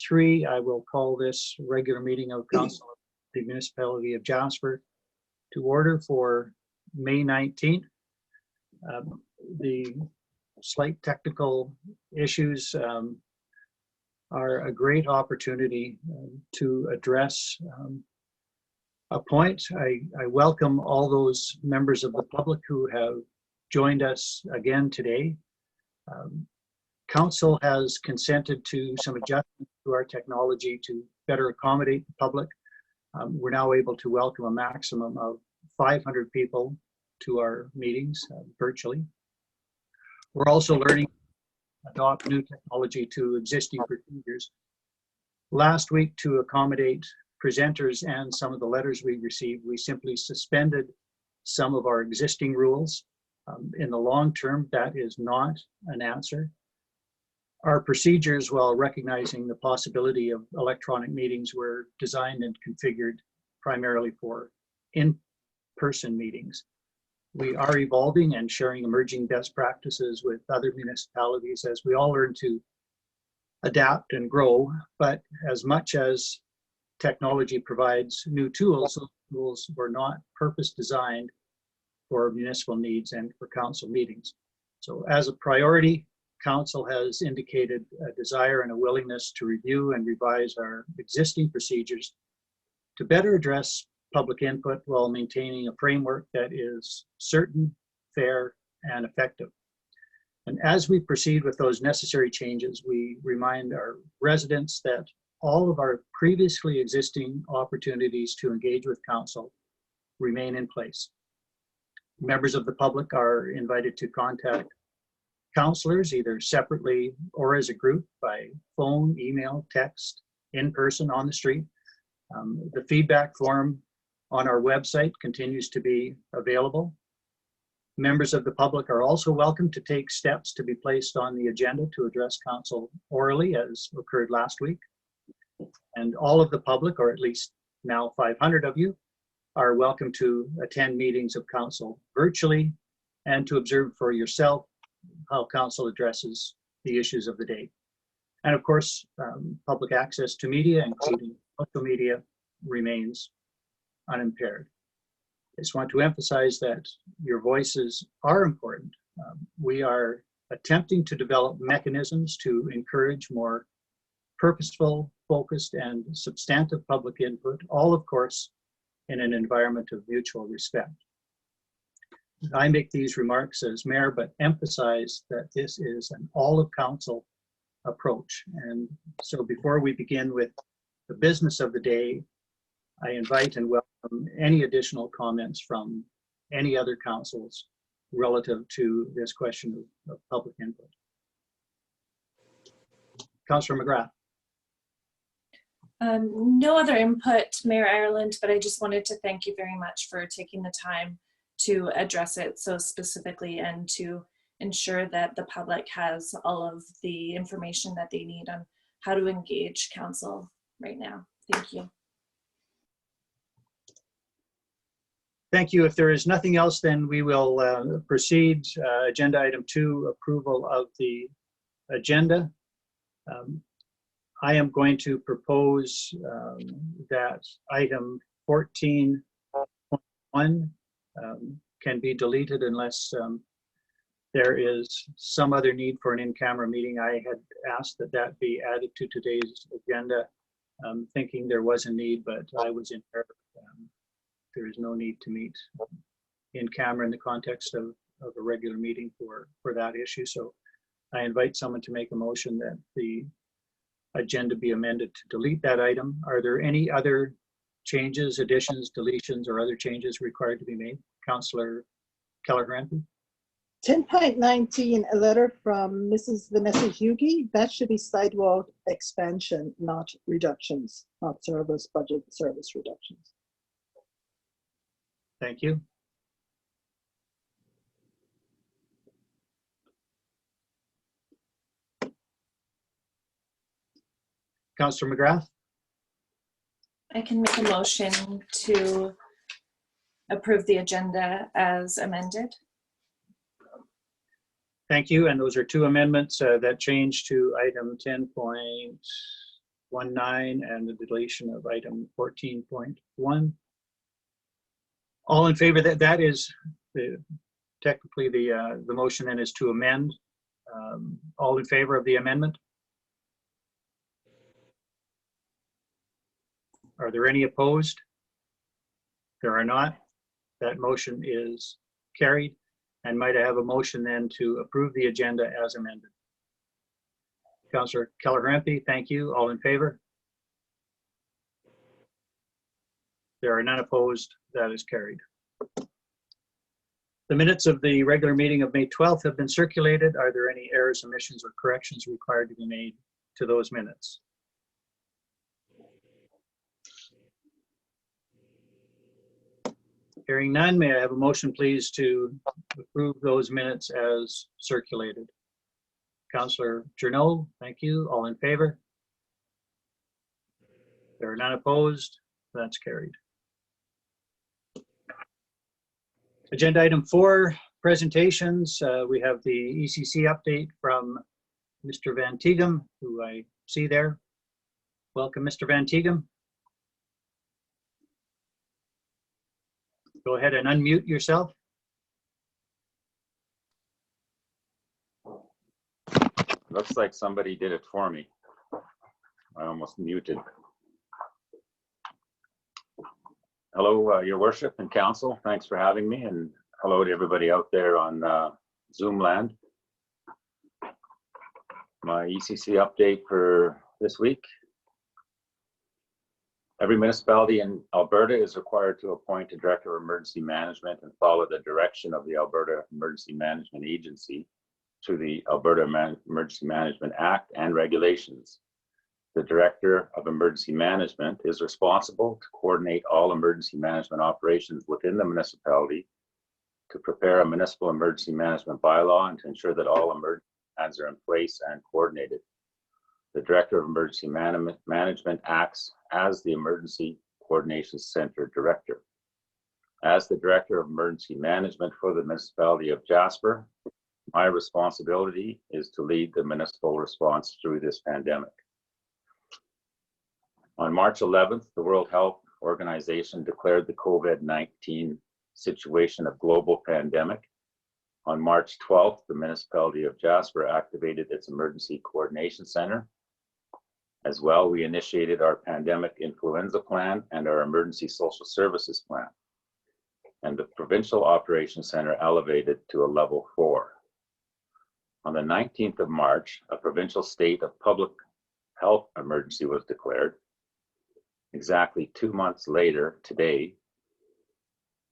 3, I will call this regular meeting of Council of the Municipality of Jasper to order for May 19th. The slight technical issues are a great opportunity to address a point. I welcome all those members of the public who have joined us again today. Council has consented to some adjustments to our technology to better accommodate the public. We're now able to welcome a maximum of 500 people to our meetings virtually. We're also learning to adopt new technology to existing procedures. Last week, to accommodate presenters and some of the letters we received, we simply suspended some of our existing rules. In the long term, that is not an answer. Our procedures, while recognizing the possibility of electronic meetings, were designed and configured primarily for in-person meetings. We are evolving and sharing emerging best practices with other municipalities as we all learn to adapt and grow. But as much as technology provides new tools, those tools were not purpose designed for municipal needs and for council meetings. So as a priority, Council has indicated a desire and a willingness to review and revise our existing procedures to better address public input while maintaining a framework that is certain, fair, and effective. And as we proceed with those necessary changes, we remind our residents that all of our previously existing opportunities to engage with Council remain in place. Members of the public are invited to contact councillors either separately or as a group by phone, email, text, in person, on the street. The feedback form on our website continues to be available. Members of the public are also welcome to take steps to be placed on the agenda to address Council orally, as occurred last week. And all of the public, or at least now 500 of you, are welcome to attend meetings of Council virtually and to observe for yourself how Council addresses the issues of the day. And of course, public access to media, including social media, remains unimpaired. I just want to emphasize that your voices are important. We are attempting to develop mechanisms to encourage more purposeful, focused, and substantive public input, all of course in an environment of mutual respect. I make these remarks as mayor, but emphasize that this is an all of council approach. And so before we begin with the business of the day, I invite and welcome any additional comments from any other councils relative to this question of public input. Councillor McGrath. No other input, Mayor Ireland, but I just wanted to thank you very much for taking the time to address it so specifically and to ensure that the public has all of the information that they need on how to engage Council right now. Thank you. Thank you. If there is nothing else, then we will proceed. Agenda item 2, approval of the agenda. I am going to propose that item 14.1 can be deleted unless there is some other need for an in-camera meeting. I had asked that that be added to today's agenda, thinking there was a need, but I was in error. There is no need to meet in camera in the context of a regular meeting for that issue. So I invite someone to make a motion that the agenda be amended to delete that item. Are there any other changes, additions, deletions, or other changes required to be made? Councillor Keller-Granby. 10.19, a letter from Mrs. Vanessa Hughey. That should be sidewalk expansion, not reductions, not service budget service reductions. Thank you. Councillor McGrath. I can make a motion to approve the agenda as amended. Thank you. And those are two amendments that change to item 10.19. 14.19 and the deletion of item 14.1. All in favor, that is technically the motion then is to amend. All in favor of the amendment? Are there any opposed? There are not. That motion is carried. And might I have a motion then to approve the agenda as amended? Councillor Keller-Hrampe, thank you. All in favor? There are none opposed. That is carried. The minutes of the regular meeting of May 12th have been circulated. Are there any errors, omissions, or corrections required to be made to those minutes? Hearing none, may I have a motion, please, to approve those minutes as circulated? Councillor Journeau, thank you. All in favor? There are none opposed. That's carried. Agenda item 4, presentations. We have the ECC update from Mr. Van Tighem, who I see there. Welcome, Mr. Van Tighem. Go ahead and unmute yourself. Looks like somebody did it for me. I almost muted. Hello, Your Worship and Council. Thanks for having me, and hello to everybody out there on Zoom land. My ECC update for this week. Every municipality in Alberta is required to appoint a Director of Emergency Management and follow the direction of the Alberta Emergency Management Agency through the Alberta Emergency Management Act and regulations. The Director of Emergency Management is responsible to coordinate all emergency management operations within the municipality, to prepare a municipal emergency management bylaw, and to ensure that all emergency plans are in place and coordinated. The Director of Emergency Management acts as the Emergency Coordination Center Director. As the Director of Emergency Management for the municipality of Jasper, my responsibility is to lead the municipal response through this pandemic. On March 11th, the World Health Organization declared the COVID-19 situation a global pandemic. On March 12th, the municipality of Jasper activated its Emergency Coordination Center. As well, we initiated our pandemic influenza plan and our emergency social services plan. And the Provincial Operations Center elevated to a level 4. On the 19th of March, a provincial state of public health emergency was declared. Exactly 2 months later today,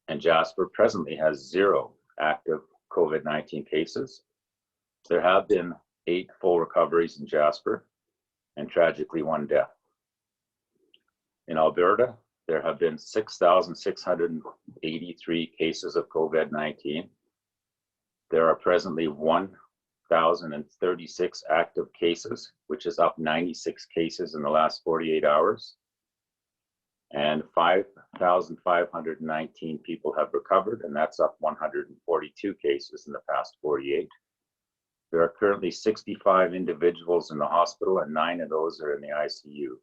and Jasper presently has 0 active COVID-19 cases. There have been 8 full recoveries in Jasper, and tragically 1 death. In Alberta, there have been 6,683 cases of COVID-19. There are presently 1,036 active cases, which is up 96 cases in the last 48 hours. And 5,519 people have recovered, and that's up 142 cases in the past 48. There are currently 65 individuals in the hospital, and 9 of those are in the ICU.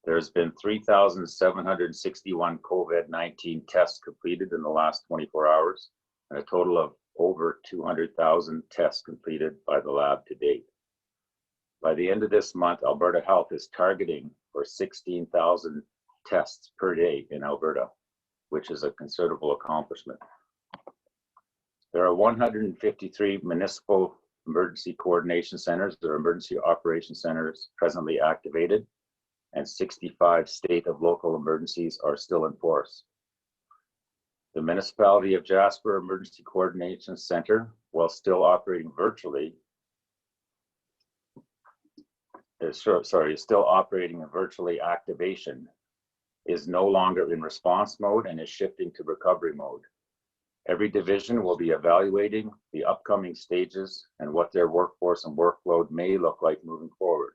There's been 3,761 COVID-19 tests completed in the last 24 hours, and a total of over 200,000 tests completed by the lab to date. By the end of this month, Alberta Health is targeting for 16,000 tests per day in Alberta, which is a considerable accomplishment. There are 153 municipal emergency coordination centers or emergency operations centers presently activated, and 65 state of local emergencies are still in force. The municipality of Jasper Emergency Coordination Center, while still operating virtually, is still operating a virtually activation, is no longer in response mode and is shifting to recovery mode. Every division will be evaluating the upcoming stages and what their workforce and workload may look like moving forward.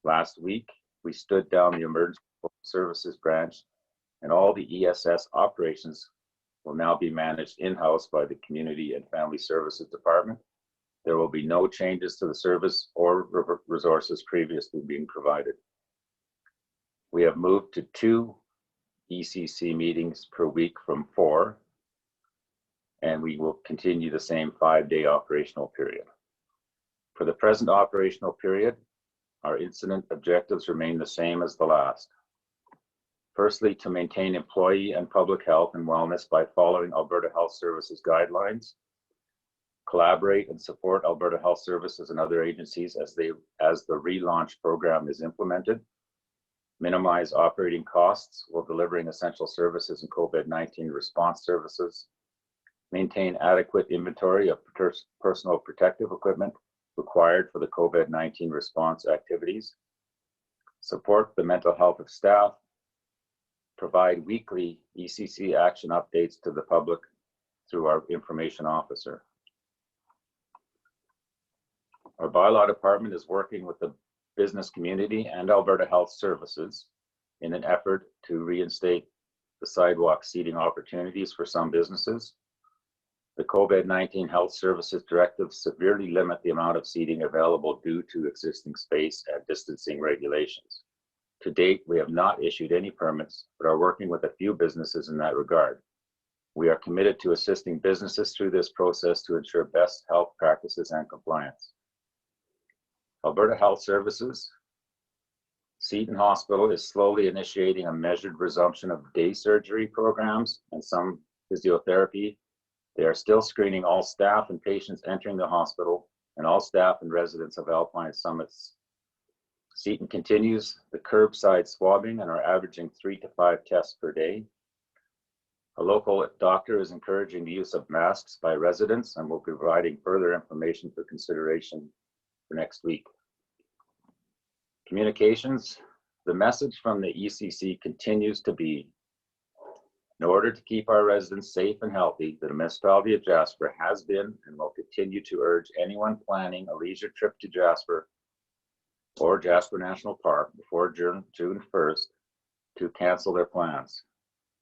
Last week, we stood down the emergency services branch, and all the ESS operations will now be managed in-house by the Community and Family Services Department. There will be no changes to the service or resources previously being provided. We have moved to 2 ECC meetings per week from 4, and we will continue the same 5-day operational period. For the present operational period, our incident objectives remain the same as the last. Firstly, to maintain employee and public health and wellness by following Alberta Health Services guidelines, collaborate and support Alberta Health Services and other agencies as the relaunch program is implemented, minimize operating costs while delivering essential services and COVID-19 response services, maintain adequate inventory of personal protective equipment required for the COVID-19 response activities, support the mental health of staff, provide weekly ECC action updates to the public through our information officer. Our bylaw department is working with the business community and Alberta Health Services in an effort to reinstate the sidewalk seating opportunities for some businesses. The COVID-19 Health Services directives severely limit the amount of seating available due to existing space and distancing regulations. To date, we have not issued any permits, but are working with a few businesses in that regard. We are committed to assisting businesses through this process to ensure best health practices and compliance. Alberta Health Services, Seton Hospital is slowly initiating a measured resumption of day surgery programs and some physiotherapy. They are still screening all staff and patients entering the hospital and all staff and residents of Alpine Summits. Seton continues the curbside swabbing and are averaging 3 to 5 tests per day. A local doctor is encouraging the use of masks by residents and will be providing further information for consideration for next week. Communications, the message from the ECC continues to be, in order to keep our residents safe and healthy, the municipality of Jasper has been and will continue to urge anyone planning a leisure trip to Jasper or Jasper National Park before June 1st to cancel their plans.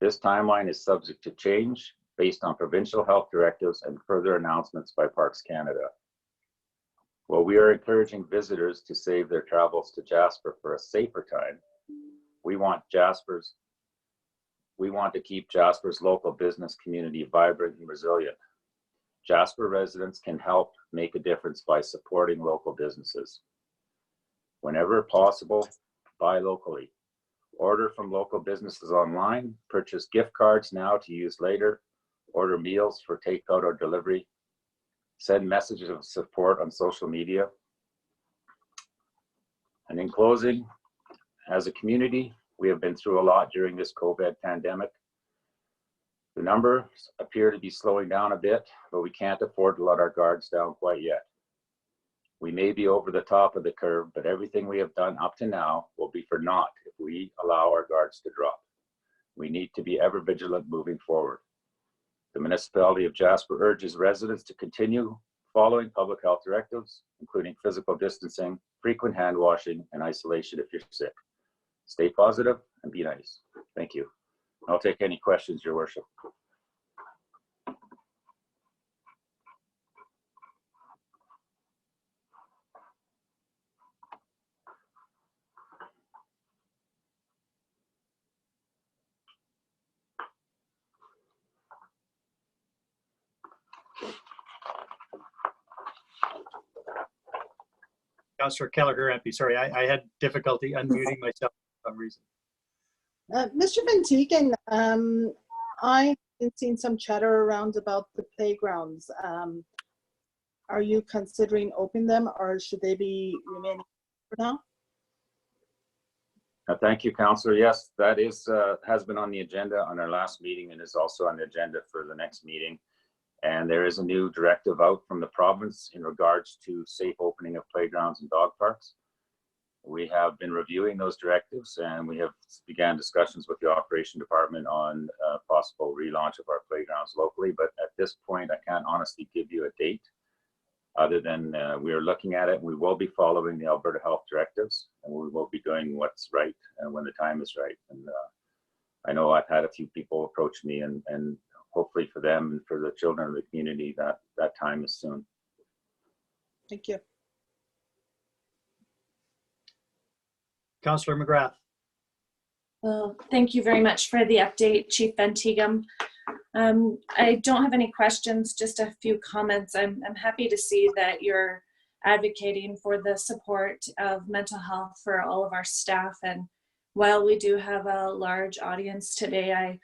This timeline is subject to change based on provincial health directives and further announcements by Parks Canada. While we are encouraging visitors to save their travels to Jasper for a safer time, we want to keep Jasper's local business community vibrant and resilient. Jasper residents can help make a difference by supporting local businesses. Whenever possible, buy locally. Order from local businesses online, purchase gift cards now to use later, order meals for takeout or delivery, send messages of support on social media. And in closing, as a community, we have been through a lot during this COVID pandemic. The numbers appear to be slowing down a bit, but we can't afford to let our guards down quite yet. We may be over the top of the curve, but everything we have done up to now will be for naught if we allow our guards to drop. We need to be ever vigilant moving forward. The municipality of Jasper urges residents to continue following public health directives, including physical distancing, frequent hand washing, and isolation if you're sick. Stay positive and be nice. Thank you. I'll take any questions, Your Worship. Councillor Kelleher, MP, sorry, I had difficulty unmuting myself for some reason. Mr. Van Tieken, I've been seeing some chatter around about the playgrounds. Are you considering opening them, or should they be remaining for now? Thank you, Councillor. Yes, that is has been on the agenda on our last meeting and is also on the agenda for the next meeting. And there is a new directive out from the province in regards to safe opening of playgrounds and dog parks. We have been reviewing those directives and we have began discussions with the operation department on possible relaunch of our playgrounds locally. But at this point, I can't honestly give you a date other than we are looking at it and we will be following the Alberta Health directives and we will be doing what's right and when the time is right. And I know I've had a few people approach me and hopefully for them and for the children of the community that time is soon. Thank you. Councillor McGrath. Well, thank you very much for the update, Chief Van Tighem. I don't have any questions, just a few comments. I'm happy to see that you're advocating for the support of mental health for all of our staff. And while we do have a large audience today, I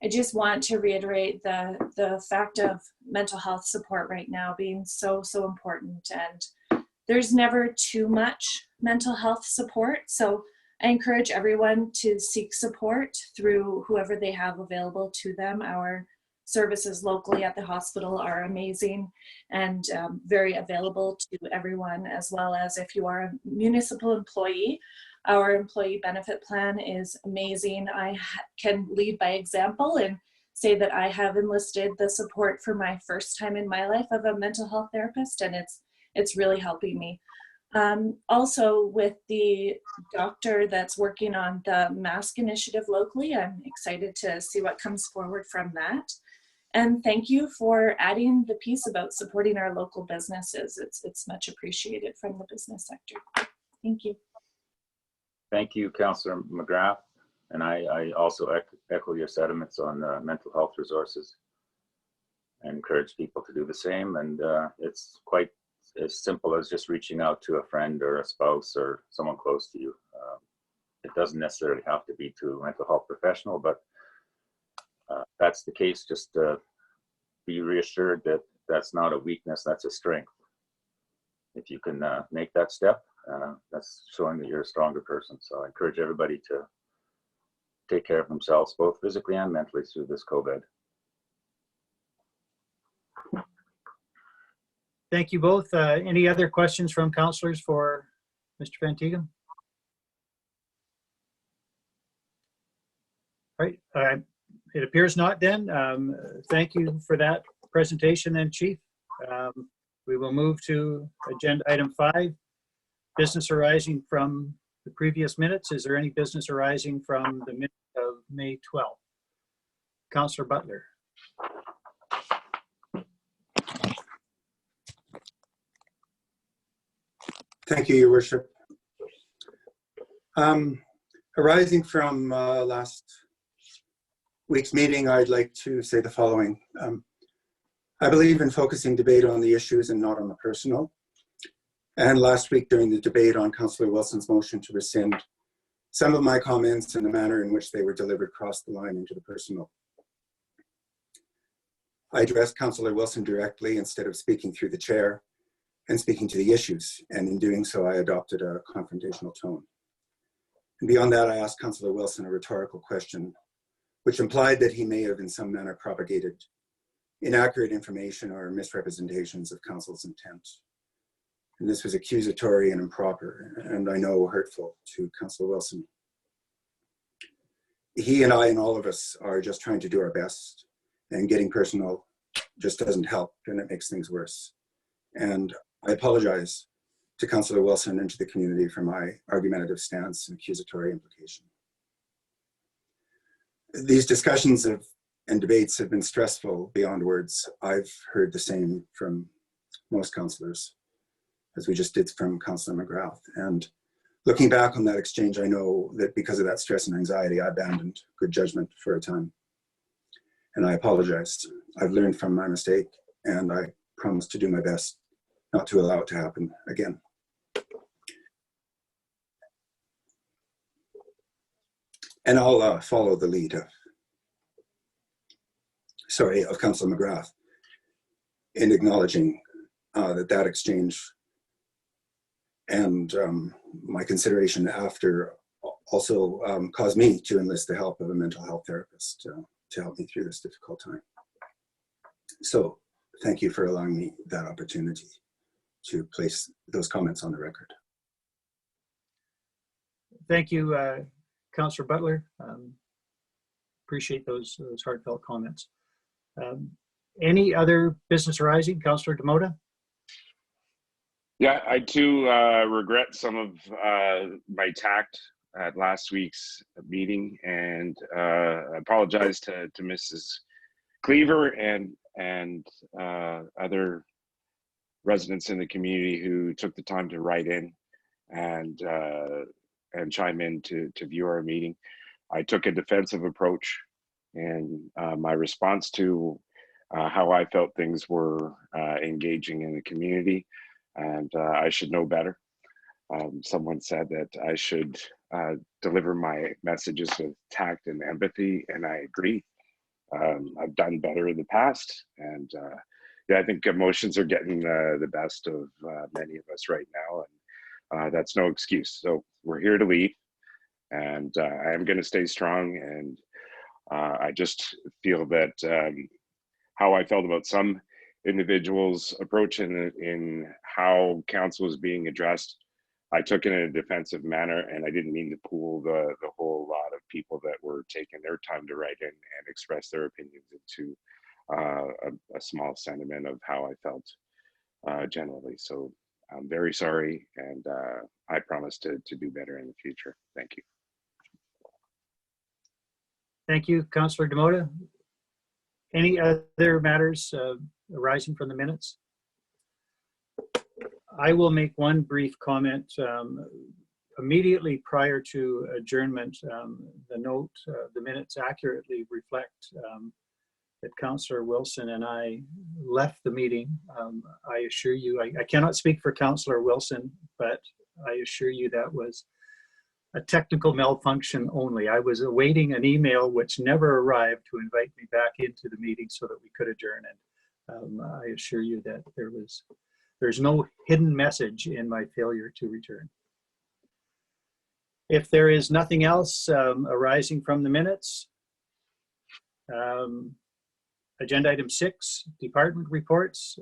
just want to reiterate the fact of mental health support right now being so important. And there's never too much mental health support. So I encourage everyone to seek support through whoever they have available to them. Our services locally at the hospital are amazing and very available to everyone, as well as if you are a municipal employee. Our employee benefit plan is amazing. I can lead by example and say that I have enlisted the support for my first time in my life of a mental health therapist, and it's really helping me. Also, with the doctor that's working on the mask initiative locally, I'm excited to see what comes forward from that. And thank you for adding the piece about supporting our local businesses. It's much appreciated from the business sector. Thank you. Thank you, Councillor McGrath. And I also echo your sentiments on mental health resources and encourage people to do the same. And it's quite as simple as just reaching out to a friend or a spouse or someone close to you. It doesn't necessarily have to be to a mental health professional, but that's the case. Just be reassured that that's not a weakness, that's a strength. If you can make that step, that's showing that you're a stronger person. So I encourage everybody to take care of themselves, both physically and mentally, through this COVID. Thank you both. Any other questions from councillors for Mr. Van Tighem? All right, it appears not then. Thank you for that presentation then, Chief. We will move to agenda item 5, business arising from the previous minutes. Is there any business arising from the minutes of May 12th? Councillor Butler. Thank you, Your Worship. Arising from last week's meeting, I'd like to say the following. I believe in focusing debate on the issues and not on the personal. And last week during the debate on Councillor Wilson's motion to rescind, some of my comments and the manner in which they were delivered crossed the line into the personal. I addressed Councillor Wilson directly instead of speaking through the chair and speaking to the issues. And in doing so, I adopted a confrontational tone. And beyond that, I asked Councillor Wilson a rhetorical question, which implied that he may have in some manner propagated inaccurate information or misrepresentations of council's intent. And this was accusatory and improper, and I know hurtful to Councillor Wilson. He and I and all of us are just trying to do our best, and getting personal just doesn't help, and it makes things worse. And I apologize to Councillor Wilson and to the community for my argumentative stance and accusatory implication. These discussions and debates have been stressful beyond words. I've heard the same from most councillors, as we just did from Councillor McGrath. And looking back on that exchange, I know that because of that stress and anxiety, I abandoned good judgment for a time. And I apologize. I've learned from my mistake, and I promise to do my best not to allow it to happen again. And I'll follow the lead of Councillor McGrath in acknowledging that exchange and my consideration after also caused me to enlist the help of a mental health therapist to help me through this difficult time. So thank you for allowing me that opportunity to place those comments on the record. Thank you, Councillor Butler. Appreciate those heartfelt comments. Any other business arising? Councillor Demota? Yeah, I too regret some of my tact at last week's meeting, and apologize to Mrs. Cleaver and other residents in the community who took the time to write in and chime in to view our meeting. I took a defensive approach in my response to how I felt things were engaging in the community, and I should know better. Someone said that I should deliver my messages with tact and empathy, and I agree. I've done better in the past, and yeah, I think emotions are getting the best of many of us right now, and that's no excuse. So we're here to lead, and I am going to stay strong. And I just feel that how I felt about some individuals' approach in how council is being addressed, I took it in a defensive manner, and I didn't mean to pool the whole lot of people that were taking their time to write in and express their opinions into a small sentiment of how I felt generally. So I'm very sorry, and I promise to do better in the future. Thank you. Thank you, Councillor Demota. Any other matters arising from the minutes? I will make one brief comment. Immediately prior to adjournment, the minutes accurately reflect that Councillor Wilson and I left the meeting. I assure you, I cannot speak for Councillor Wilson, but I assure you that was a technical malfunction only. I was awaiting an email which never arrived to invite me back into the meeting so that we could adjourn. And I assure you that there's no hidden message in my failure to return. If there is nothing else arising from the minutes, agenda item 6, department reports.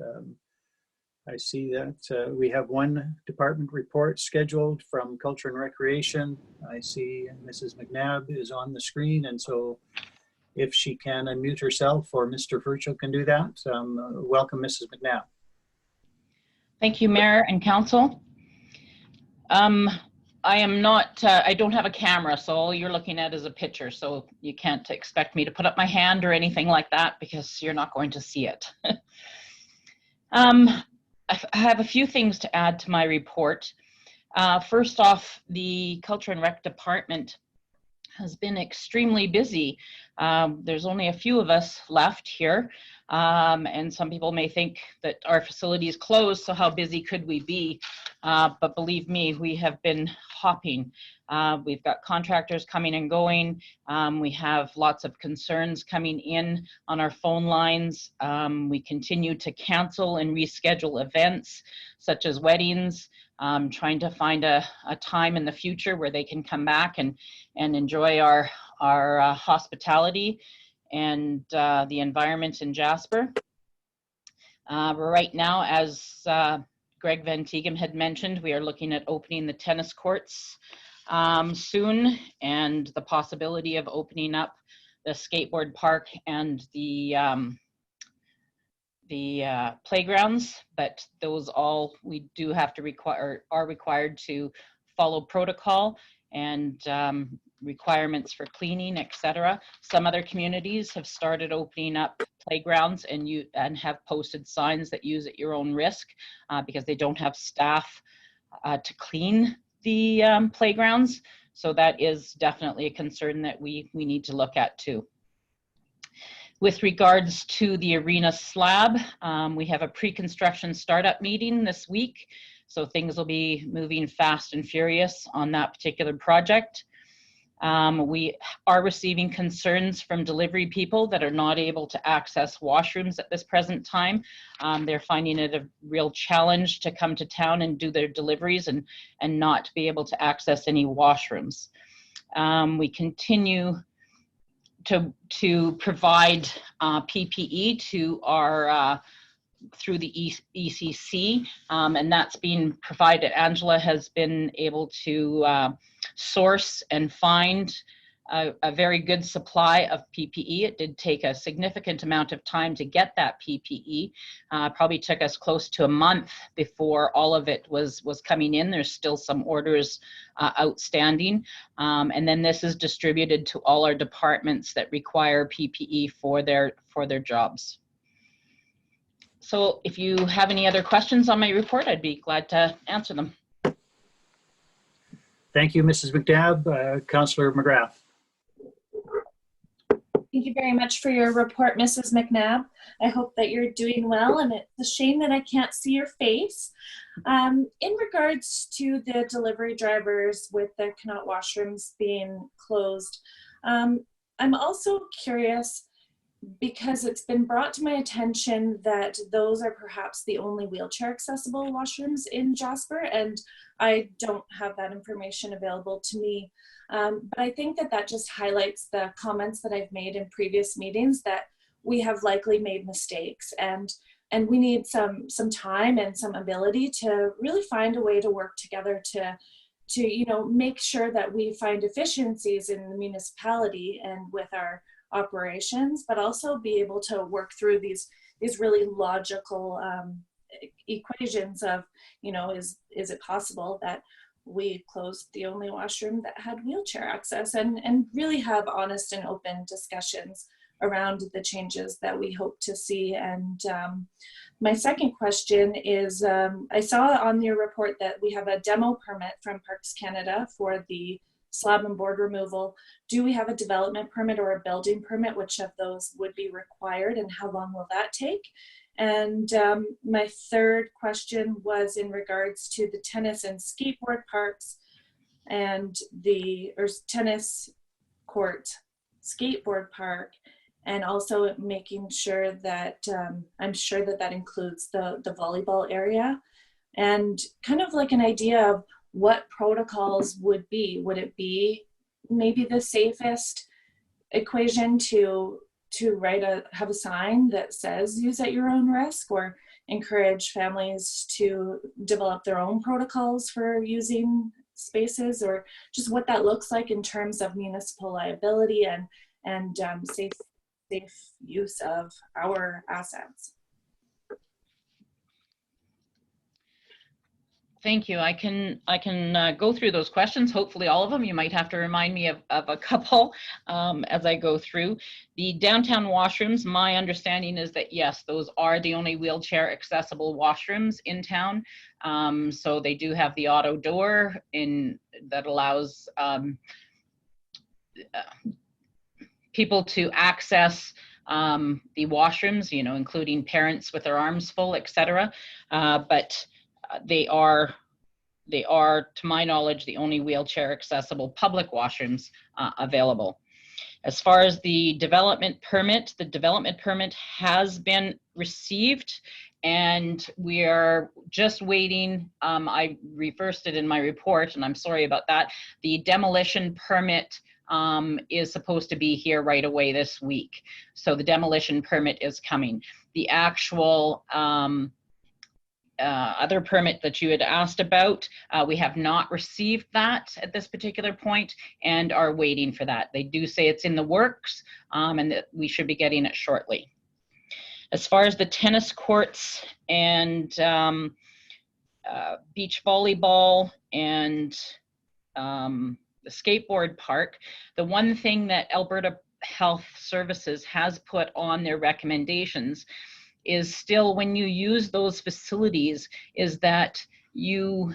I see that we have one department report scheduled from Culture and Recreation. I see Mrs. McNabb is on the screen, and so if she can unmute herself or Mr. Virchow can do that, welcome Mrs. McNabb. Thank you, Mayor and Council. I am not, I don't have a camera, so all you're looking at is a picture, so you can't expect me to put up my hand or anything like that because you're not going to see it. I have a few things to add to my report. First off, the Culture and Rec Department has been extremely busy. There's only a few of us left here, and some people may think that our facility is closed, so how busy could we be? But believe me, we have been hopping. We've got contractors coming and going. We have lots of concerns coming in on our phone lines. We continue to cancel and reschedule events such as weddings, trying to find a time in the future where they can come back and enjoy our hospitality and the environment in Jasper. Right now, as Greg Van Tighem had mentioned, we are looking at opening the tennis courts soon, and the possibility of opening up the skateboard park and the playgrounds, but those all we do have to are required to follow protocol and requirements for cleaning, etc. Some other communities have started opening up playgrounds and have posted signs that use at your own risk because they don't have staff to clean the playgrounds. So that is definitely a concern that we need to look at too. With regards to the arena slab, we have a pre-construction startup meeting this week. So things will be moving fast and furious on that particular project. We are receiving concerns from delivery people that are not able to access washrooms at this present time. They're finding it a real challenge to come to town and do their deliveries and not be able to access any washrooms. We continue to provide PPE to our through the ECC, and that's being provided. Angela has been able to source and find a very good supply of PPE. It did take a significant amount of time to get that PPE. Probably took us close to a month before all of it was coming in. There's still some orders outstanding. And then this is distributed to all our departments that require PPE for their jobs. So if you have any other questions on my report, I'd be glad to answer them. Thank you, Mrs. McNabb. Councillor McGrath. Thank you very much for your report, Mrs. McNabb. I hope that you're doing well, and it's a shame that I can't see your face. In regards to the delivery drivers with the Connaught washrooms being closed, I'm also curious because it's been brought to my attention that those are perhaps the only wheelchair accessible washrooms in Jasper, and I don't have that information available to me. But I think that that just highlights the comments that I've made in previous meetings that we have likely made mistakes, and we need some time and some ability to really find a way to work together to make sure that we find efficiencies in the municipality and with our operations, but also be able to work through these really logical equations of, is it possible that we closed the only washroom that had wheelchair access, and really have honest and open discussions around the changes that we hope to see. And my second question is, I saw on your report that we have a demo permit from Parks Canada for the slab and board removal. Do we have a development permit or a building permit? Which of those would be required, and how long will that take? And my third question was in regards to the tennis and skateboard parks and the tennis court, skateboard park, and also making sure that I'm sure that that includes the volleyball area, and kind of like an idea of what protocols would be. Would it be maybe the safest equation to have a sign that says use at your own risk, or encourage families to develop their own protocols for using spaces, or just what that looks like in terms of municipal liability and safe use of our assets? Thank you. I can go through those questions, hopefully all of them. You might have to remind me of a couple as I go through. The downtown washrooms, my understanding is that yes, those are the only wheelchair accessible washrooms in town. So they do have the auto door that allows people to access the washrooms, including parents with their arms full, etc. But they are, to my knowledge, the only wheelchair accessible public washrooms available. As far as the development permit has been received, and we are just waiting. I reversed it in my report, and I'm sorry about that. The demolition permit is supposed to be here right away this week. So the demolition permit is coming. The actual other permit that you had asked about, we have not received that at this particular point and are waiting for that. They do say it's in the works and that we should be getting it shortly. As far as the tennis courts and beach volleyball and the skateboard park, the one thing that Alberta Health Services has put on their recommendations is still, when you use those facilities, is that you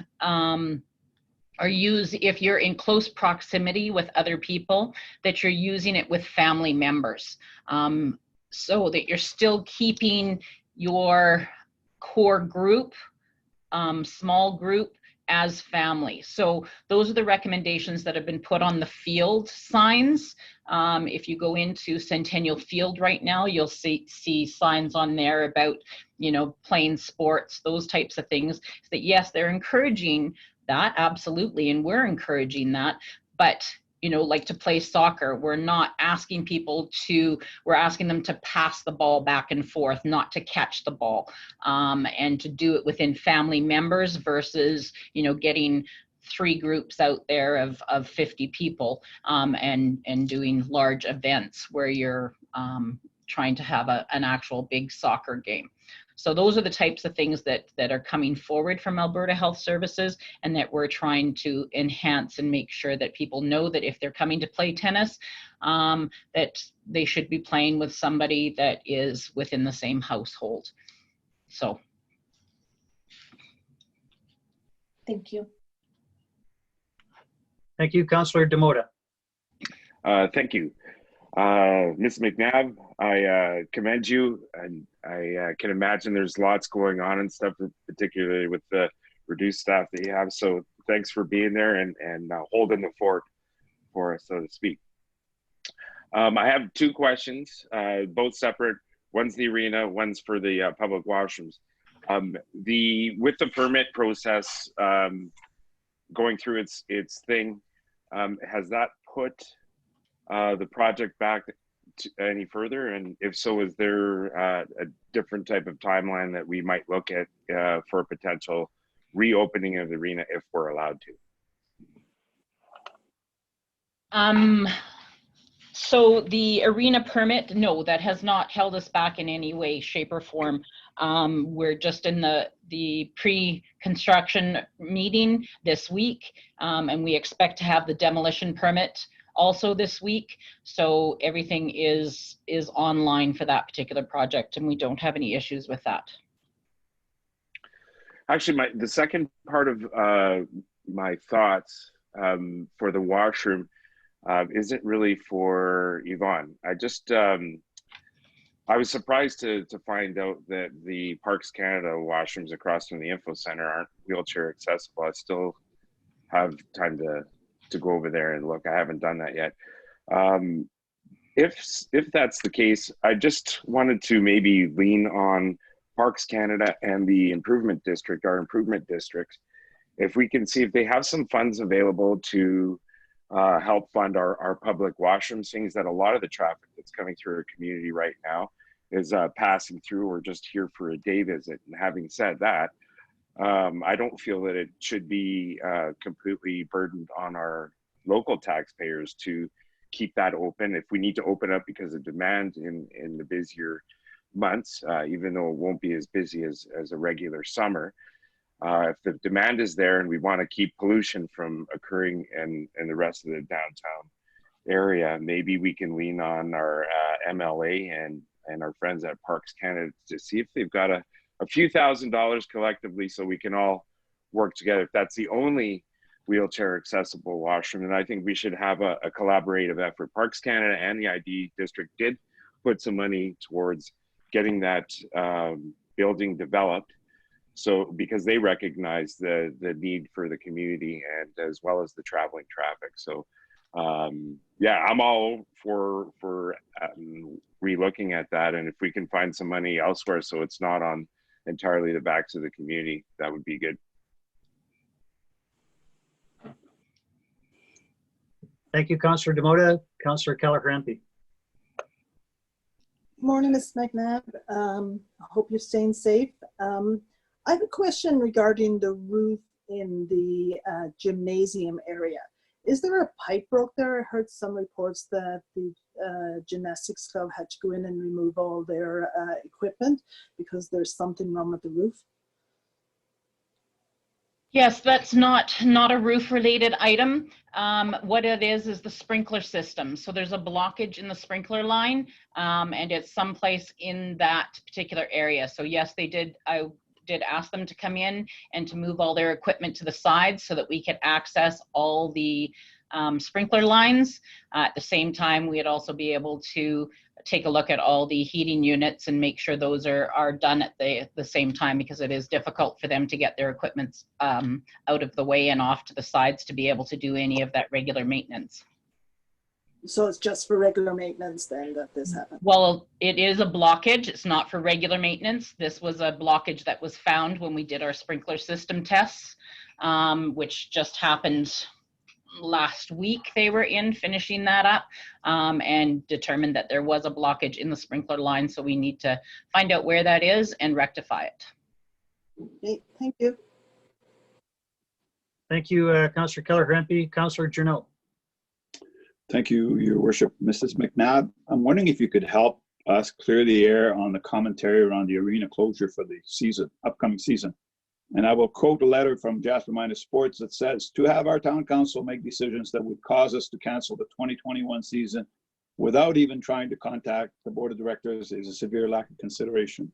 if you're in close proximity with other people, that you're using it with family members, so that you're still keeping your core group, small group, as family. So those are the recommendations that have been put on the field signs. If you go into Centennial Field right now, you'll see signs on there about, playing sports, those types of things. So that yes, they're encouraging that, absolutely, and we're encouraging that. But like to play soccer, we're not asking people to, we're asking them to pass the ball back and forth, not to catch the ball, and to do it within family members versus, getting 3 groups out there of 50 people and doing large events where you're trying to have an actual big soccer game. So those are the types of things that are coming forward from Alberta Health Services, and that we're trying to enhance and make sure that people know that if they're coming to play tennis, that they should be playing with somebody that is within the same household. So Thank you. Thank you, Councillor Demota. Thank you. Ms. McNabb, I commend you, and I can imagine there's lots going on and stuff, particularly with the reduced staff that you have. So thanks for being there and holding the fort for us, so to speak. I have two questions, both separate. One's the arena, one's for the public washrooms. With the permit process going through its thing, has that put the project back any further? And if so, is there a different type of timeline that we might look at for a potential reopening of the arena if we're allowed to? So the arena permit, no, that has not held us back in any way, shape, or form. We're just in the pre-construction meeting this week, and we expect to have the demolition permit also this week. So everything is online for that particular project, and we don't have any issues with that. Actually, the second part of my thoughts for the washroom isn't really for Yvonne. I was surprised to find out that the Parks Canada washrooms across from the Info Center aren't wheelchair accessible. I still have time to go over there and look. I haven't done that yet. If that's the case, I just wanted to maybe lean on Parks Canada and the improvement district, our improvement districts, if we can see if they have some funds available to help fund our public washrooms, things that a lot of the traffic that's coming through our community right now is passing through or just here for a day visit. And having said that, I don't feel that it should be completely burdened on our local taxpayers to keep that open. If we need to open up because of demand in the busier months, even though it won't be as busy as a regular summer, if the demand is there and we want to keep pollution from occurring in the rest of the downtown area, maybe we can lean on our MLA and our friends at Parks Canada to see if they've got a few $1,000s collectively so we can all work together. If that's the only wheelchair accessible washroom, then I think we should have a collaborative effort. Parks Canada and the ID district did put some money towards getting that building developed. So because they recognize the need for the community and as well as the traveling traffic. So yeah, I'm all for re-looking at that. And if we can find some money elsewhere so it's not on entirely the backs of the community, that would be good. Thank you, Councillor Demota. Councillor Keller-Hrampe. Morning, Ms. McNabb. I hope you're staying safe. I have a question regarding the roof in the gymnasium area. Is there a pipe broke there? I heard some reports that the gymnastics club had to go in and remove all their equipment because there's something wrong with the roof. Yes, that's not a roof-related item. What it is the sprinkler system. So there's a blockage in the sprinkler line, and it's someplace in that particular area. So yes, I did ask them to come in and to move all their equipment to the side so that we could access all the sprinkler lines. At the same time, we'd also be able to take a look at all the heating units and make sure those are done at the same time, because it is difficult for them to get their equipment out of the way and off to the sides to be able to do any of that regular maintenance. So it's just for regular maintenance then that this happened? Well, it is a blockage. It's not for regular maintenance. This was a blockage that was found when we did our sprinkler system tests, which just happened last week. They were in finishing that up and determined that there was a blockage in the sprinkler line. So we need to find out where that is and rectify it. Okay, thank you. Thank you, Councillor Keller-Hrampe. Councillor Journeau. Thank you, Your Worship. Mrs. McNabb, I'm wondering if you could help us clear the air on the commentary around the arena closure for the upcoming season. And I will quote a letter from Jasper Minor Sports that says, "To have our town council make decisions that would cause us to cancel the 2021 season without even trying to contact the board of directors is a severe lack of consideration."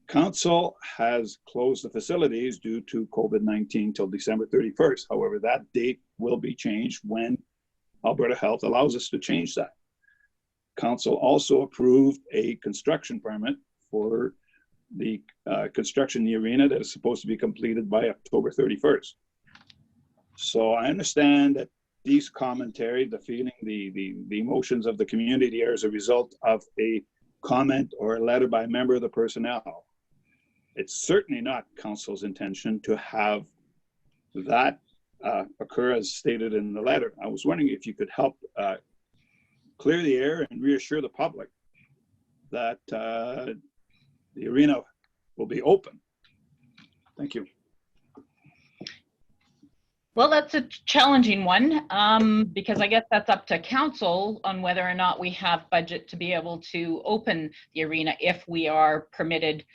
Council has closed the facilities due to COVID-19 till December 31st. However, that date will be changed when Alberta Health allows us to change that. Council also approved a construction permit for the construction in the arena that is supposed to be completed by October 31st. So I understand that these commentary, the feeling, the emotions of the community are as a result of a comment or a letter by a member of the personnel. It's certainly not council's intention to have that occur as stated in the letter. I was wondering if you could help clear the air and reassure the public that the arena will be open. Thank you. Well, that's a challenging one because I guess that's up to council on whether or not we have budget to be able to open the arena if we are permitted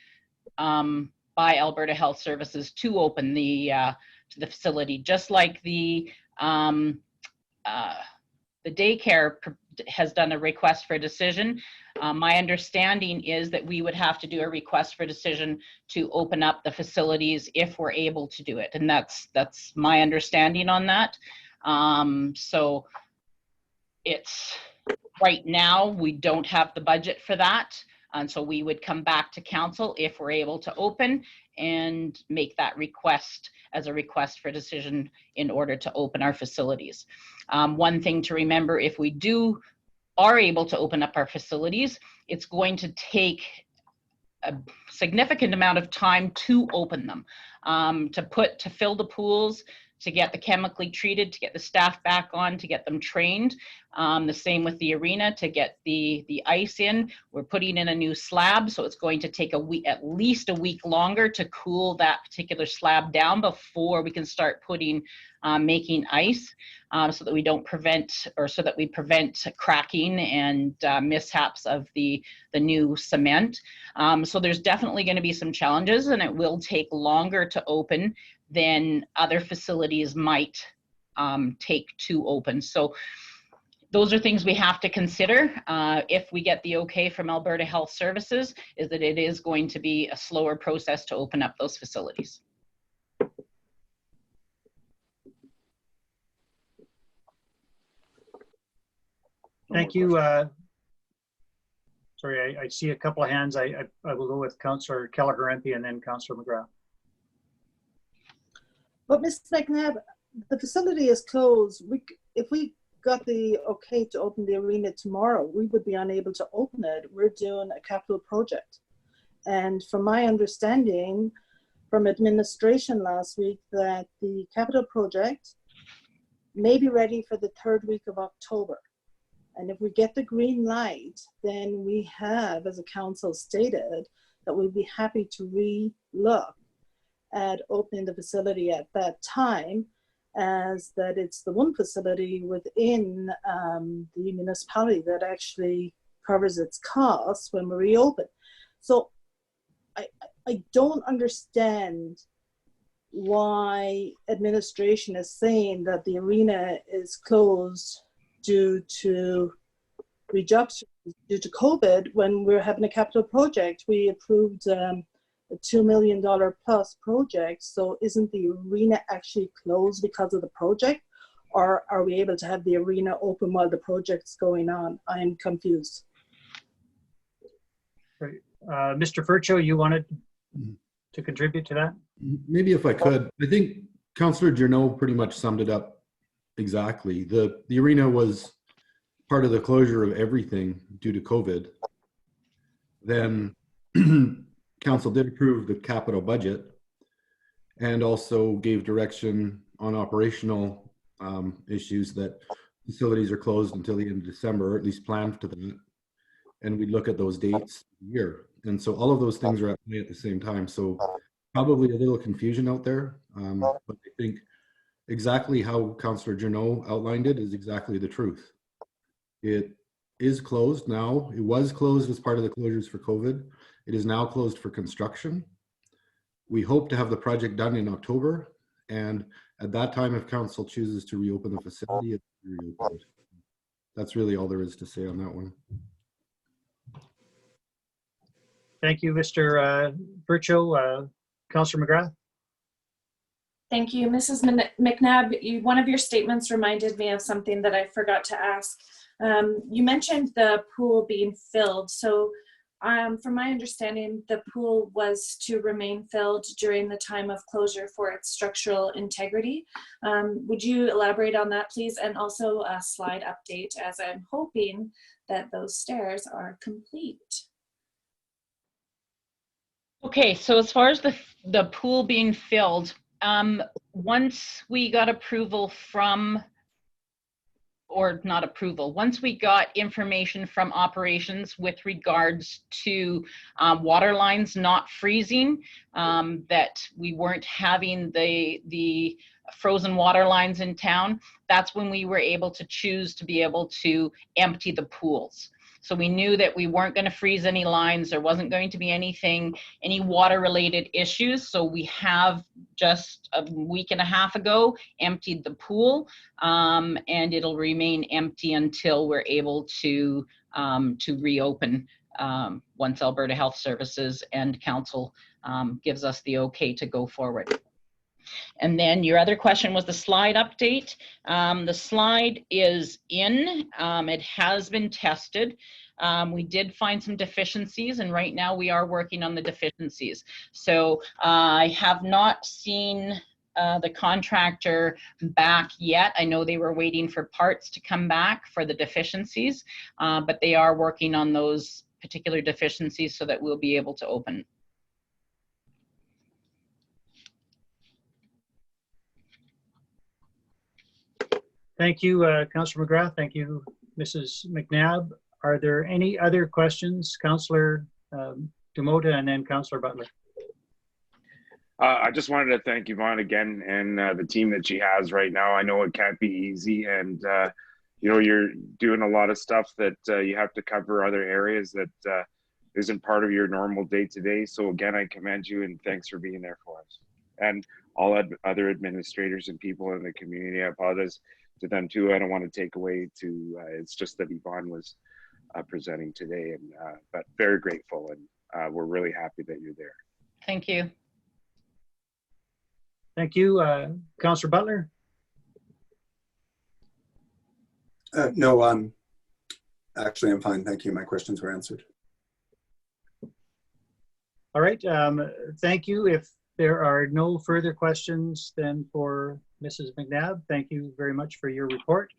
by Alberta Health Services to open the facility. Just like the daycare has done a request for a decision. My understanding is that we would have to do a request for decision to open up the facilities if we're able to do it. And that's my understanding on that. So it's right now, we don't have the budget for that. And so we would come back to council if we're able to open and make that request as a request for decision in order to open our facilities. One thing to remember, if we are able to open up our facilities, it's going to take a significant amount of time to open them, to fill the pools, to get the chemically treated, to get the staff back on, to get them trained. The same with the arena, to get the ice in. We're putting in a new slab, so it's going to take at least a week longer to cool that particular slab down before we can start making ice, so that we prevent cracking and mishaps of the new cement. So there's definitely going to be some challenges, and it will take longer to open than other facilities might take to open. So those are things we have to consider. If we get the okay from Alberta Health Services, is that it is going to be a slower process to open up those facilities. Thank you. Sorry, I see a couple of hands. I will go with Councillor Kelleher-Rempe and then Councillor McGrath. But Mr. McNabb, the facility is closed. If we got the okay to open the arena tomorrow, we would be unable to open it. We're doing a capital project. And from my understanding from administration last week, that the capital project may be ready for the 3rd week of October. And if we get the green light, then we have, as a council stated, that we'd be happy to re-look at opening the facility at that time, as that it's the one facility within the municipality that actually covers its costs when we reopen. So I don't understand why administration is saying that the arena is closed due to reduction due to COVID when we're having a capital project. We approved a $2 million plus project. So isn't the arena actually closed because of the project? Or are we able to have the arena open while the project's going on? I am confused. Right. Mr. Furcho, you wanted to contribute to that? Maybe if I could. I think Councillor Journeau pretty much summed it up exactly. The arena was part of the closure of everything due to COVID. Then Council did approve the capital budget and also gave direction on operational issues that facilities are closed until the end of December, or at least planned to that. And we look at those dates here. And so all of those things are at play at the same time. So probably a little confusion out there, but I think exactly how Councillor Journeau outlined it is exactly the truth. It is closed now. It was closed as part of the closures for COVID. It is now closed for construction. We hope to have the project done in October. And at that time, if council chooses to reopen the facility, it's reopened. That's really all there is to say on that one. Thank you, Mr. Burcho. Councillor McGrath? Thank you. Mrs. McNabb, one of your statements reminded me of something that I forgot to ask. You mentioned the pool being filled. So from my understanding, the pool was to remain filled during the time of closure for its structural integrity. Would you elaborate on that, please? And also a slide update, as I'm hoping that those stairs are complete. Okay, so as far as the pool being filled, once we got approval from, or not approval, once we got information from operations with regards to water lines not freezing, that we weren't having the frozen water lines in town, that's when we were able to choose to be able to empty the pools. So we knew that we weren't going to freeze any lines. There wasn't going to be any water related issues. So we have just a week and a half ago emptied the pool, and it'll remain empty until we're able to reopen once Alberta Health Services and Council gives us the okay to go forward. And then your other question was the slide update. The slide is in, it has been tested. We did find some deficiencies, and right now we are working on the deficiencies. So I have not seen the contractor back yet. I know they were waiting for parts to come back for the deficiencies, but they are working on those particular deficiencies so that we'll be able to open. Thank you, Councillor McGrath. Thank you, Mrs. McNabb. Are there any other questions? Councillor Demota and then Councillor Butler. I just wanted to thank Yvonne again and the team that she has right now. I know it can't be easy, and you know, you're doing a lot of stuff that you have to cover other areas that isn't part of your normal day-to-day. So again, I commend you and thanks for being there for us. And all other administrators and people in the community, I apologize to them too. I don't want to take away to, it's just that Yvonne was presenting today, and but very grateful, and we're really happy that you're there. Thank you. Thank you, Councillor Butler. No, I'm fine. Thank you. My questions were answered. All right. Thank you. If there are no further questions, then for Mrs. McNabb, thank you very much for your report.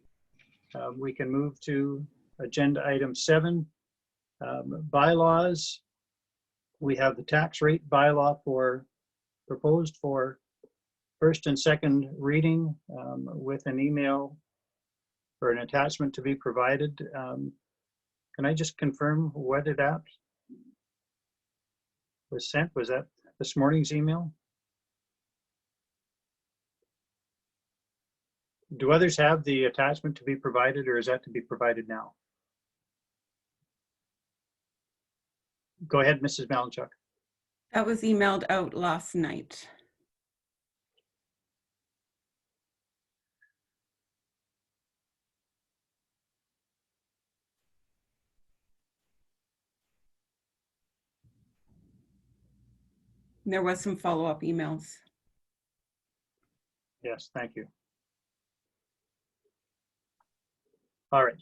We can move to agenda item 7, bylaws. We have the tax rate bylaw proposed for first and second reading with an email or an attachment to be provided. Can I just confirm whether that was sent? Was that this morning's email? Do others have the attachment to be provided, or is that to be provided now? Go ahead, Mrs. Malinchuk. That was emailed out last night. There was some follow-up emails. Yes, thank you. All right.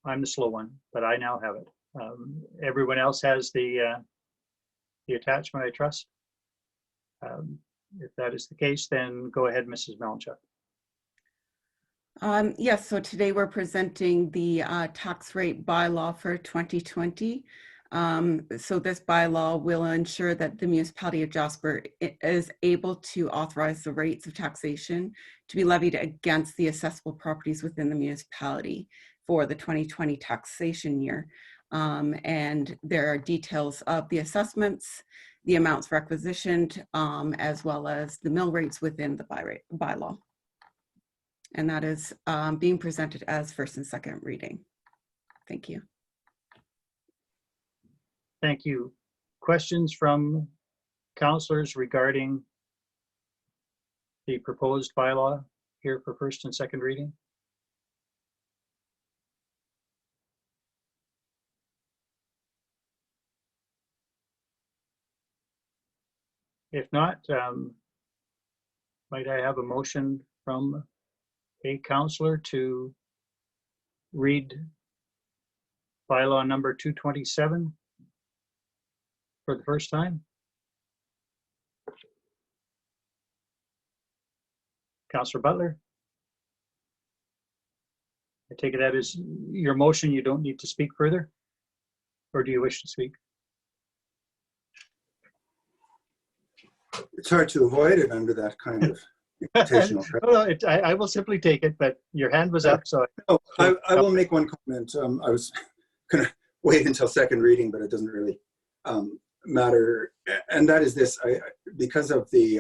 I'm the slow one, but I now have it. Everyone else has the attachment, I trust. If that is the case, then go ahead, Mrs. Malinchuk. Yes, so today we're presenting the tax rate bylaw for 2020. So this bylaw will ensure that the municipality of Jasper is able to authorize the rates of taxation to be levied against the assessable properties within the municipality for the 2020 taxation year. And there are details of the assessments, the amounts requisitioned, as well as the mill rates within the bylaw. And that is being presented as first and second reading. Thank you. Thank you. Questions from councillors regarding the proposed bylaw here for first and second reading? If not, might I have a motion from a counselor to read bylaw number 227 for the first time? Counselor Butler? I take it that is your motion. You don't need to speak further? Or do you wish to speak? It's hard to avoid it under that kind of invitational pressure. No, I will simply take it, but your hand was up, so. Oh, I will make one comment. I was going to wait until second reading, but it doesn't really matter. And that is this, because of the,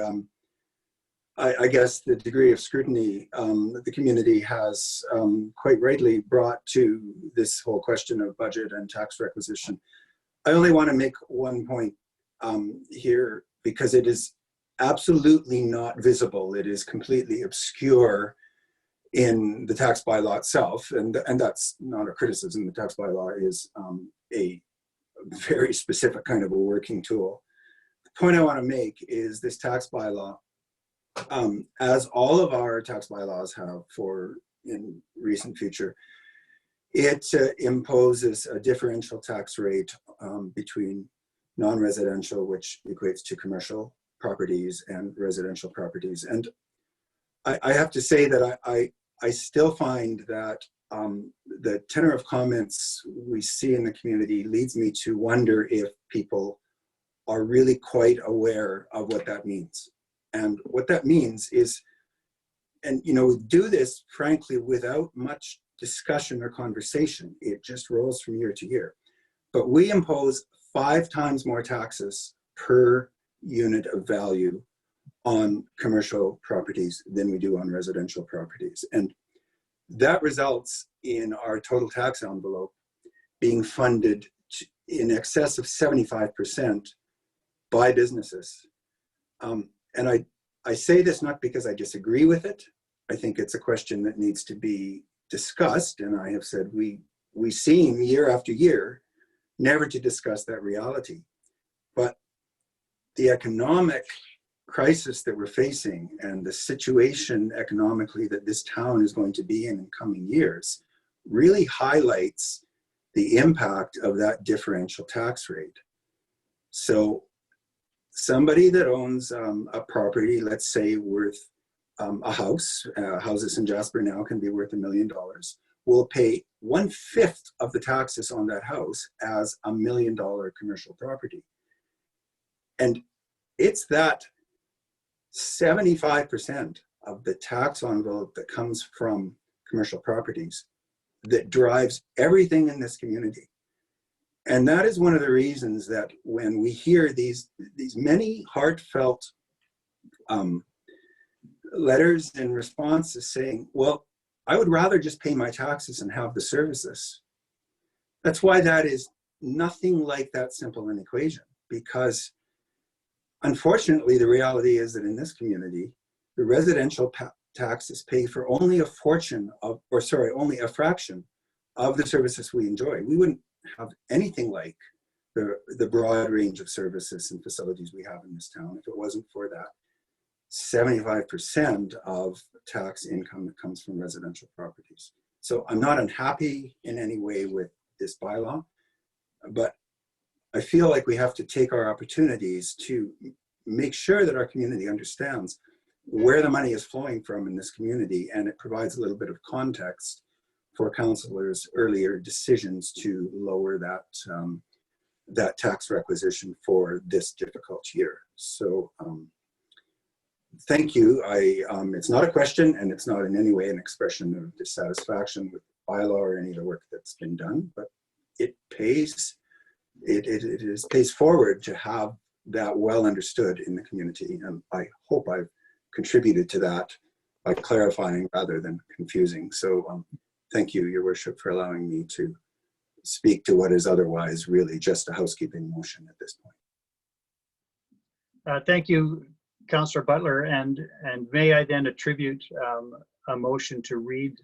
I guess, the degree of scrutiny that the community has quite rightly brought to this whole question of budget and tax requisition. I only want to make one point here, because it is absolutely not visible. It is completely obscure in the tax bylaw itself, and that's not a criticism. The tax bylaw is a very specific kind of a working tool. The point I want to make is this tax bylaw, as all of our tax bylaws have for in recent future, it imposes a differential tax rate between non-residential, which equates to commercial properties, and residential properties. And I have to say that I still find that the tenor of comments we see in the community leads me to wonder if people are really quite aware of what that means. And what that means is, and you know, we do this frankly without much discussion or conversation. It just rolls from year to year. But we impose 5 times more taxes per unit of value on commercial properties than we do on residential properties. And that results in our total tax envelope being funded in excess of 75% by businesses. And I say this not because I disagree with it. I think it's a question that needs to be discussed. And I have said we seem year after year never to discuss that reality. But the economic crisis that we're facing and the situation economically that this town is going to be in coming years really highlights the impact of that differential tax rate. So somebody that owns a property, let's say worth a house, houses in Jasper now can be worth $1 million, will pay 1/5 of the taxes on that house as $1 million commercial property. And it's that 75% of the tax envelope that comes from commercial properties that drives everything in this community. And that is one of the reasons that when we hear these many heartfelt letters and responses saying, well, I would rather just pay my taxes and have the services. That's why that is nothing like that simple an equation, because unfortunately, the reality is that in this community, the residential taxes pay for only a fraction of the services we enjoy. We wouldn't have anything like the broad range of services and facilities we have in this town if it wasn't for that 75% of tax income that comes from residential properties. So I'm not unhappy in any way with this bylaw, but I feel like we have to take our opportunities to make sure that our community understands where the money is flowing from in this community, and it provides a little bit of context for councillors' earlier decisions to lower that tax requisition for this difficult year. So thank you. It's not a question, and it's not in any way an expression of dissatisfaction with the bylaw or any of the work that's been done, but it pays forward to have that well understood in the community. And I hope I've contributed to that by clarifying rather than confusing. So thank you, Your Worship, for allowing me to speak to what is otherwise really just a housekeeping motion at this point. Thank you, Councillor Butler. And may I then attribute a motion to read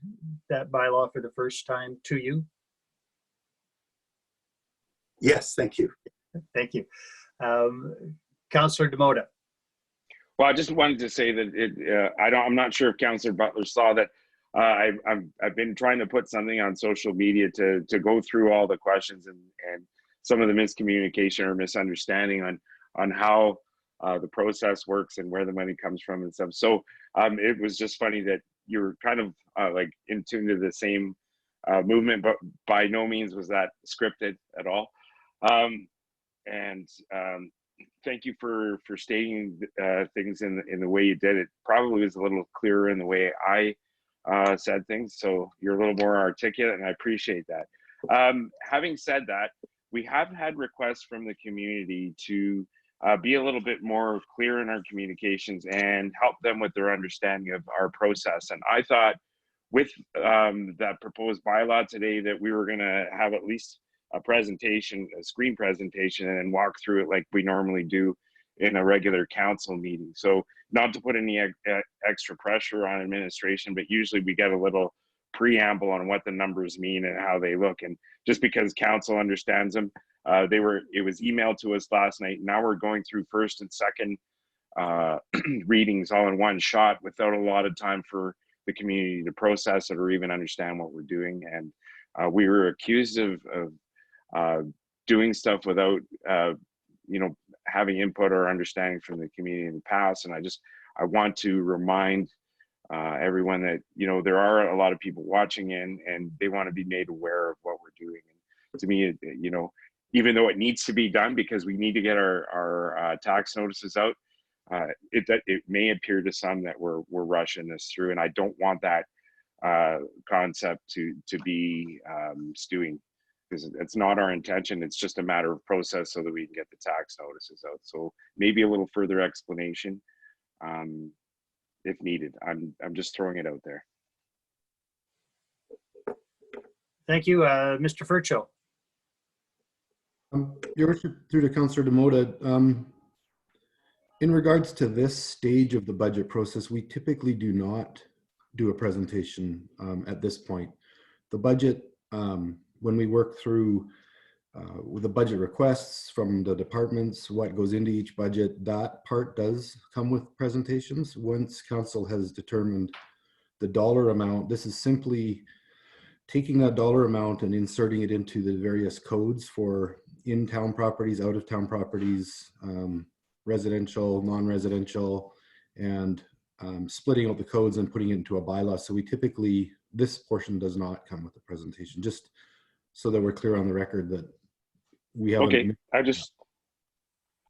that bylaw for the first time to you? Yes, thank you. Thank you. Councillor Demota. Well, I just wanted to say that I'm not sure if Councillor Butler saw that. I've been trying to put something on social media to go through all the questions and some of the miscommunication or misunderstanding on how the process works and where the money comes from and stuff. So it was just funny that you're kind of like in tune to the same movement, but by no means was that scripted at all. Thank you for stating things in the way you did. It probably was a little clearer in the way I said things, so you're a little more articulate, and I appreciate that. Having said that, we have had requests from the community to be a little bit more clear in our communications and help them with their understanding of our process. And I thought with that proposed bylaw today that we were going to have at least a presentation, a screen presentation, and then walk through it like we normally do in a regular council meeting. So not to put any extra pressure on administration, but usually we get a little preamble on what the numbers mean and how they look. And just because council understands them, it was emailed to us last night. Now we're going through first and second readings all in one shot without a lot of time for the community to process it or even understand what we're doing. And we were accused of doing stuff without having input or understanding from the community in the past. And I want to remind everyone that there are a lot of people watching in, and they want to be made aware of what we're doing. And to me, even though it needs to be done because we need to get our tax notices out, it may appear to some that we're rushing this through, and I don't want that concept to be stewing, because it's not our intention. It's just a matter of process so that we can get the tax notices out. So maybe a little further explanation if needed. I'm just throwing it out there. Thank you, Mr. Furcho. Your worship, through to Councillor Demota, in regards to this stage of the budget process, we typically do not do a presentation at this point. The budget, when we work through with the budget requests from the departments, what goes into each budget, that part does come with presentations. Once council has determined the dollar amount, this is simply taking that dollar amount and inserting it into the various codes for in-town properties, out-of-town properties, residential, non-residential, and splitting out the codes and putting it into a bylaw. So we typically, this portion does not come with the presentation, just so that we're clear on the record that we haven't. Okay,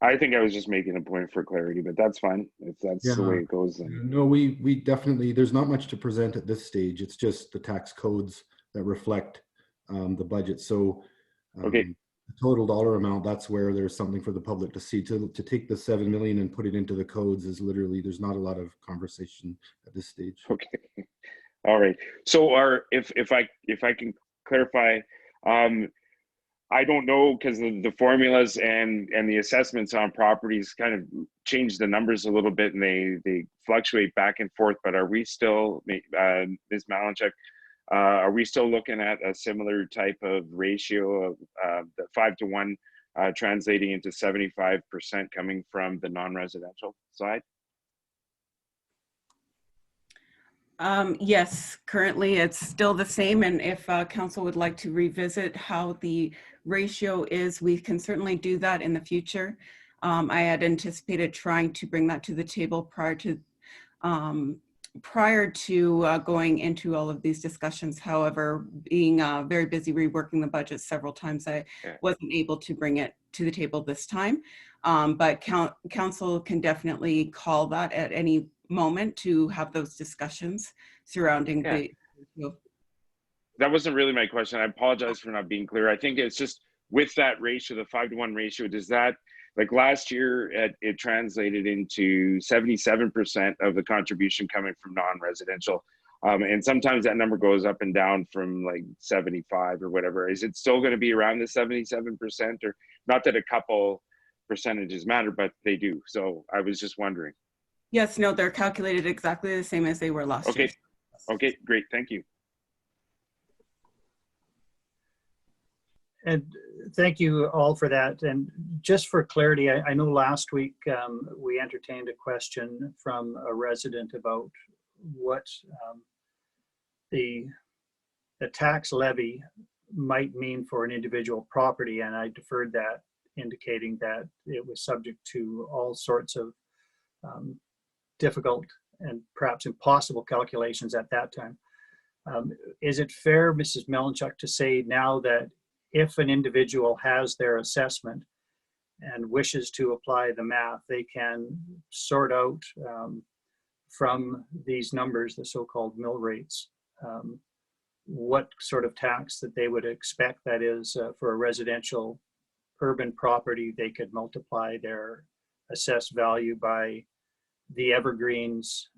I think I was just making a point for clarity, but that's fine if that's the way it goes. Then. No, we definitely, there's not much to present at this stage. It's just the tax codes that reflect the budget. So okay. The total dollar amount, that's where there's something for the public to see. To take the 7 million and put it into the codes is literally, there's not a lot of conversation at this stage. Okay. All right. So if I can clarify, I don't know, because the formulas and the assessments on properties kind of change the numbers a little bit, and they fluctuate back and forth. But are we still, Ms. Malinchuk, are we still looking at a similar type of ratio of the 5-to-1 translating into 75% coming from the non-residential side? Yes, currently it's still the same. And if council would like to revisit how the ratio is, we can certainly do that in the future. I had anticipated trying to bring that to the table prior to going into all of these discussions. However, being very busy reworking the budget several times, I wasn't able to bring it to the table this time. But council can definitely call that at any moment to have those discussions surrounding the. That wasn't really my question. I apologize for not being clear. I think it's just with that ratio, the 5-to-1 ratio, does that, like last year, it translated into 77% of the contribution coming from non-residential. And sometimes that number goes up and down from like 75 or whatever. Is it still going to be around the 77%? Or not that a couple percentages matter, but they do. So I was just wondering. Yes, no, they're calculated exactly the same as they were last year. Okay, great. Thank you. And thank you all for that. And just for clarity, I know last week we entertained a question from a resident about what the tax levy might mean for an individual property, and I deferred that, indicating that it was subject to all sorts of difficult and perhaps impossible calculations at that time. Is it fair, Mrs. Melanchuk, to say now that if an individual has their assessment and wishes to apply the math, they can sort out from these numbers, the so-called mill rates, what sort of tax that they would expect? That is, for a residential urban property, they could multiply their assessed value by the Evergreens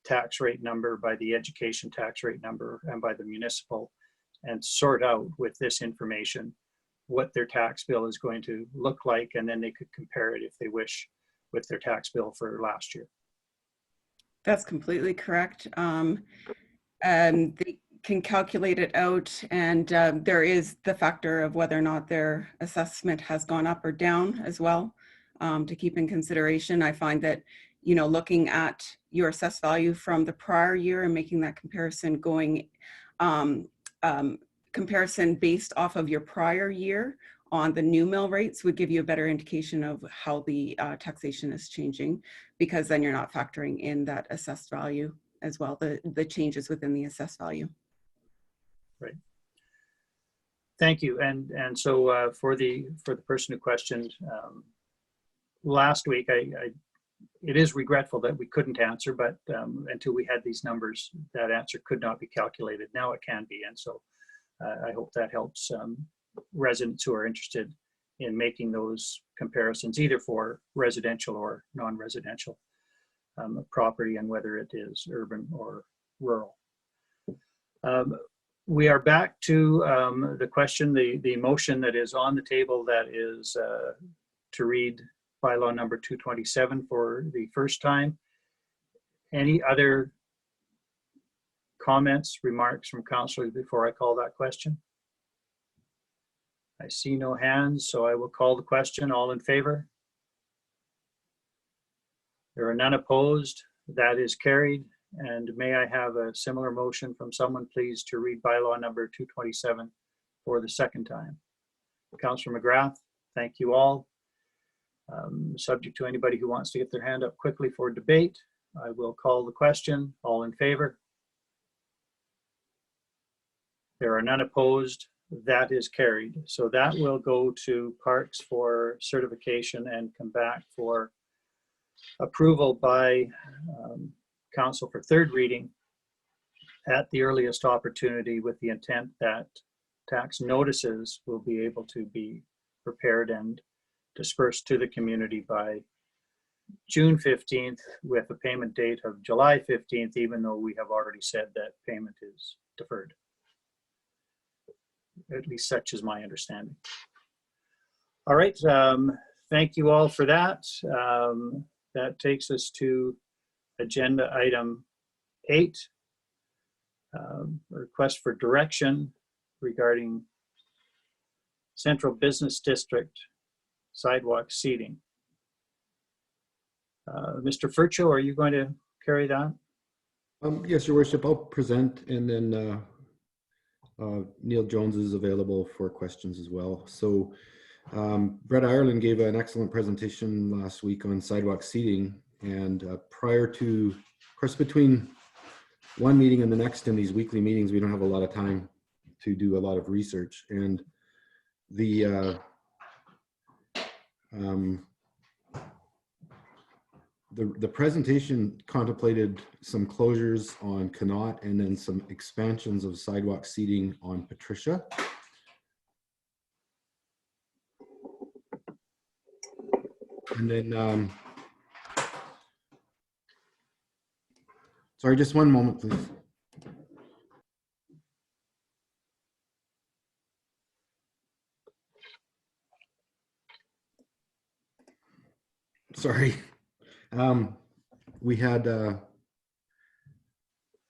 tax rate number, by the education tax rate number, and by the municipal, and sort out with this information what their tax bill is going to look like, and then they could compare it if they wish with their tax bill for last year. That's completely correct. They can calculate it out, and there is the factor of whether or not their assessment has gone up or down as well, to keep in consideration. I find that, you know, looking at your assessed value from the prior year and making that comparison comparison based off of your prior year on the new mill rates would give you a better indication of how the taxation is changing, because then you're not factoring in that assessed value as well, the changes within the assessed value. Right. Thank you. And so for the person who questioned last week, it is regretful that we couldn't answer, but until we had these numbers, that answer could not be calculated. Now it can be, and so I hope that helps residents who are interested in making those comparisons, either for residential or non-residential property, and whether it is urban or rural. We are back to the question, the motion that is on the table, that is to read bylaw number 227 for the first time. Any other comments, remarks from councillors before I call that question? I see no hands, so I will call the question. All in favor? There are none opposed. That is carried. And may I have a similar motion from someone, please, to read bylaw number 227 for the second time? Councillor McGrath, thank you all. Subject to anybody who wants to get their hand up quickly for debate, I will call the question. All in favor? There are none opposed. That is carried. So that will go to Parks for certification and come back for approval by Council for third reading at the earliest opportunity, with the intent that tax notices will be able to be prepared and dispersed to the community by June 15th, with a payment date of July 15th, even though we have already said that payment is deferred. At least such is my understanding. All right, thank you all for that. That takes us to agenda item 8, request for direction regarding Central Business District sidewalk seating. Mr. Furcho, are you going to carry that? Yes, Your Worship, I'll present, and then Neil Jones is available for questions as well. So Brett Ireland gave an excellent presentation last week on sidewalk seating, and prior to, of course, between one meeting and the next in these weekly meetings, we don't have a lot of time to do a lot of research, and the presentation contemplated some closures on Connaught and then some expansions of sidewalk seating on Patricia. And then, sorry, just one moment, please. Sorry. We had,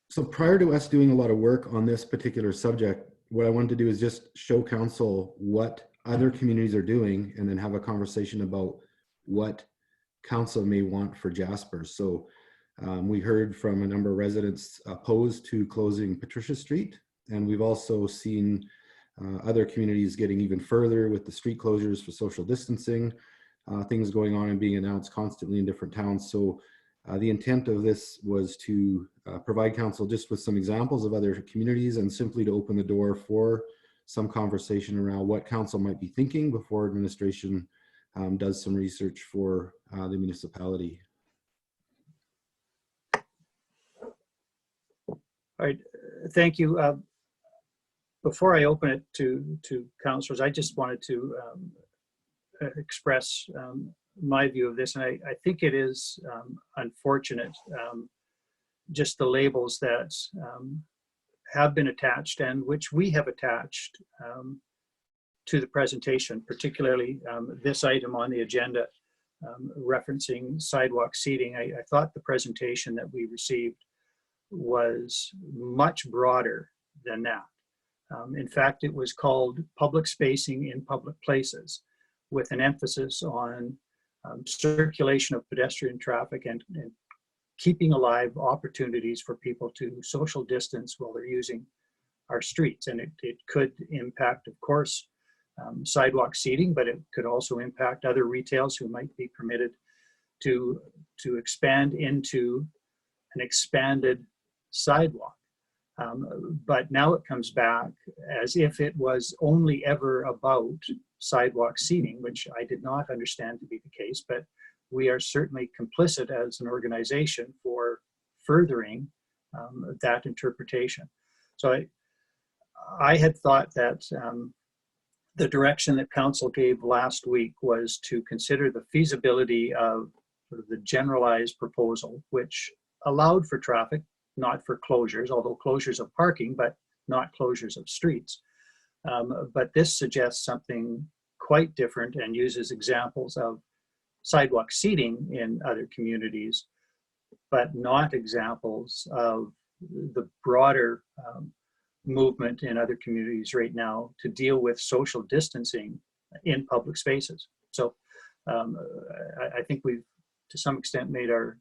so prior to us doing a lot of work on this particular subject, what I wanted to do is just show council what other communities are doing and then have a conversation about what council may want for Jasper. So we heard from a number of residents opposed to closing Patricia Street, and we've also seen other communities getting even further with the street closures for social distancing, things going on and being announced constantly in different towns. So the intent of this was to provide council just with some examples of other communities and simply to open the door for some conversation around what council might be thinking before administration does some research for the municipality. All right, thank you. Before I open it to councillors, I just wanted to express my view of this, and I think it is unfortunate, just the labels that have been attached and which we have attached to the presentation, particularly this item on the agenda referencing sidewalk seating. I thought the presentation that we received was much broader than that. In fact, it was called Public Spacing in Public Places, with an emphasis on circulation of pedestrian traffic and keeping alive opportunities for people to social distance while they're using our streets. And it could impact, of course, sidewalk seating, but it could also impact other retails who might be permitted to expand into an expanded sidewalk. But now it comes back as if it was only ever about sidewalk seating, which I did not understand to be the case, but we are certainly complicit as an organization for furthering that interpretation. So I had thought that the direction that council gave last week was to consider the feasibility of sort of the generalized proposal, which allowed for traffic, not for closures, although closures of parking, but not closures of streets. But this suggests something quite different and uses examples of sidewalk seating in other communities, but not examples of the broader movement in other communities right now to deal with social distancing in public spaces. So I think we've, to some extent, made our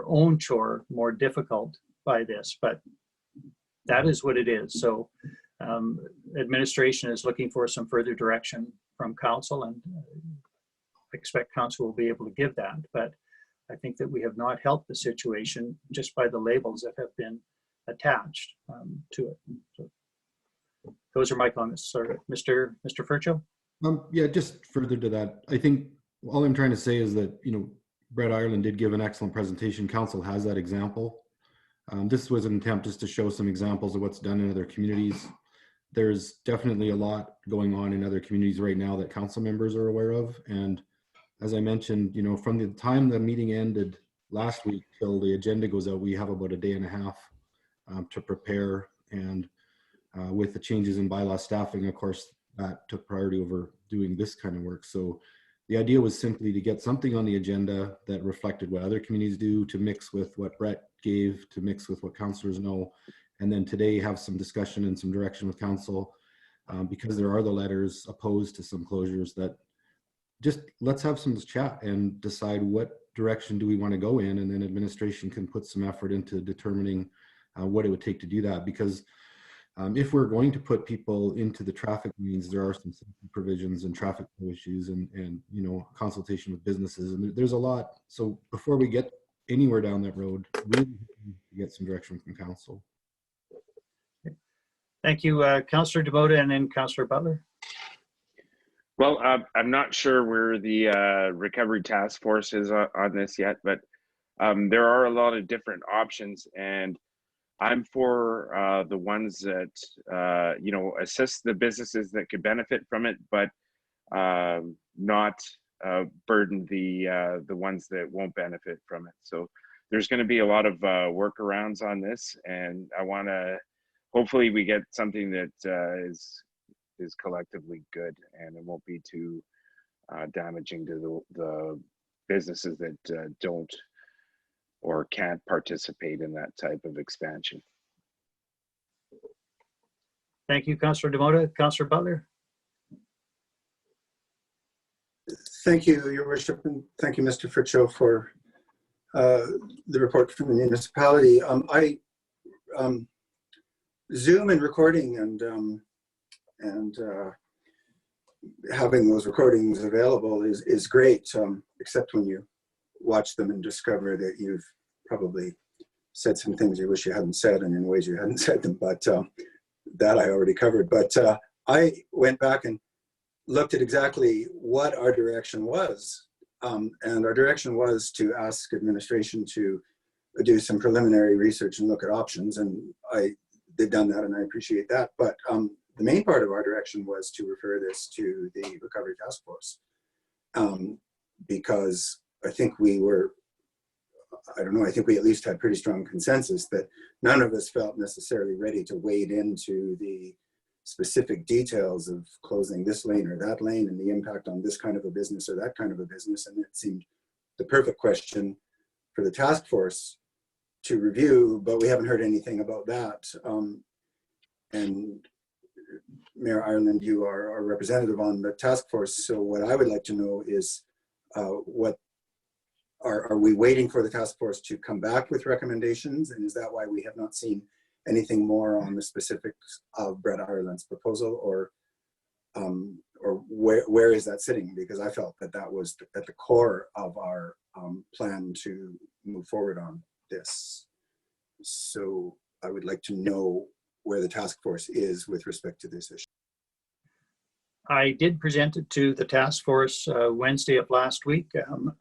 own chore more difficult by this, but that is what it is. So administration is looking for some further direction from council, and I expect council will be able to give that. But I think that we have not helped the situation just by the labels that have been attached to it. So those are my comments. Sorry, Mr. Furcho? Yeah, just further to that, I think all I'm trying to say is that, you know, Brett Ireland did give an excellent presentation. Council has that example. This was an attempt just to show some examples of what's done in other communities. There's definitely a lot going on in other communities right now that council members are aware of. And as I mentioned, you know, from the time the meeting ended last week till the agenda goes out, we have about a day and a half to prepare. And with the changes in bylaw staffing, of course, that took priority over doing this kind of work. So the idea was simply to get something on the agenda that reflected what other communities do, to mix with what Brett gave, to mix with what councillors know, and then today have some discussion and some direction with council, because there are the letters opposed to some closures, that just let's have some chat and decide what direction do we want to go in, and then administration can put some effort into determining what it would take to do that. Because if we're going to put people into the traffic lanes, there are some safety provisions and traffic issues and you know, consultation with businesses, and there's a lot. So before we get anywhere down that road, we really need to get some direction from council. Thank you, Councillor Debota, and then Councillor Butler. Well, I'm not sure where the recovery task force is on this yet, but there are a lot of different options, and I'm for the ones that you know, assist the businesses that could benefit from it, but not burden the ones that won't benefit from it. So there's going to be a lot of workarounds on this, and I want to hopefully we get something that is collectively good, and it won't be too damaging to the businesses that don't or can't participate in that type of expansion. Thank you, Councillor Demota. Councillor Butler? Thank you, Your Worship, and thank you, Mr. Fritcho, for the report from the municipality. Zoom and recording and having those recordings available is great, except when you watch them and discover that you've probably said some things you wish you hadn't said and in ways you hadn't said them, but that I already covered. But I went back and looked at exactly what our direction was. And our direction was to ask administration to do some preliminary research and look at options. And they've done that, and I appreciate that. But the main part of our direction was to refer this to the Recovery Task Force, because I think we were, I don't know, I think we at least had pretty strong consensus that none of us felt necessarily ready to wade into the specific details of closing this lane or that lane and the impact on this kind of a business or that kind of a business. And it seemed the perfect question for the task force to review, but we haven't heard anything about that. And Mayor Ireland, you are our representative on the task force. So what I would like to know is what are we waiting for the task force to come back with recommendations? And is that why we have not seen anything more on the specifics of Brett Ireland's proposal, or where is that sitting? Because I felt that that was at the core of our plan to move forward on this. So I would like to know where the task force is with respect to this issue. I did present it to the task force Wednesday of last week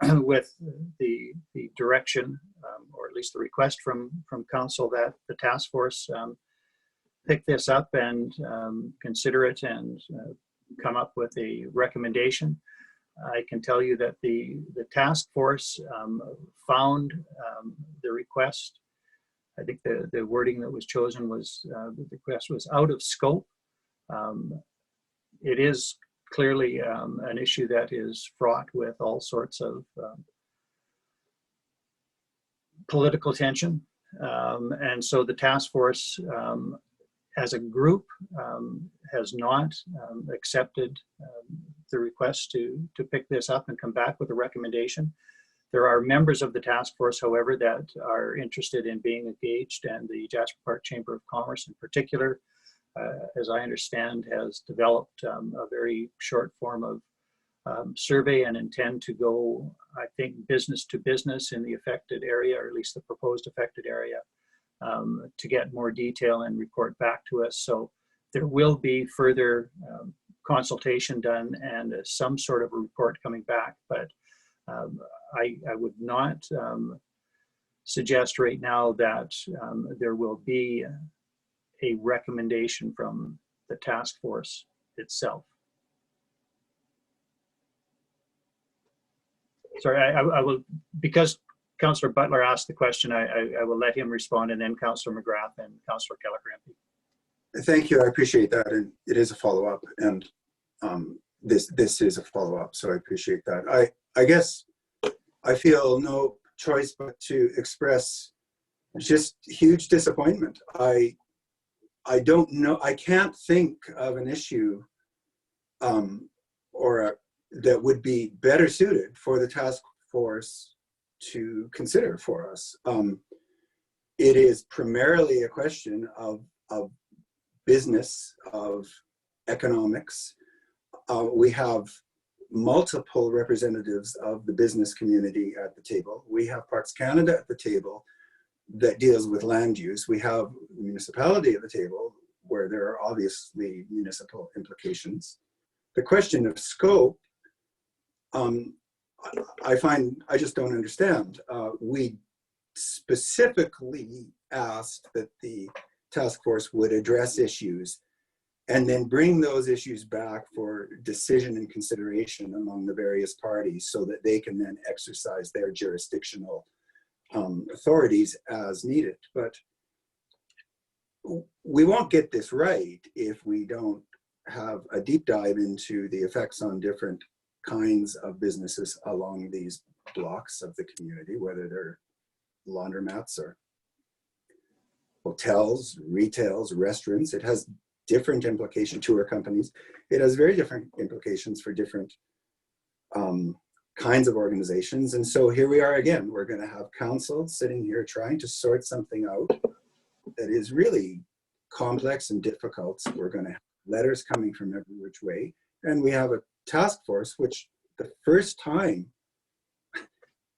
with the direction, or at least the request from council, that the task force pick this up and consider it and come up with a recommendation. I can tell you that the task force found the request. I think the wording that was chosen was the request was out of scope. It is clearly an issue that is fraught with all sorts of political tension. And so the task force as a group has not accepted the request to pick this up and come back with a recommendation. There are members of the task force, however, that are interested in being engaged, and the Jasper Park Chamber of Commerce in particular, as I understand, has developed a very short form of survey and intend to go, I think, business to business in the affected area, or at least the proposed affected area, to get more detail and report back to us. So there will be further consultation done and some sort of a report coming back, but I would not suggest right now that there will be a recommendation from the task force itself. Sorry, I will, because Councillor Butler asked the question, I will let him respond, and then Councillor McGrath and Councillor Kelly-Crampy. Thank you, I appreciate that, and it is a follow-up, and this is a follow-up, so I appreciate that. I guess I feel no choice but to express just huge disappointment. I don't know, I can't think of an issue that would be better suited for the task force to consider for us. It is primarily a question of business, of economics. We have multiple representatives of the business community at the table. We have Parks Canada at the table that deals with land use. We have the municipality at the table where there are obviously municipal implications. The question of scope, I just don't understand. We specifically asked that the task force would address issues and then bring those issues back for decision and consideration among the various parties so that they can then exercise their jurisdictional authorities as needed. But we won't get this right if we don't have a deep dive into the effects on different kinds of businesses along these blocks of the community, whether they're laundromats or hotels, retails, restaurants. It has different implication, tour companies. It has very different implications for different kinds of organizations. And so here we are again, we're going to have council sitting here trying to sort something out that is really complex and difficult. We're going to have letters coming from every which way. And we have a task force, which the first time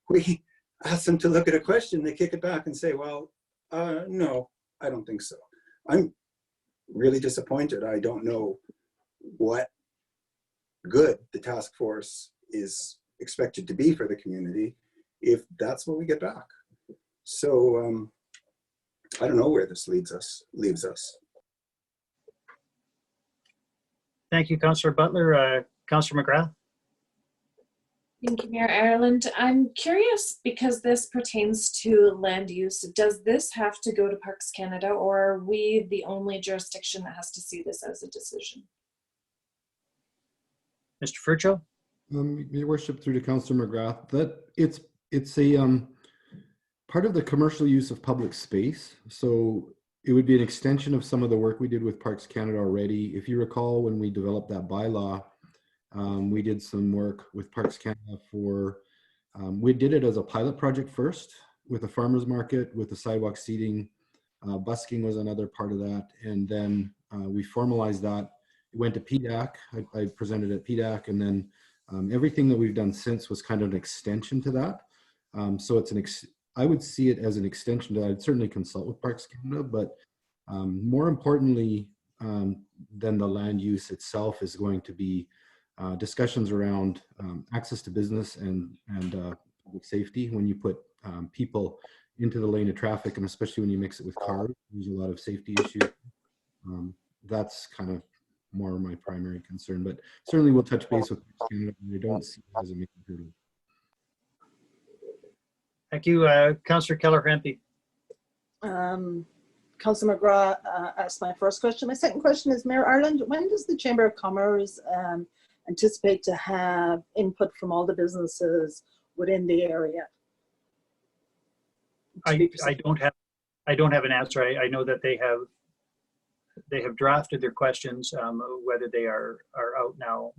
we ask them to look at a question, they kick it back and say, well, no, I don't think so. I'm really disappointed. I don't know what good the task force is expected to be for the community if that's what we get back. So I don't know where this leaves us. Thank you, Councillor Butler. Councillor McGrath. Thank you, Mayor Ireland. I'm curious, because this pertains to land use, does this have to go to Parks Canada, or are we the only jurisdiction that has to see this as a decision? Mr. Furcho? Your Worship, through to Councillor McGrath, that it's a part of the commercial use of public space. So it would be an extension of some of the work we did with Parks Canada already. If you recall, when we developed that bylaw, we did some work with Parks Canada for, we did it as a pilot project first with a farmer's market, with the sidewalk seating. Busking was another part of that. And then we formalized that. It went to PDAC. I presented at PDAC, and then everything that we've done since was kind of an extension to that. So it's I would see it as an extension to that. I'd certainly consult with Parks Canada, but more importantly than the land use itself is going to be discussions around access to business and public safety. When you put people into the lane of traffic, and especially when you mix it with cars, there's a lot of safety issues. That's kind of more my primary concern, but certainly we'll touch base with Canada. I don't see it as a major hurdle. Thank you. Councillor Keller-Hempy. Councillor McGrath asked my first question. My second question is, Mayor Ireland, when does the Chamber of Commerce anticipate to have input from all the businesses within the area? I don't have an answer. I know that they have drafted their questions, whether they are out now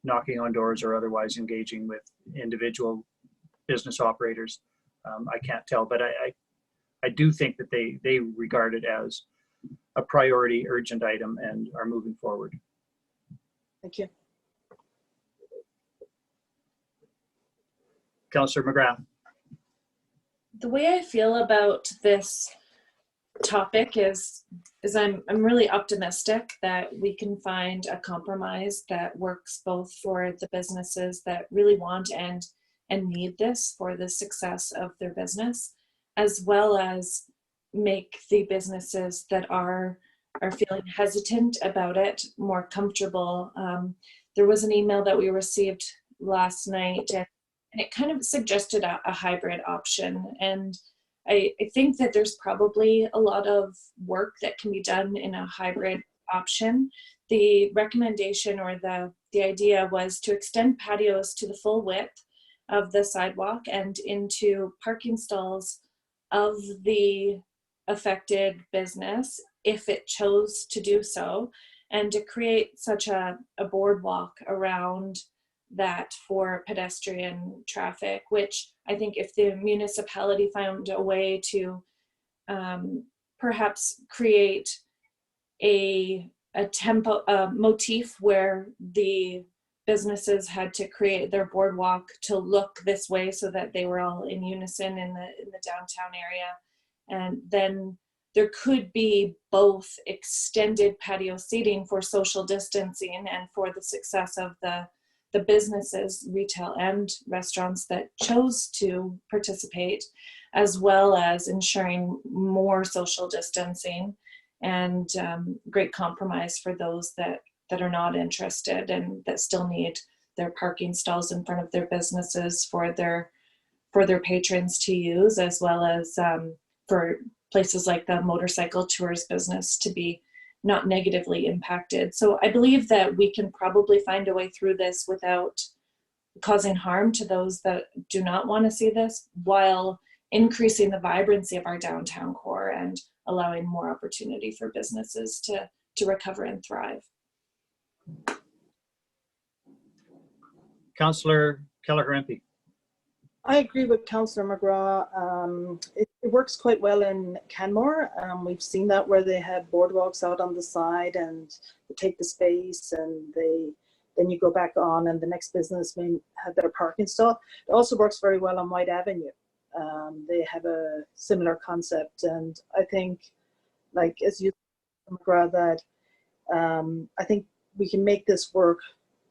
knocking on doors or otherwise engaging with individual business operators. I can't tell, but I do think that they regard it as a priority, urgent item and are moving forward. Thank you. Councillor McGrath. The way I feel about this topic is I'm really optimistic that we can find a compromise that works both for the businesses that really want and need this for the success of their business, as well as make the businesses that are feeling hesitant about it more comfortable. There was an email that we received last night, and it kind of suggested a hybrid option. And I think that there's probably a lot of work that can be done in a hybrid option. The recommendation or the idea was to extend patios to the full width of the sidewalk and into parking stalls of the affected business if it chose to do so, and to create such a boardwalk around that for pedestrian traffic, which I think if the municipality found a way to perhaps create a motif where the businesses had to create their boardwalk to look this way so that they were all in unison in the downtown area. And then there could be both extended patio seating for social distancing and for the success of the businesses, retail and restaurants that chose to participate, as well as ensuring more social distancing and great compromise for those that are not interested and that still need their parking stalls in front of their businesses for their patrons to use, as well as for places like the motorcycle tours business to be not negatively impacted. So I believe that we can probably find a way through this without causing harm to those that do not want to see this, while increasing the vibrancy of our downtown core and allowing more opportunity for businesses to recover and thrive. Councillor Keller-Hempe. I agree with Councillor McGrath. It works quite well in Canmore. We've seen that where they have boardwalks out on the side and they take the space and then you go back on and the next business may have their parking stall. It also works very well on White Avenue. They have a similar concept, and I think, like as you said, McGrath, that I think we can make this work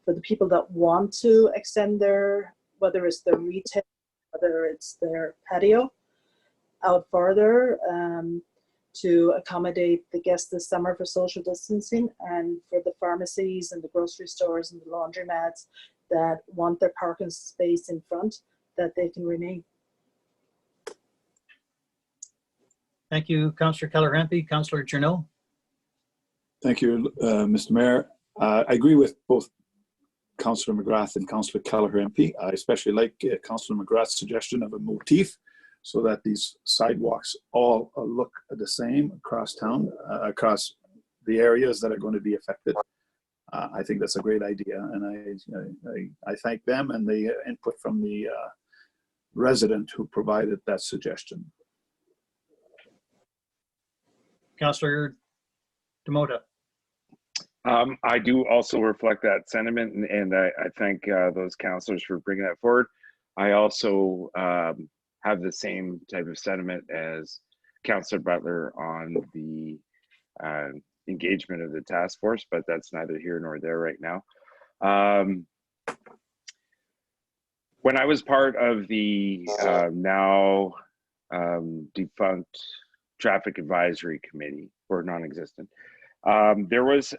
for the people that want to extend their, whether it's their retail, whether it's their patio, out further to accommodate the guests this summer for social distancing, and for the pharmacies and the grocery stores and the laundromats that want their parking space in front, that they can remain. Thank you, Councillor Keller-Hempe. Councillor Journeau. Thank you, Mr. Mayor. I agree with both Councillor McGrath and Councillor Keller-Hempe. I especially like Councillor McGrath's suggestion of a motif so that these sidewalks all look the same across town, across the areas that are going to be affected. I think that's a great idea, and I thank them and the input from the resident who provided that suggestion. Councillor Demota. I do also reflect that sentiment, and I thank those councillors for bringing that forward. I also have the same type of sentiment as Councillor Butler on the engagement of the task force, but that's neither here nor there right now. When I was part of the now defunct Traffic Advisory Committee, or non-existent, there was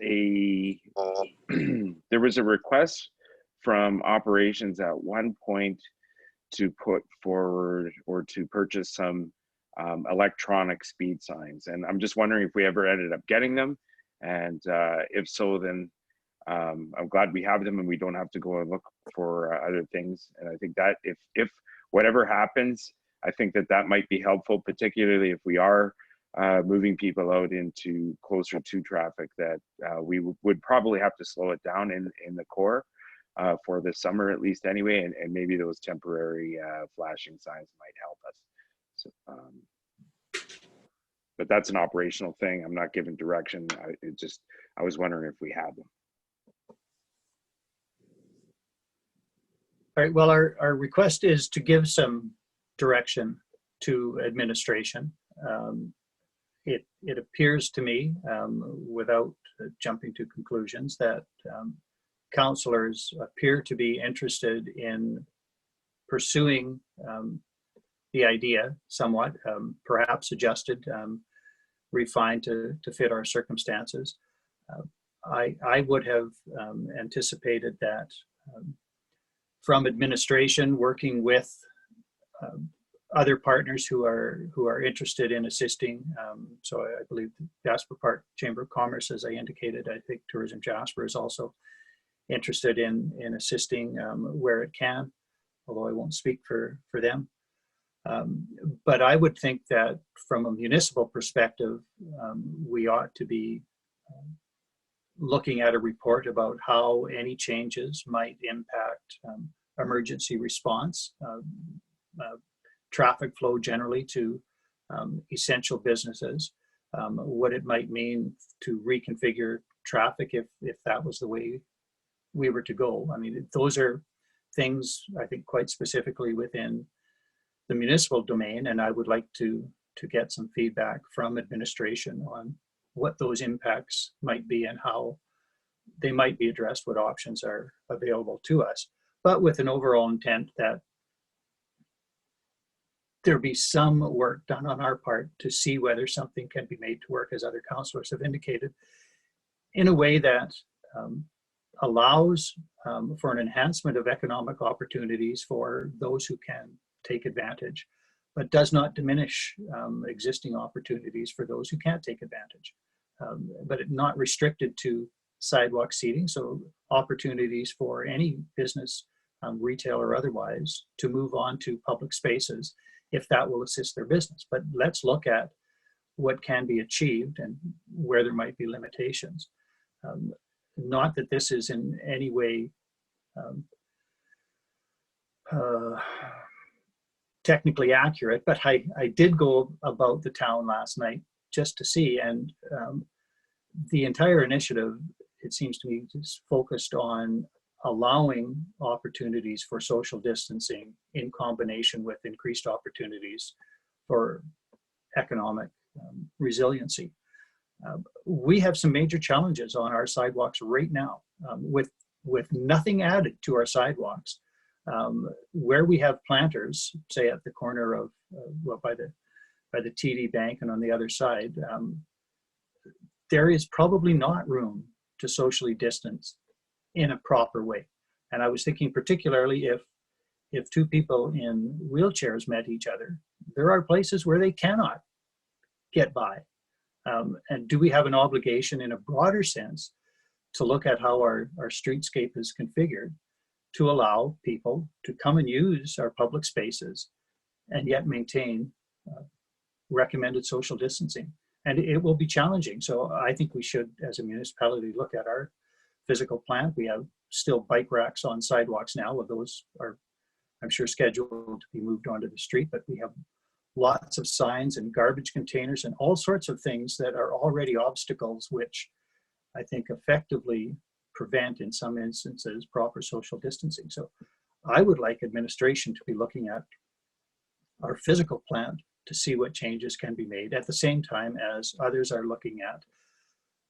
a request from operations at one point to put forward or to purchase some electronic speed signs, and I'm just wondering if we ever ended up getting them, and if so, then I'm glad we have them and we don't have to go and look for other things. And I think that if whatever happens, I think that might be helpful, particularly if we are moving people out into closer to traffic, that we would probably have to slow it down in the core for the summer at least anyway, and maybe those temporary flashing signs might help us. So, but that's an operational thing. I'm not giving direction. I was wondering if we have them. All right, well, our request is to give some direction to administration. It appears to me, without jumping to conclusions, that councillors appear to be interested in pursuing the idea somewhat, perhaps adjusted, refined to fit our circumstances. I would have anticipated that from administration, working with other partners who are interested in assisting. So I believe the Jasper Park Chamber of Commerce, as I indicated, I think Tourism Jasper is also interested in assisting where it can, although I won't speak for them. But I would think that from a municipal perspective, we ought to be looking at a report about how any changes might impact emergency response, traffic flow generally to essential businesses, what it might mean to reconfigure traffic if that was the way we were to go. I mean, those are things I think quite specifically within the municipal domain, and I would like to get some feedback from administration on what those impacts might be and how they might be addressed, what options are available to us, but with an overall intent that there be some work done on our part to see whether something can be made to work, as other councillors have indicated, in a way that allows for an enhancement of economic opportunities for those who can take advantage, but does not diminish existing opportunities for those who can't take advantage, but not restricted to sidewalk seating. So opportunities for any business, retail or otherwise, to move on to public spaces if that will assist their business. But let's look at what can be achieved and where there might be limitations. Not that this is in any way technically accurate, but I did go about the town last night just to see, and the entire initiative, it seems to me, is focused on allowing opportunities for social distancing in combination with increased opportunities for economic resiliency. We have some major challenges on our sidewalks right now, with nothing added to our sidewalks. Where we have planters, say at the corner of by the TD Bank and on the other side, there is probably not room to socially distance in a proper way. And I was thinking particularly if two people in wheelchairs met each other, there are places where they cannot get by. And do we have an obligation in a broader sense to look at how our streetscape is configured to allow people to come and use our public spaces and yet maintain recommended social distancing? And it will be challenging. So I think we should, as a municipality, look at our physical plant. We have still bike racks on sidewalks now. Well, those are, I'm sure, scheduled to be moved onto the street, but we have lots of signs and garbage containers and all sorts of things that are already obstacles, which I think effectively prevent, in some instances, proper social distancing. So I would like administration to be looking at our physical plant to see what changes can be made at the same time as others are looking at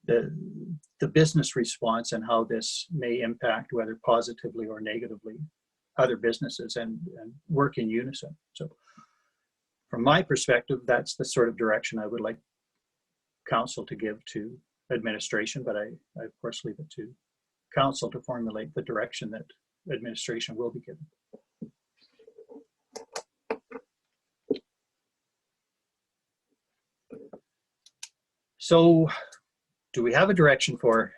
the business response and how this may impact, whether positively or negatively, other businesses and work in unison. So from my perspective, that's the sort of direction I would like council to give to administration, but I of course leave it to council to formulate the direction that administration will be given. So do we have a direction for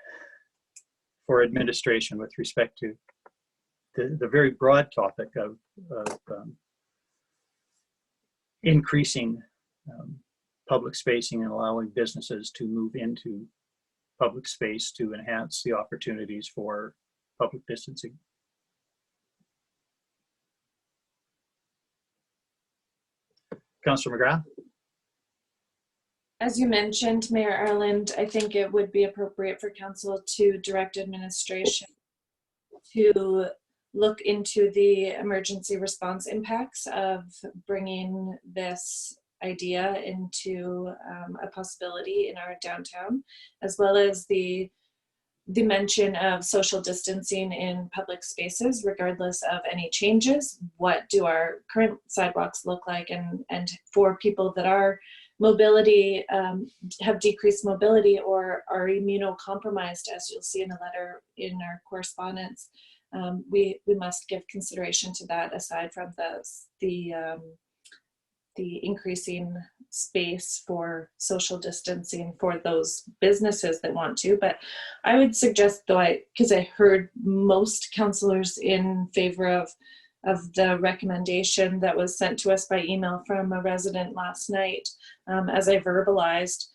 administration with respect to the very broad topic of increasing public spacing and allowing businesses to move into public space to enhance the opportunities for public distancing? Councillor McGrath? As you mentioned, Mayor Ireland, I think it would be appropriate for council to direct administration to look into the emergency response impacts of bringing this idea into a possibility in our downtown, as well as the mention of social distancing in public spaces, regardless of any changes. What do our current sidewalks look like? And for people that are mobility, have decreased mobility or are immunocompromised, as you'll see in a letter in our correspondence, we must give consideration to that, aside from the increasing space for social distancing for those businesses that want to. But I would suggest, though, because I heard most councillors in favor of the recommendation that was sent to us by email from a resident last night, as I verbalized,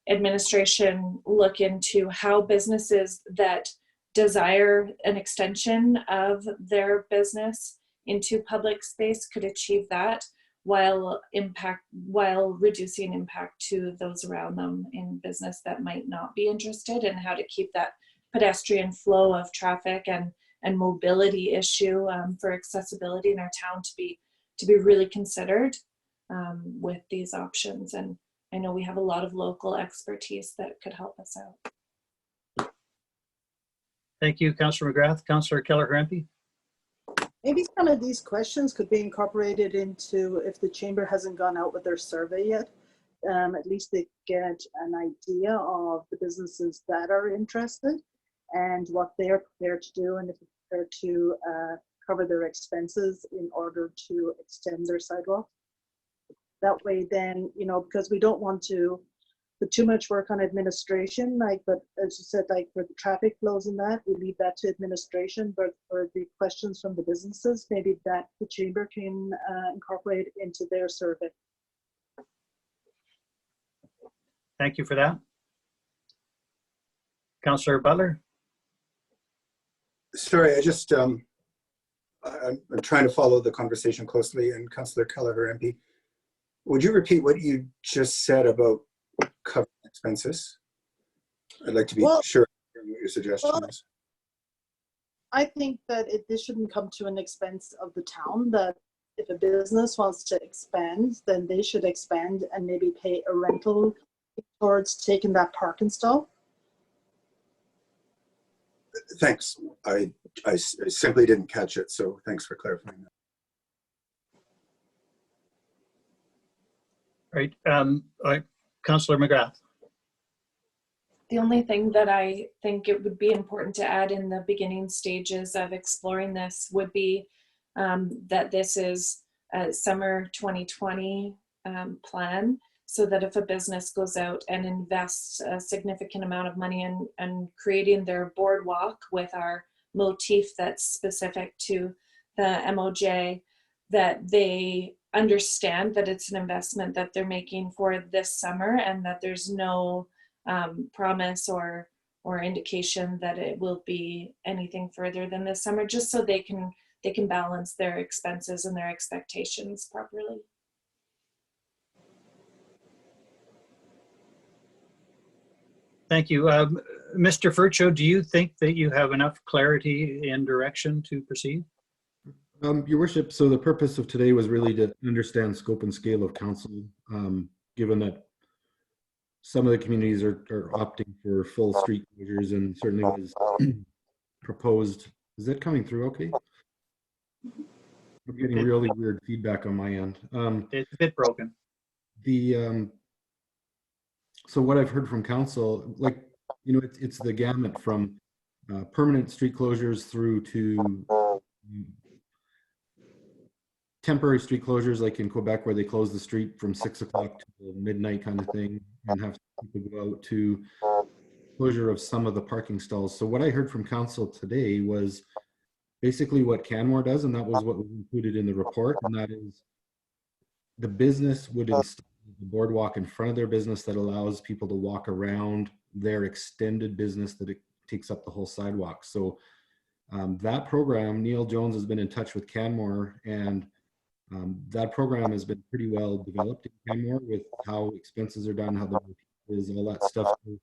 administration look into how businesses that desire an extension of their business into public space could achieve that while reducing impact to those around them in business that might not be interested, and how to keep that pedestrian flow of traffic and mobility issue for accessibility in our town to be really considered with these options. And I know we have a lot of local expertise that could help us out. Thank you, Councillor McGrath. Councillor Keller-Hrampe? Maybe some of these questions could be incorporated into, if the chamber hasn't gone out with their survey yet, at least they get an idea of the businesses that are interested and what they are prepared to do, and if they're prepared to cover their expenses in order to extend their sidewalk. That way then, because we don't want to put too much work on administration, but as you said, for the traffic flows and that, we leave that to administration, but for the questions from the businesses, maybe that the chamber can incorporate into their survey. Thank you for that. Councillor Butler? Sorry, I'm trying to follow the conversation closely. And Councillor Kelleher, MP, would you repeat what you just said about covering expenses? I'd like to be sure what your suggestion is. I think that this shouldn't come to an expense of the town, that if a business wants to expand, then they should expand and maybe pay a rental towards taking that parking stall. Thanks. I simply didn't catch it, so thanks for clarifying that. Right. Councillor McGrath. The only thing that I think it would be important to add in the beginning stages of exploring this would be that this is a summer 2020 plan, so that if a business goes out and invests a significant amount of money in creating their boardwalk with our motif that's specific to the MOJ, that they understand that it's an investment that they're making for this summer, and that there's no promise or indication that it will be anything further than this summer, just so they can balance their expenses and their expectations properly. Thank you. Mr. Furcho, do you think that you have enough clarity and direction to proceed? Your worship, so the purpose of today was really to understand scope and scale of council, given that some of the communities are opting for full street closures, and certainly was proposed. Is that coming through okay? I'm getting really weird feedback on my end. It's a bit broken. So what I've heard from council, like, you know, it's the gamut from permanent street closures through to temporary street closures, like in Quebec, where they close the street from 6 o'clock to midnight kind of thing, and have people go out, to closure of some of the parking stalls. So what I heard from council today was basically what Canmore does, and that was what was included in the report, and that is the business would install the boardwalk in front of their business that allows people to walk around their extended business, that it takes up the whole sidewalk. So that program, Neil Jones has been in touch with Canmore, and that program has been pretty well developed in Canmore with how expenses are done, how the is, all that stuff. So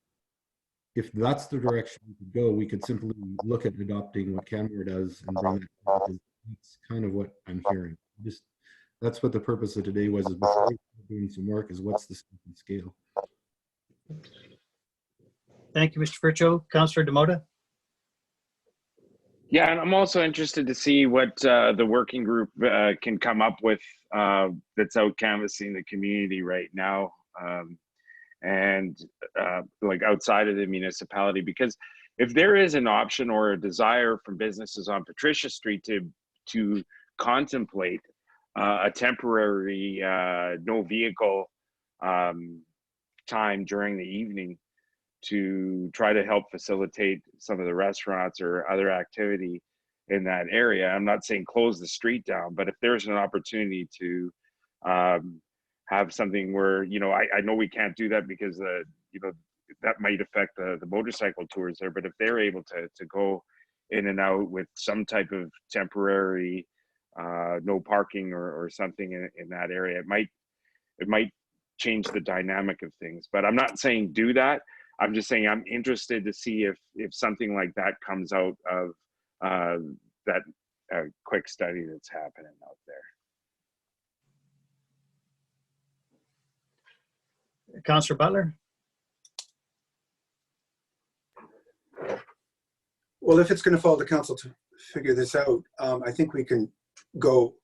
if that's the direction we could go, we could simply look at adopting what Canmore does and bring that back. That's kind of what I'm hearing. Just that's what the purpose of today was, is before we start doing some work, is what's the scope and scale. Thank you, Mr. Furcho. Councillor Demota? Yeah, and I'm also interested to see what the working group can come up with that's out canvassing the community right now, and like outside of the municipality. Because if there is an option or a desire from businesses on Patricia Street to contemplate a temporary no vehicle time during the evening to try to help facilitate some of the restaurants or other activity in that area. I'm not saying close the street down, but if there's an opportunity to have something where, you know, I know we can't do that because you know, that might affect the motorcycle tours there, but if they're able to go in and out with some type of temporary no parking or something in that area, it might change the dynamic of things. But I'm not saying do that. I'm just saying I'm interested to see if something like that comes out of that quick study that's happening out there. Councillor Butler? Well, if it's going to fall to council to figure this out, I think we can go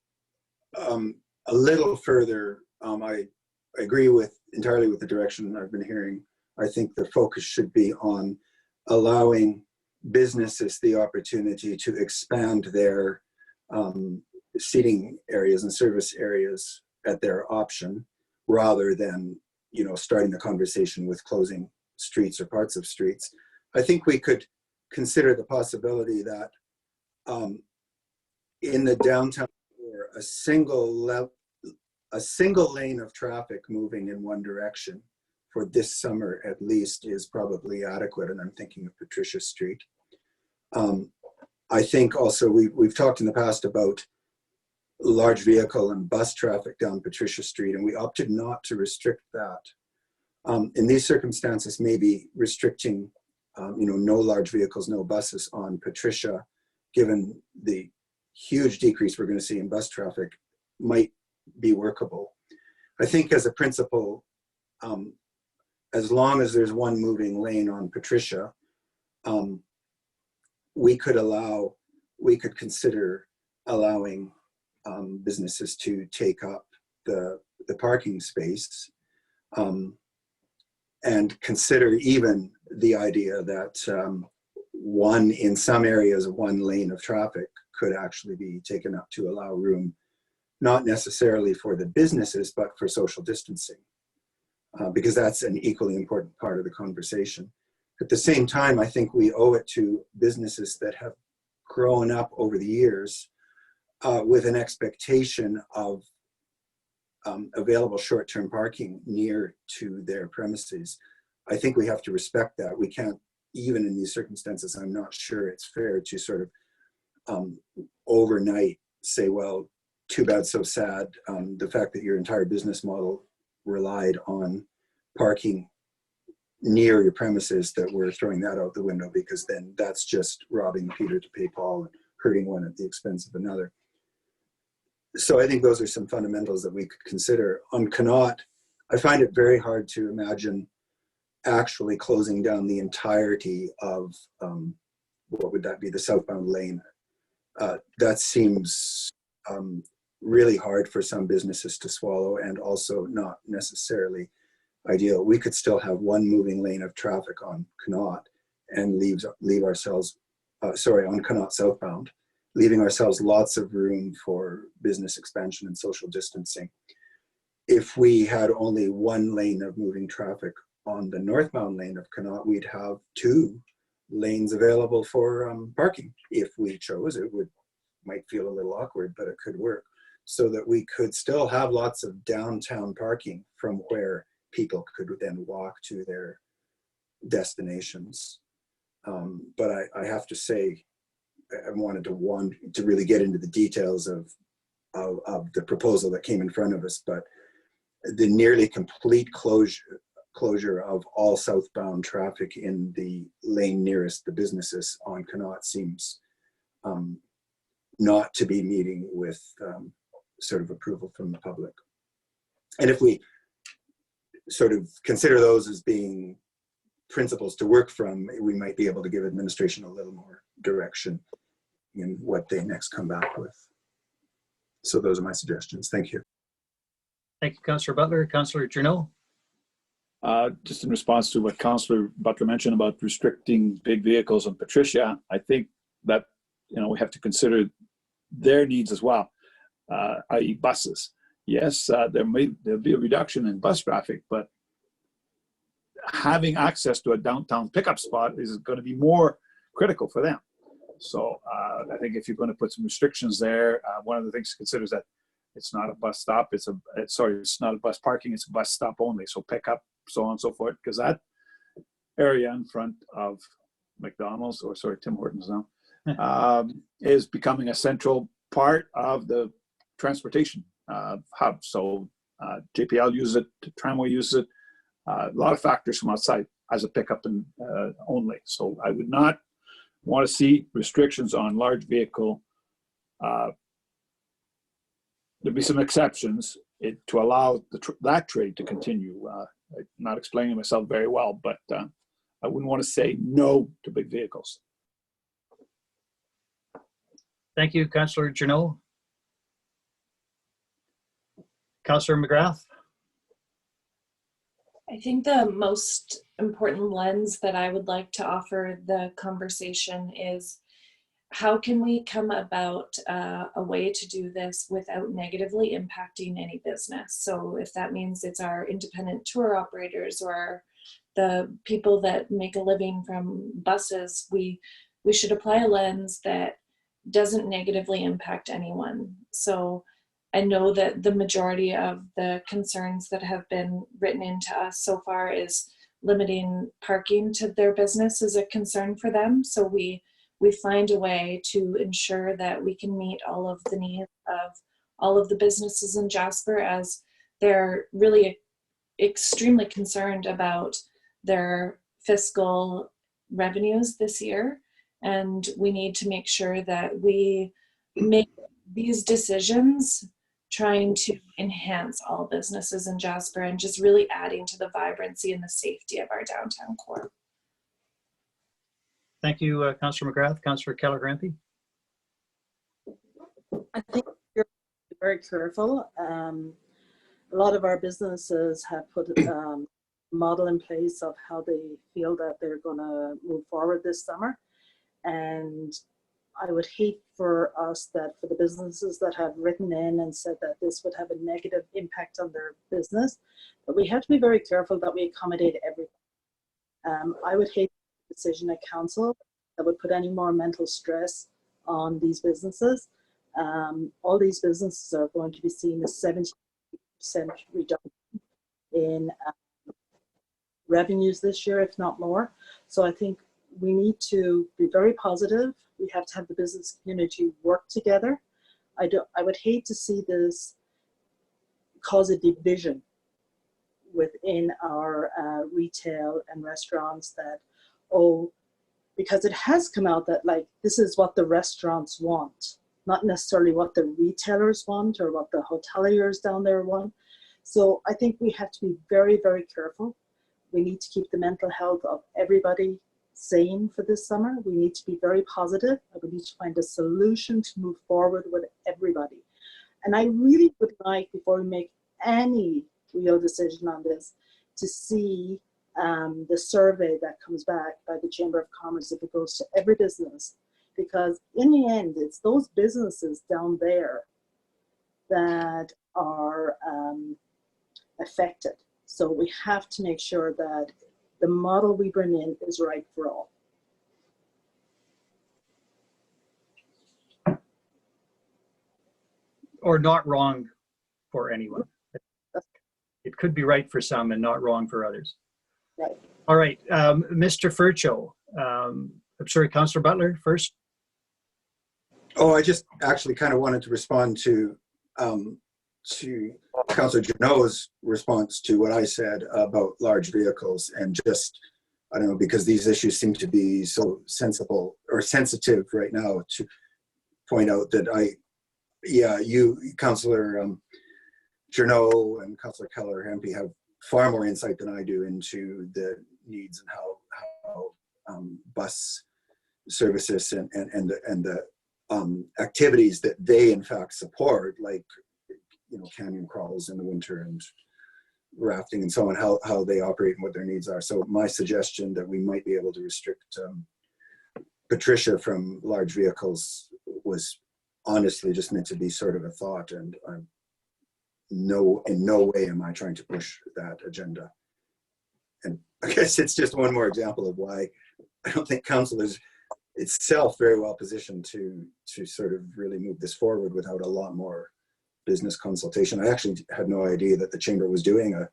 a little further. I agree entirely with the direction I've been hearing. I think the focus should be on allowing businesses the opportunity to expand their seating areas and service areas at their option, rather than, you know, starting the conversation with closing streets or parts of streets. I think we could consider the possibility that in the downtown core, a single lane of traffic moving in one direction for this summer at least is probably adequate, and I'm thinking of Patricia Street. I think also we've talked in the past about large vehicle and bus traffic down Patricia Street, and we opted not to restrict that. In these circumstances, maybe restricting, no large vehicles, no buses on Patricia, given the huge decrease we're going to see in bus traffic, might be workable. I think as a principle, as long as there's one moving lane on Patricia, we could consider allowing businesses to take up the parking space, and consider even the idea that in some areas, one lane of traffic could actually be taken up to allow room, not necessarily for the businesses, but for social distancing, because that's an equally important part of the conversation. At the same time, I think we owe it to businesses that have grown up over the years with an expectation of available short-term parking near to their premises. I think we have to respect that. We can't, even in these circumstances, I'm not sure it's fair to sort of overnight say, well, too bad, so sad. The fact that your entire business model relied on parking near your premises, that we're throwing that out the window, because then that's just robbing Peter to pay Paul and hurting one at the expense of another. So I think those are some fundamentals that we could consider. On Connaught, I find it very hard to imagine actually closing down the entirety of, what would that be, the southbound lane. That seems really hard for some businesses to swallow, and also not necessarily ideal. We could still have one moving lane of traffic on Connaught and leave ourselves, on Connaught southbound, leaving ourselves lots of room for business expansion and social distancing. If we had only one lane of moving traffic on the northbound lane of Connaught, we'd have two lanes available for parking. If we chose, might feel a little awkward, but it could work, so that we could still have lots of downtown parking from where people could then walk to their destinations. But I have to say, I wanted to really get into the details of the proposal that came in front of us, but the nearly complete closure of all southbound traffic in the lane nearest the businesses on Connaught seems not to be meeting with sort of approval from the public. And if we sort of consider those as being principles to work from, we might be able to give administration a little more direction in what they next come back with. So those are my suggestions. Thank you. Thank you, Councillor Butler. Councillor Journeau. Just in response to what Councillor Butler mentioned about restricting big vehicles on Patricia, I think that we have to consider their needs as well, i.e. buses. Yes, there'll be a reduction in bus traffic, but having access to a downtown pickup spot is going to be more critical for them. So I think if you're going to put some restrictions there, one of the things to consider is that it's not a bus stop. It's not a bus parking. It's a bus stop only. So pickup, so on and so forth, because that area in front of McDonald's, Tim Hortons now, is becoming a central part of the transportation hub. So JPL uses it, the tramway uses it, a lot of factors from outside as a pickup and only. So I would not want to see restrictions on large vehicle. There'll be some exceptions to allow that trade to continue. I'm not explaining myself very well, but I wouldn't want to say no to big vehicles. Thank you, Councillor Journeau. Councillor McGrath. I think the most important lens that I would like to offer the conversation is, how can we come about a way to do this without negatively impacting any business? So if that means it's our independent tour operators or the people that make a living from buses, we should apply a lens that doesn't negatively impact anyone. So I know that the majority of the concerns that have been written into us so far is limiting parking to their business is a concern for them. So we find a way to ensure that we can meet all of the needs of all of the businesses in Jasper, as they're really extremely concerned about their fiscal revenues this year. And we need to make sure that we make these decisions trying to enhance all businesses in Jasper and just really adding to the vibrancy and the safety of our downtown core. Thank you, Councillor McGrath. Councillor Keller-Grampy. I think you're very careful. A lot of our businesses have put a model in place of how they feel that they're going to move forward this summer. And I would hate for us that for the businesses that have written in and said that this would have a negative impact on their business, but we have to be very careful that we accommodate everyone. I would hate a decision at council that would put any more mental stress on these businesses. All these businesses are going to be seeing a 70% reduction in revenues this year, if not more. So I think we need to be very positive. We have to have the business community work together. I would hate to see this cause a division within our retail and restaurants that, oh, because it has come out that like this is what the restaurants want, not necessarily what the retailers want or what the hoteliers down there want. So I think we have to be very, very careful. We need to keep the mental health of everybody sane for this summer. We need to be very positive, and we need to find a solution to move forward with everybody. And I really would like, before we make any real decision on this, to see the survey that comes back by the Chamber of Commerce if it goes to every business, because in the end, it's those businesses down there that are affected. So we have to make sure that the model we bring in is right for all. Or not wrong for anyone. It could be right for some and not wrong for others. Right. All right, Mr. Furcho. I'm sorry, Councillor Butler first. Oh, I just actually kind of wanted to respond to Councillor Janot's response to what I said about large vehicles, and just, I don't know, because these issues seem to be so sensible or sensitive right now, to point out that you, Councillor Janot and Councillor Keller-Grampy have far more insight than I do into the needs and how bus services and the activities that they in fact support, like, you know, canyon crawls in the winter and rafting and so on, how they operate and what their needs are. So my suggestion that we might be able to restrict Patricia from large vehicles was honestly just meant to be sort of a thought, and in no way am I trying to push that agenda. And I guess it's just one more example of why I don't think council is itself very well positioned to sort of really move this forward without a lot more business consultation. I actually had no idea that the chamber was doing a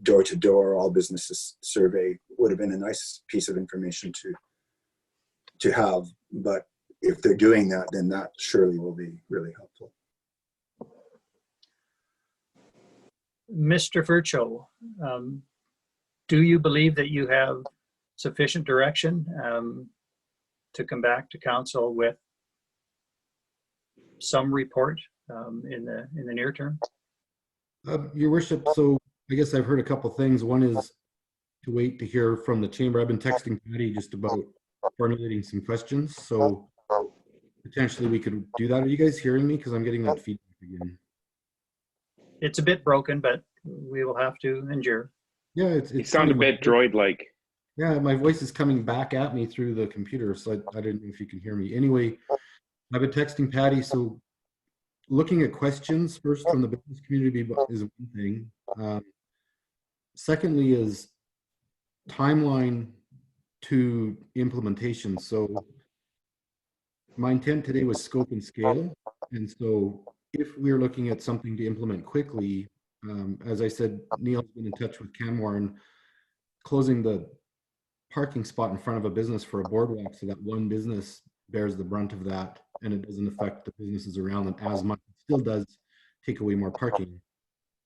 door-to-door all businesses survey. Would have been a nice piece of information to have, but if they're doing that, then that surely will be really helpful. Mr. Furcho, do you believe that you have sufficient direction to come back to council with some report in the near term? Your worship, so I guess I've heard a couple things. One is to wait to hear from the chamber. I've been texting Patty just about formulating some questions, so potentially we could do that. Are you guys hearing me? Because I'm getting that feedback again. It's a bit broken, but we will have to endure. Yeah, it's You sound a bit droid-like. Yeah, my voice is coming back at me through the computer, so I didn't know if you can hear me. Anyway, I've been texting Patty, so looking at questions first from the business community is one thing. Secondly is timeline to implementation. So my intent today was scope and scale. And so if we're looking at something to implement quickly, as I said, Neil's been in touch with Canmore, and closing the parking spot in front of a business for a boardwalk so that one business bears the brunt of that and it doesn't affect the businesses around them as much. It still does take away more parking,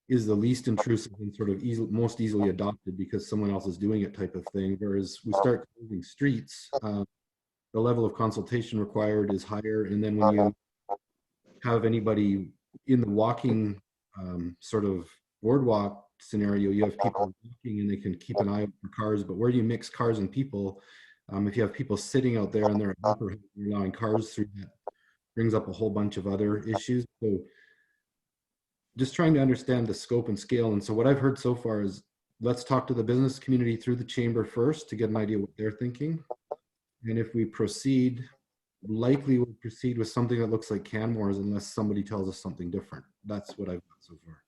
is the least intrusive and sort of most easily adopted because someone else is doing it type of thing. Whereas we start closing streets, the level of consultation required is higher. And then when you have anybody in the walking sort of boardwalk scenario, you have people walking and they can keep an eye out for cars, but where do you mix cars and people? If you have people sitting out there and they're allowing cars through, that brings up a whole bunch of other issues. So just trying to understand the scope and scale. And so what I've heard so far is let's talk to the business community through the chamber first to get an idea what they're thinking. And if we proceed, likely we'll proceed with something that looks like Canmore's unless somebody tells us something different. That's what I've got so far.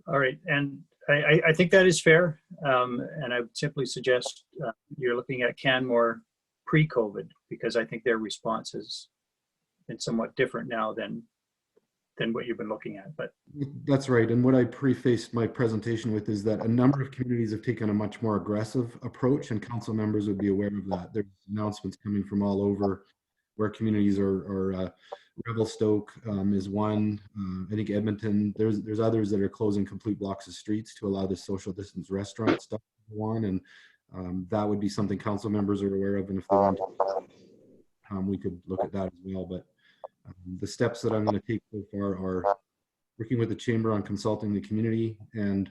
All right, and I think that is fair. And I would simply suggest you're looking at Canmore pre-COVID, because I think their response has been somewhat different now than what you've been looking at. But that's right. And what I prefaced my presentation with is that a number of communities have taken a much more aggressive approach, and council members would be aware of that. There's announcements coming from all over where communities are Revelstoke is one. I think Edmonton, there's others that are closing complete blocks of streets to allow the social distance restaurant stuff to go on. And that would be something council members are aware of. And if they want to, we could look at that as well. But the steps that I'm going to take so far are working with the chamber on consulting the community, and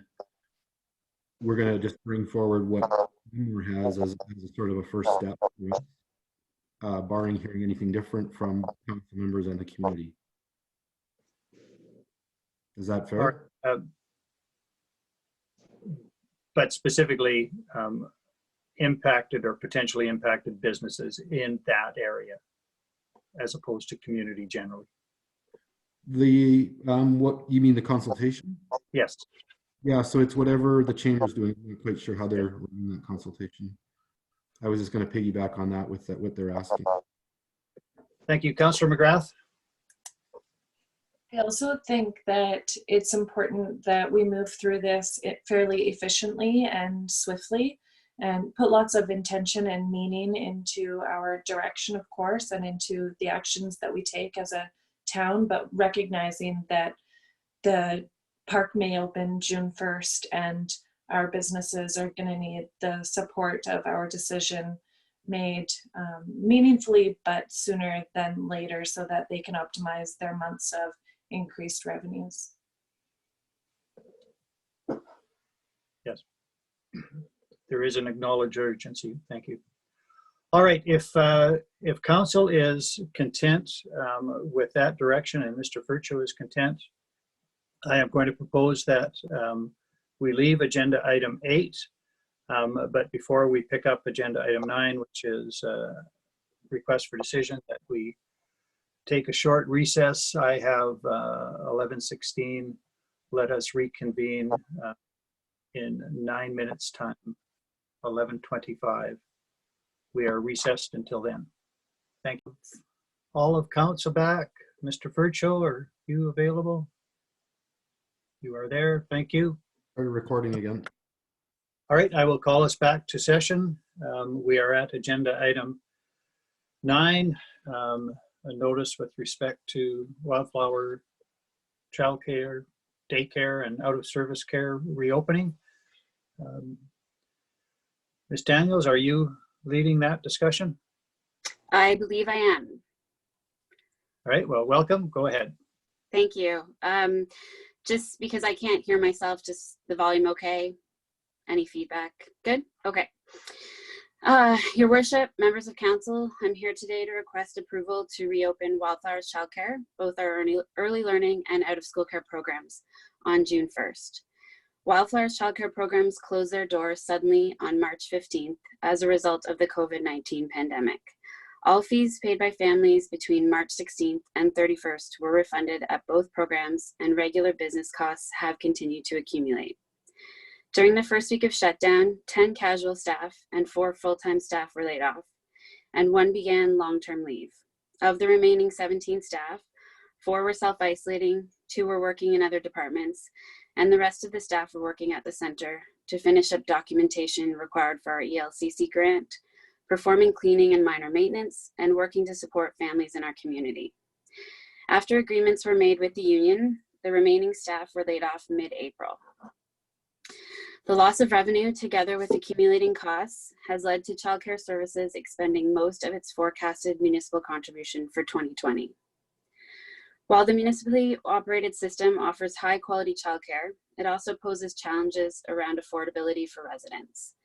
we're going to just bring forward what Canmore has as a sort of a first step, barring hearing anything different from council members and the community. Is that fair? but specifically impacted or potentially impacted businesses in that area, as opposed to community generally. The what you mean, the consultation? Yes. Yeah, so it's whatever the chamber's doing. I'm not quite sure how they're running that consultation. I was just going to piggyback on that with what they're asking. Thank you, Councillor McGrath. I also think that it's important that we move through this fairly efficiently and swiftly, and put lots of intention and meaning into our direction, of course, and into the actions that we take as a town, but recognizing that the park may open June 1st and our businesses are going to need the support of our decision made meaningfully, but sooner than later, so that they can optimize their months of increased revenues. Yes. There is an acknowledged urgency. Thank you. All right, if council is content with that direction and Mr. Furcho is content, I am going to propose that we leave agenda item 8, but before we pick up agenda item 9, which is request for decision, that we take a short recess. I have 11:16. Let us reconvene in 9 minutes time, 11:25. We are recessed until then. Thank you. All of council back. Mr. Furcho, are you available? You are there. Thank you. Started recording again. All right, I will call us back to session. We are at agenda item 9, a notice with respect to Wildflower childcare, daycare, and out-of-service care reopening. Ms. Daniels, are you leading that discussion? I believe I am. All right, well, welcome. Go ahead. Thank you. Just because I can't hear myself, just the volume okay? Any feedback? Good? Okay. Your Worship, members of council, I'm here today to request approval to reopen Wildflowers Childcare, both our early learning and out-of-school care programs, on June 1st. Wildflowers Childcare programs closed their doors suddenly on March 15th as a result of the COVID-19 pandemic. All fees paid by families between March 16th and 31st were refunded at both programs, and regular business costs have continued to accumulate. During the first week of shutdown, 10 casual staff and 4 full-time staff were laid off, and 1 began long-term leave. Of the remaining 17 staff, 4 were self-isolating, 2 were working in other departments, and the rest of the staff were working at the center to finish up documentation required for our ELCC grant, performing cleaning and minor maintenance, and working to support families in our community. After agreements were made with the union, the remaining staff were laid off mid-April. The loss of revenue, together with accumulating costs, has led to childcare services expending most of its forecasted municipal contribution for 2020. While the municipally operated system offers high quality childcare, it also poses challenges around affordability for residents.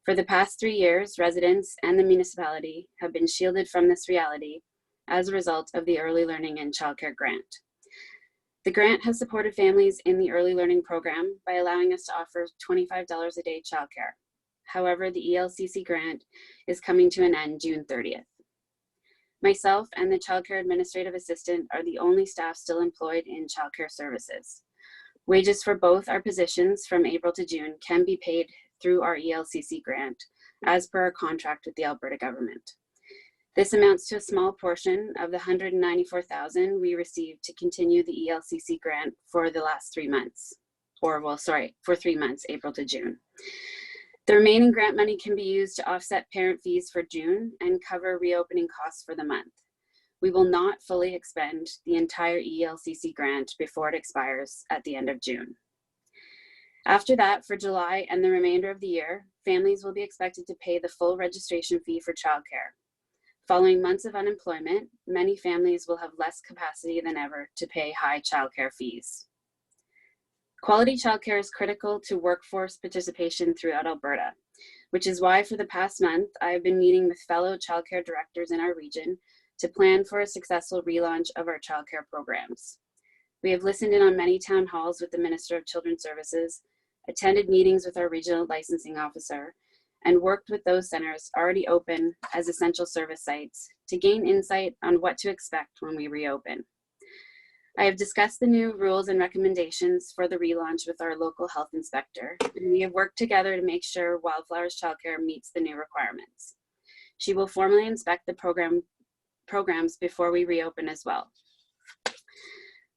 For the past 3 years, residents and the municipality have been shielded from this reality as a result of the Early Learning and Childcare Grant. The grant has supported families in the early learning program by allowing us to offer $25 a day childcare. However, the ELCC grant is coming to an end June 30th. Myself and the childcare administrative assistant are the only staff still employed in childcare services. Wages for both our positions from April to June can be paid through our ELCC grant as per our contract with the Alberta government. This amounts to a small portion of the $194,000 we received to continue the ELCC grant for the last 3 months, for 3 months, April to June. The remaining grant money can be used to offset parent fees for June and cover reopening costs for the month. We will not fully expend the entire ELCC grant before it expires at the end of June. After that, for July and the remainder of the year, families will be expected to pay the full registration fee for childcare. Following months of unemployment, many families will have less capacity than ever to pay high childcare fees. Quality childcare is critical to workforce participation throughout Alberta, which is why for the past month, I have been meeting with fellow childcare directors in our region to plan for a successful relaunch of our childcare programs. We have listened in on many town halls with the Minister of Children's Services, attended meetings with our regional licensing officer, and worked with those centers already open as essential service sites to gain insight on what to expect when we reopen. I have discussed the new rules and recommendations for the relaunch with our local health inspector, and we have worked together to make sure Wildflowers Childcare meets the new requirements. She will formally inspect the programs before we reopen as well.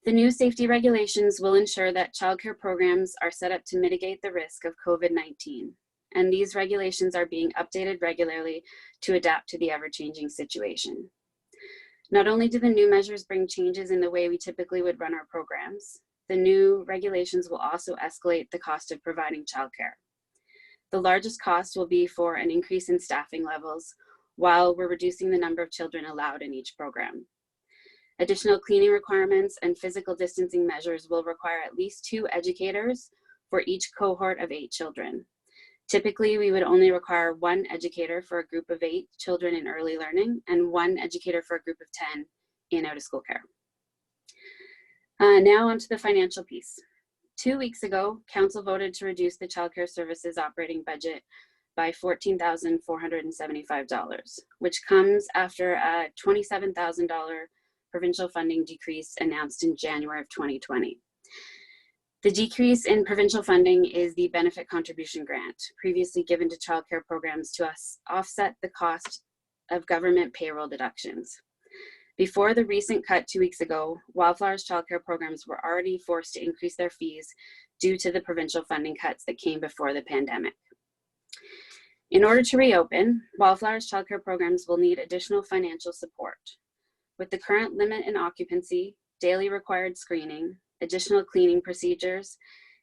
The new safety regulations will ensure that childcare programs are set up to mitigate the risk of COVID-19. And these regulations are being updated regularly to adapt to the ever-changing situation. Not only do the new measures bring changes in the way we typically would run our programs, the new regulations will also escalate the cost of providing childcare. The largest cost will be for an increase in staffing levels, while we're reducing the number of children allowed in each program. Additional cleaning requirements and physical distancing measures will require at least 2 educators for each cohort of 8 children. Typically, we would only require 1 educator for a group of 8 children in early learning and 1 educator for a group of 10 in out-of-school care. Now onto the financial piece. 2 weeks ago, Council voted to reduce the childcare services operating budget by $14,475, which comes after a $27,000 provincial funding decrease announced in January of 2020. The decrease in provincial funding is the benefit contribution grant previously given to childcare programs to offset the cost of government payroll deductions. Before the recent cut 2 weeks ago, Wildflowers childcare programs were already forced to increase their fees due to the provincial funding cuts that came before the pandemic. In order to reopen, Wildflowers childcare programs will need additional financial support. With the current limit in occupancy, daily required screening, additional cleaning procedures,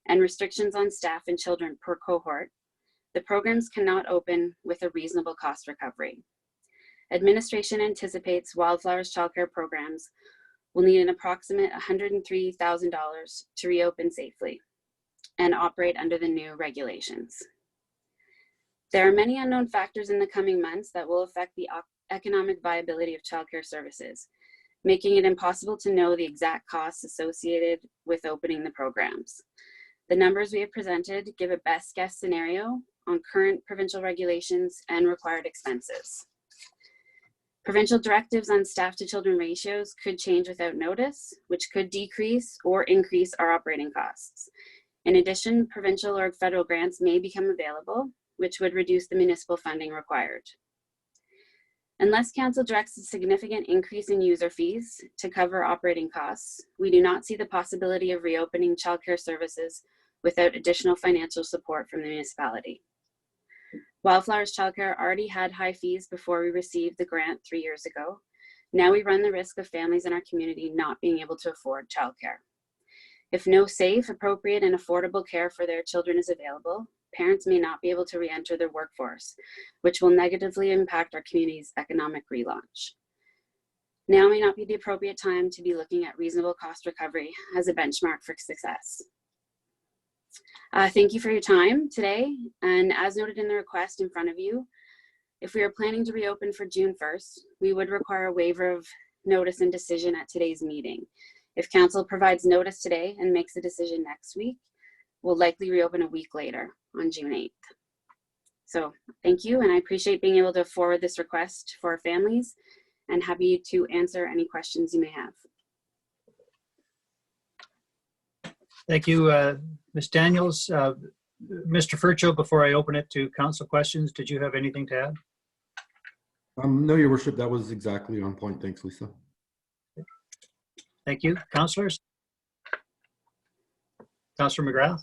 and restrictions on staff and children per cohort, the programs cannot open with a reasonable cost recovery. Administration anticipates Wildflowers childcare programs will need an approximate $103,000 to reopen safely and operate under the new regulations. There are many unknown factors in the coming months that will affect the economic viability of childcare services, making it impossible to know the exact costs associated with opening the programs. The numbers we have presented give a best guess scenario on current provincial regulations and required expenses. Provincial directives on staff to children ratios could change without notice, which could decrease or increase our operating costs. In addition, provincial or federal grants may become available, which would reduce the municipal funding required. Unless council directs a significant increase in user fees to cover operating costs, we do not see the possibility of reopening childcare services without additional financial support from the municipality. Wildflowers Childcare already had high fees before we received the grant 3 years ago. Now we run the risk of families in our community not being able to afford childcare. If no safe, appropriate, and affordable care for their children is available, parents may not be able to re-enter their workforce, which will negatively impact our community's economic relaunch. Now may not be the appropriate time to be looking at reasonable cost recovery as a benchmark for success. Thank you for your time today. And as noted in the request in front of you, if we are planning to reopen for June 1st, we would require a waiver of notice and decision at today's meeting. If council provides notice today and makes a decision next week, we'll likely reopen a week later on June 8th. So thank you, and I appreciate being able to forward this request for our families, and happy to answer any questions you may have. Thank you, Ms. Daniels. Mr. Furcho, before I open it to council questions, did you have anything to add? No, Your Worship, that was exactly on point. Thanks, Lisa. Thank you. Councillors? Councillor McGrath?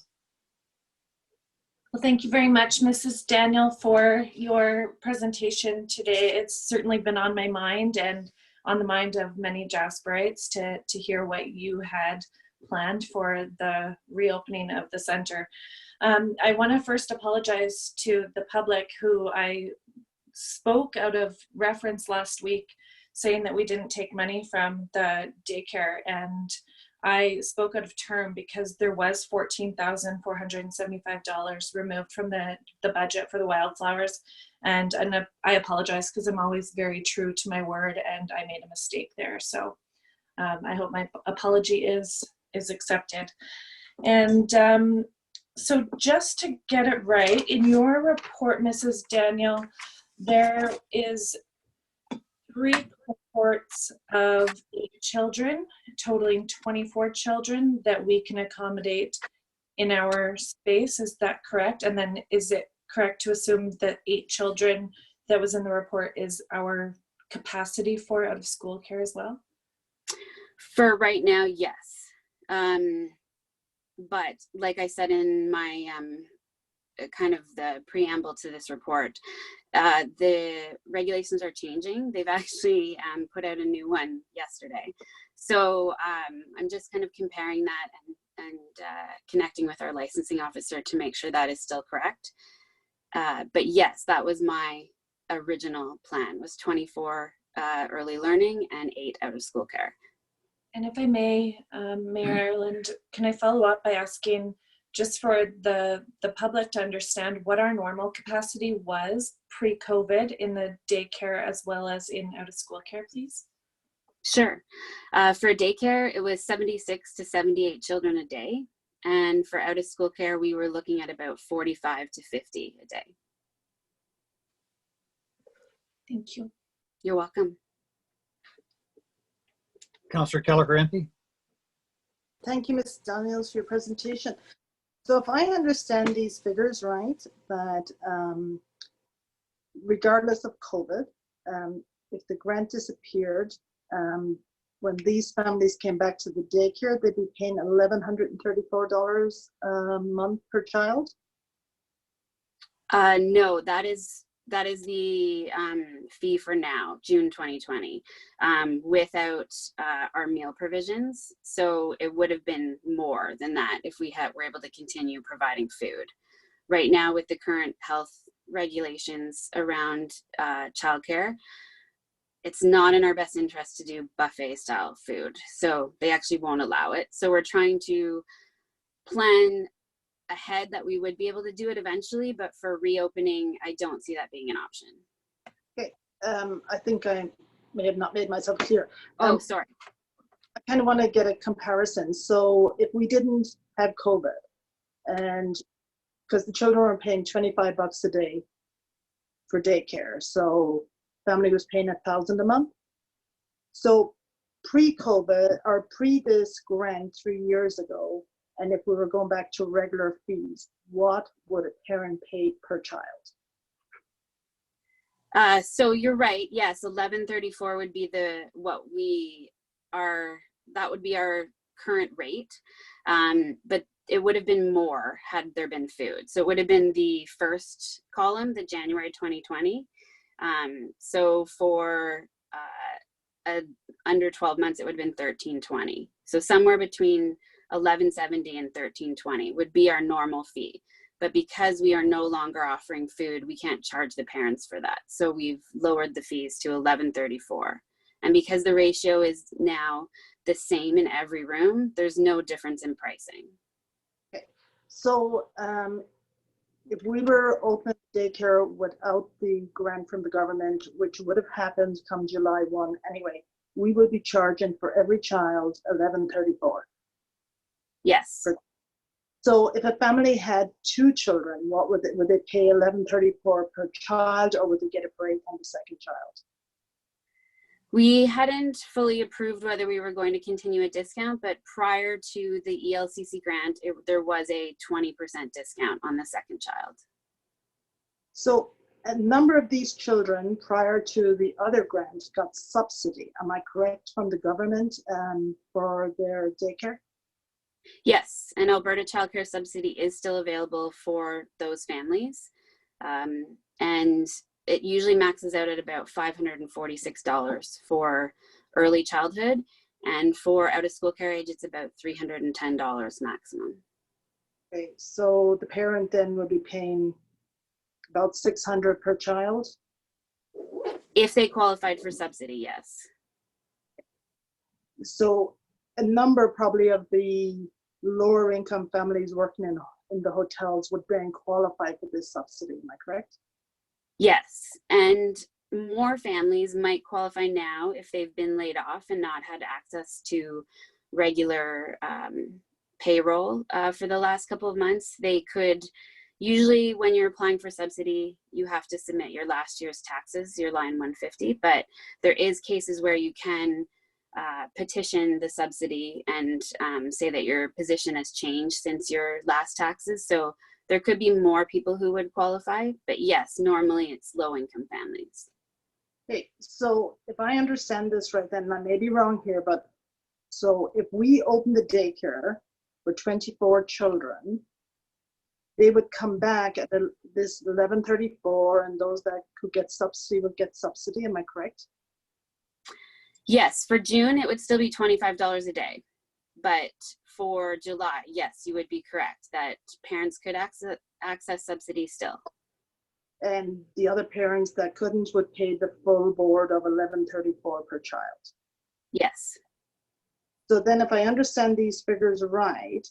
Well, thank you very much, Mrs. Daniel, for your presentation today. It's certainly been on my mind and on the mind of many Jasperites to hear what you had planned for the reopening of the center. I want to first apologize to the public who I spoke out of reference last week saying that we didn't take money from the daycare, and I spoke out of term because there was $14,475 removed from the budget for the wildflowers, and I apologize because I'm always very true to my word and I made a mistake there. So I hope my apology is accepted. And so just to get it right, in your report, Mrs. Daniel, there is 3 cohorts of 8 children, totaling 24 children that we can accommodate in our space. Is that correct? And then is it correct to assume that 8 children that was in the report is our capacity for out of school care as well? For right now, yes. But like I said in my kind of the preamble to this report, the regulations are changing. They've actually put out a new one yesterday. So I'm just kind of comparing that and connecting with our licensing officer to make sure that is still correct. But yes, that was my original plan, was 24 early learning and 8 out of school care. And if I may, Mayor Ireland, can I follow up by asking, just for the public to understand, what our normal capacity was pre-COVID in the daycare as well as in out-of-school care, please? Sure. For daycare, it was 76 to 78 children a day. And for out-of-school care, we were looking at about 45 to 50 a day. Thank you. You're welcome. Councillor Kelleher-Empey? Thank you, Ms. Daniels, for your presentation. So if I understand these figures right, that regardless of COVID, if the grant disappeared, when these families came back to the daycare, they'd be paying $1,134 a month per child? No, that is the fee for now, June 2020, without our meal provisions. So it would have been more than that if we were able to continue providing food. Right now, with the current health regulations around childcare, it's not in our best interest to do buffet style food. So they actually won't allow it. So we're trying to plan ahead that we would be able to do it eventually, but for reopening, I don't see that being an option. Okay, I think I may have not made myself clear. Oh, sorry. I kind of want to get a comparison. So if we didn't have COVID, and because the children were paying $25 a day for daycare, so family was paying $1,000 a month. So pre-COVID or pre this grant 3 years ago, and if we were going back to regular fees, what would a parent pay per child? So you're right. Yes, 1134 would be that would be our current rate. But it would have been more had there been food. So it would have been the first column, the January 2020. So for under 12 months, it would have been 1320. So somewhere between 1170 and 1320 would be our normal fee. But because we are no longer offering food, we can't charge the parents for that. So we've lowered the fees to 1134. And because the ratio is now the same in every room, there's no difference in pricing. Okay. So if we were open daycare without the grant from the government, which would have happened come July 1 anyway, we would be charging for every child 1134. Yes. So if a family had 2 children, what would they pay 1134 per child, or would they get a break on the second child? We hadn't fully approved whether we were going to continue a discount, but prior to the ELCC grant, there was a 20% discount on the second child. So a number of these children prior to the other grants got subsidy, am I correct, from the government for their daycare? Yes, and Alberta Child Care Subsidy is still available for those families. And it usually maxes out at about $546 for early childhood. And for out of school care age, it's about $310 maximum. Okay, so the parent then would be paying about $600 per child? If they qualified for subsidy, yes. So a number probably of the lower income families working in the hotels would then qualify for this subsidy, am I correct? Yes, and more families might qualify now if they've been laid off and not had access to regular payroll for the last couple of months. They could, usually when you're applying for subsidy, you have to submit your last year's taxes, your line 150, but there is cases where you can petition the subsidy and say that your position has changed since your last taxes. So there could be more people who would qualify, but yes, normally it's low income families. Okay, so if I understand this right, then I may be wrong here, but so if we open the daycare for 24 children, they would come back at this 1134, and those that could get subsidy would get subsidy, am I correct? Yes, for June, it would still be $25 a day. But for July, yes, you would be correct that parents could access subsidy still. And the other parents that couldn't would pay the full board of 1134 per child. Yes. So then if I understand these figures right,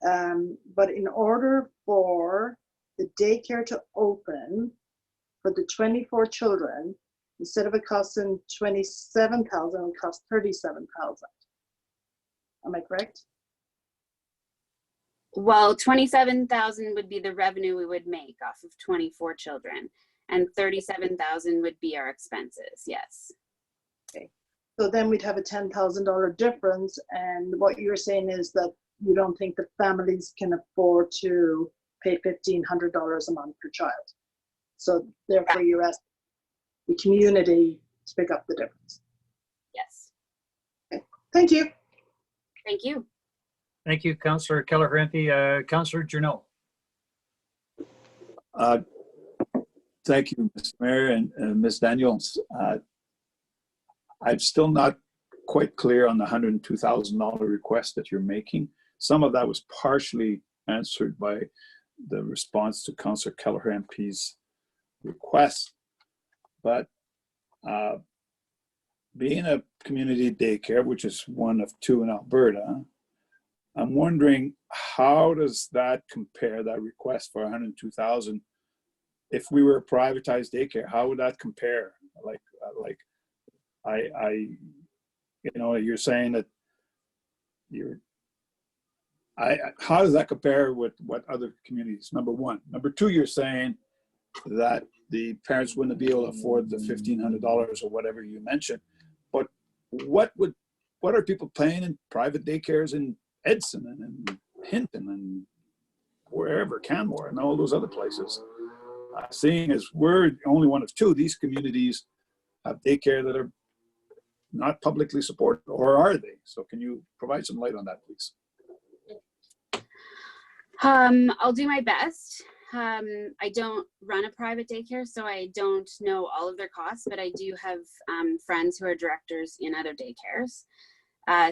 but in order for the daycare to open for the 24 children, instead of it costing $27,000, it would cost $37,000. Am I correct? Well, $27,000 would be the revenue we would make off of 24 children, and $37,000 would be our expenses. Yes. Okay. So then we'd have a $10,000 difference, and what you're saying is that you don't think the families can afford to pay $1,500 a month per child. So therefore, you're asking the community to pick up the difference. Yes. Okay. Thank you. Thank you. Thank you, Councillor Keller-Hempe. Councillor Journeau. Thank you, Mr. Mayor and Ms. Daniels. I'm still not quite clear on the $102,000 request that you're making. Some of that was partially answered by the response to Councillor Keller-Hempe's request. But being a community daycare, which is one of 2 in Alberta, I'm wondering how does that compare, that request for $102,000? If we were a privatized daycare, how would that compare? You know, you're saying that how does that compare with what other communities? Number one. Number two, you're saying that the parents wouldn't be able to afford the $1,500 or whatever you mentioned. But what are people paying in private daycares in Edson and Hinton and wherever, Canmore and all those other places? Seeing as we're only one of two, these communities have daycare that are not publicly supported, or are they? So can you provide some light on that, please? I'll do my best. I don't run a private daycare, so I don't know all of their costs, but I do have friends who are directors in other daycares.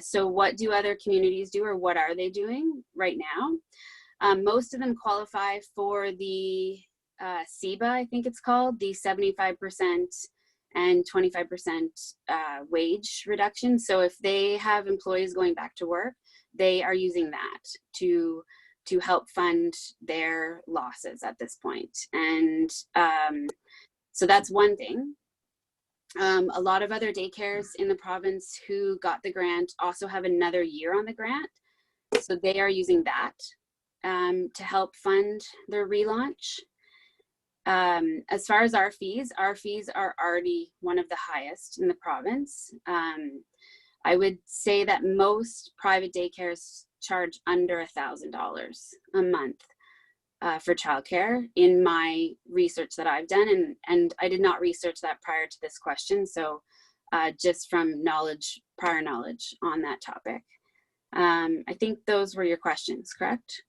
So what do other communities do, or what are they doing right now? Most of them qualify for the CEBA, I think it's called, the 75% and 25% wage reduction. So if they have employees going back to work, they are using that to help fund their losses at this point. And so that's one thing. A lot of other daycares in the province who got the grant also have another year on the grant. So they are using that to help fund their relaunch. As far as our fees are already one of the highest in the province. I would say that most private daycares charge under $1,000 a month for childcare in my research that I've done. And I did not research that prior to this question. So just from prior knowledge on that topic. I think those were your questions, correct?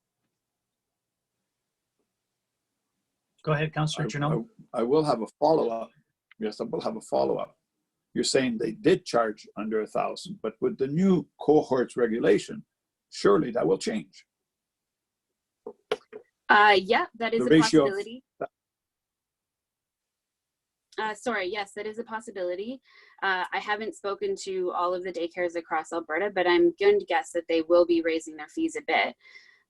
Go ahead, Councillor Journeau. I will have a follow-up. Yes, I will have a follow-up. You're saying they did charge under 1,000, but with the new cohorts regulation, surely that will change. Yeah, that is The a ratio of- possibility. Sorry, yes, that is a possibility. I haven't spoken to all of the daycares across Alberta, but I'm going to guess that they will be raising their fees a bit.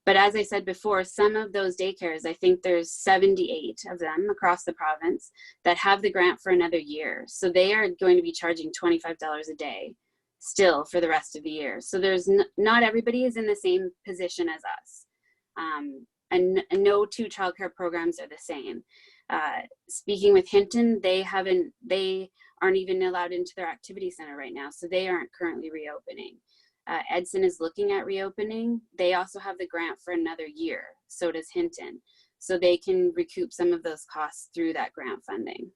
But as I said before, some of those daycares, I think there's 78 of them across the province that have the grant for another year. So they are going to be charging $25 a day still for the rest of the year. So there's not everybody is in the same position as us. And no two childcare programs are the same. Speaking with Hinton, they aren't even allowed into their activity center right now. So they aren't currently reopening. Edson is looking at reopening. They also have the grant for another year. So does Hinton. So they can recoup some of those costs through that grant funding.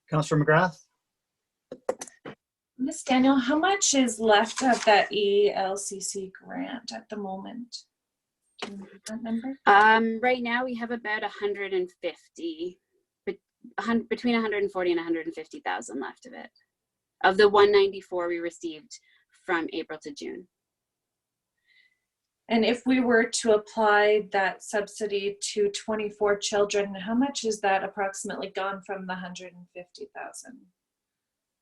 Councillor McGrath. Ms. Daniel, how much is left of that ELCC grant at the moment? Do you have that number? Right now we have about 150, between 140 and 150,000 left of it. Of the 194 we received from April to June. And if we were to apply that subsidy to 24 children, how much is that approximately gone from the 150,000?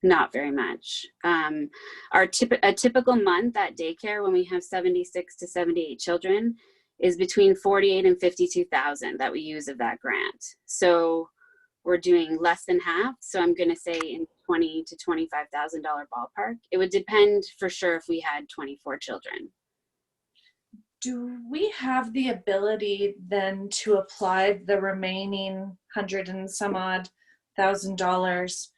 Not very much. A typical month at daycare when we have 76 to 78 children is between 48 and 52,000 that we use of that grant. So we're doing less than half. So I'm going to say in $20,000 to $25,000 ballpark. It would depend for sure if we had 24 children. Do we have the ability then to apply the remaining $100 and some odd $1,000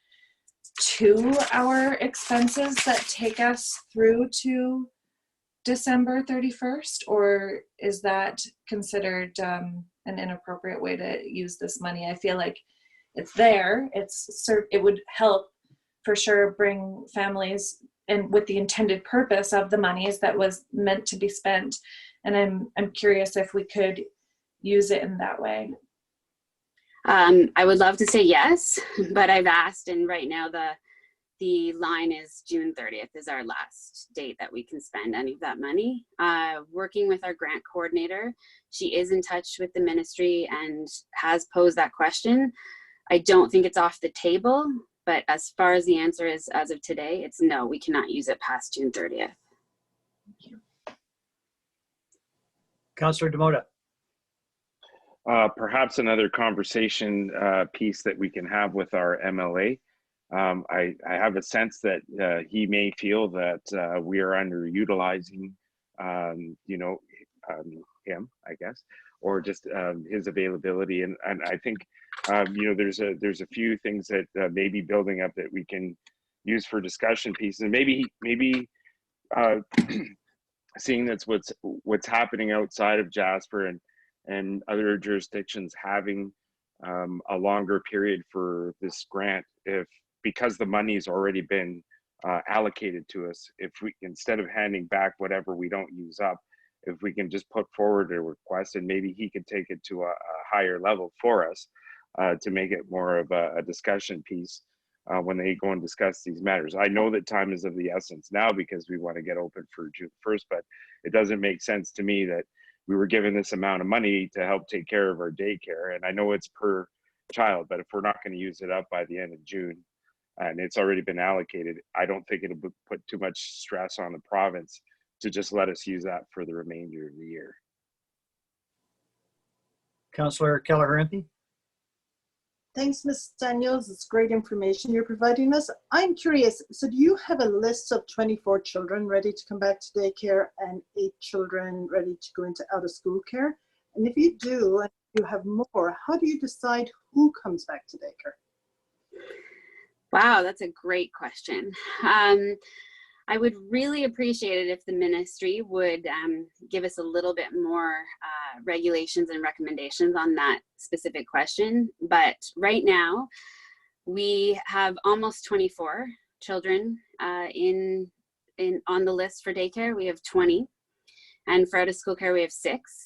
to our expenses that take us through to December 31st? Or is that considered an inappropriate way to use this money? I feel like it's there. It would help for sure bring families and with the intended purpose of the monies that was meant to be spent. And I'm curious if we could use it in that way. I would love to say yes, but I've asked, and right now the line is June 30th is our last date that we can spend any of that money. Working with our grant coordinator, she is in touch with the ministry and has posed that question. I don't think it's off the table, but as far as the answer is as of today, it's no, we cannot use it past June 30th. Thank you. Councillor Demota. Perhaps another conversation piece that we can have with our MLA. I have a sense that he may feel that we are underutilizing, him, I guess, or just his availability. And I think, there's a few things that may be building up that we can use for discussion pieces. And maybe seeing that's what's happening outside of Jasper and other jurisdictions having a longer period for this grant, if because the money's already been allocated to us, if we, instead of handing back whatever we don't use up, if we can just put forward a request and maybe he could take it to a higher level for us to make it more of a discussion piece when they go and discuss these matters. I know that time is of the essence now because we want to get open for June 1st, but it doesn't make sense to me that we were given this amount of money to help take care of our daycare. And I know it's per child, but if we're not going to use it up by the end of June and it's already been allocated, I don't think it'll put too much stress on the province to just let us use that for the remainder of the year. Councillor Keller-Harampy. Thanks, Ms. Daniels. It's great information you're providing us. I'm curious, so do you have a list of 24 children ready to come back to daycare and 8 children ready to go into out of school care? And if you do, and you have more, how do you decide who comes back to daycare? Wow, that's a great question. I would really appreciate it if the ministry would give us a little bit more regulations and recommendations on that specific question. But right now, we have almost 24 children on the list for daycare. We have 20, and for out of school care, we have 6.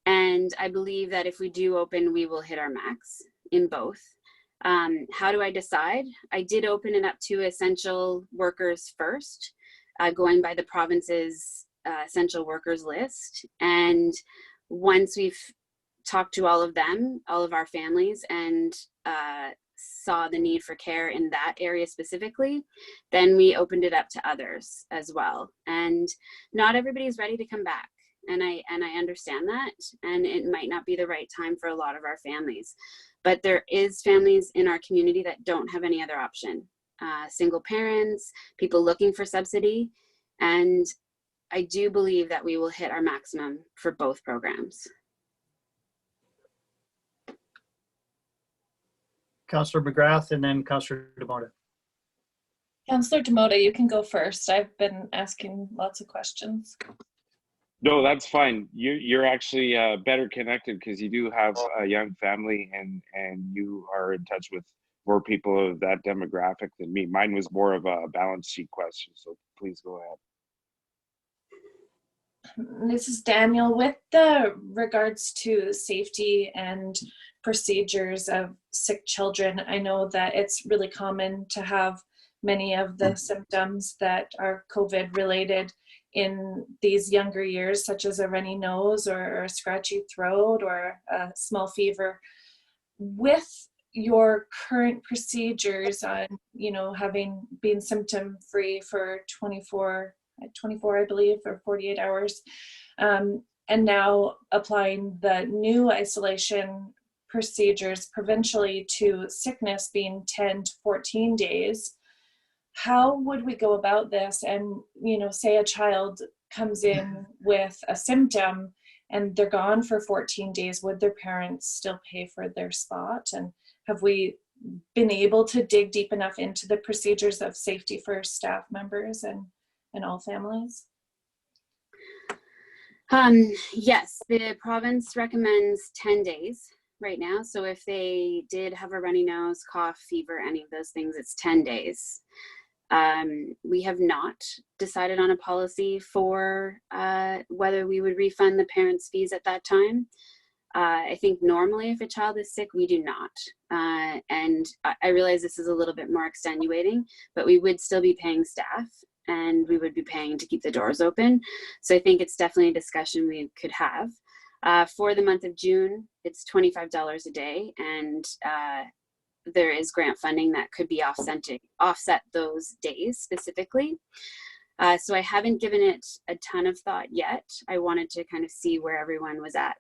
And I believe that if we do open, we will hit our max in both. How do I decide? I did open it up to essential workers first, going by the province's essential workers list. And once we've talked to all of them, all of our families, and saw the need for care in that area specifically, then we opened it up to others as well. And not everybody's ready to come back. And I understand that, and it might not be the right time for a lot of our families. But there is families in our community that don't have any other option. Single parents, people looking for subsidy. And I do believe that we will hit our maximum for both programs. Councillor McGrath and then Councillor Demota. Councillor Demota, you can go first. I've been asking lots of questions. No, that's fine. You're actually better connected because you do have a young family and you are in touch with more people of that demographic than me. Mine was more of a balance sheet question, so please go ahead. This is Daniel. With the regards to safety and procedures of sick children, I know that it's really common to have many of the symptoms that are COVID related in these younger years, such as a runny nose or a scratchy throat or a small fever. With your current procedures on, having been symptom free for 24, I believe, or 48 hours, and now applying the new isolation procedures provincially to sickness being 10 to 14 days, how would we go about this? And, say a child comes in with a symptom and they're gone for 14 days, would their parents still pay for their spot? And have we been able to dig deep enough into the procedures of safety for staff members and all families? Yes, the province recommends 10 days right now. So if they did have a runny nose, cough, fever, any of those things, it's 10 days. We have not decided on a policy for whether we would refund the parents' fees at that time. I think normally if a child is sick, we do not. And I realize this is a little bit more extenuating, but we would still be paying staff and we would be paying to keep the doors open. So I think it's definitely a discussion we could have. For the month of June, it's $25 a day, and there is grant funding that could be offset those days specifically. So I haven't given it a ton of thought yet. I wanted to kind of see where everyone was at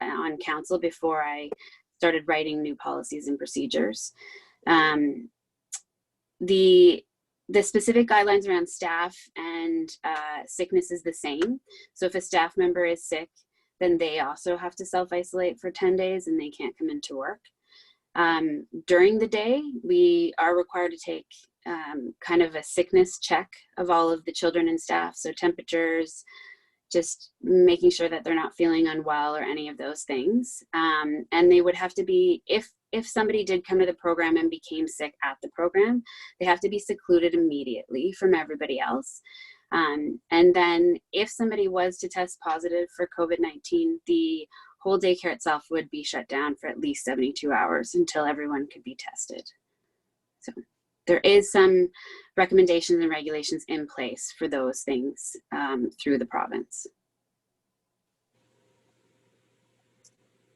on council before I started writing new policies and procedures. The specific guidelines around staff and sickness is the same. So if a staff member is sick, then they also have to self-isolate for 10 days and they can't come into work. During the day, we are required to take kind of a sickness check of all of the children and staff. So temperatures, just making sure that they're not feeling unwell or any of those things. And they would have to be, if somebody did come to the program and became sick at the program, they have to be secluded immediately from everybody else. And then if somebody was to test positive for COVID-19, the whole daycare itself would be shut down for at least 72 hours until everyone could be tested. So there is some recommendations and regulations in place for those things through the province.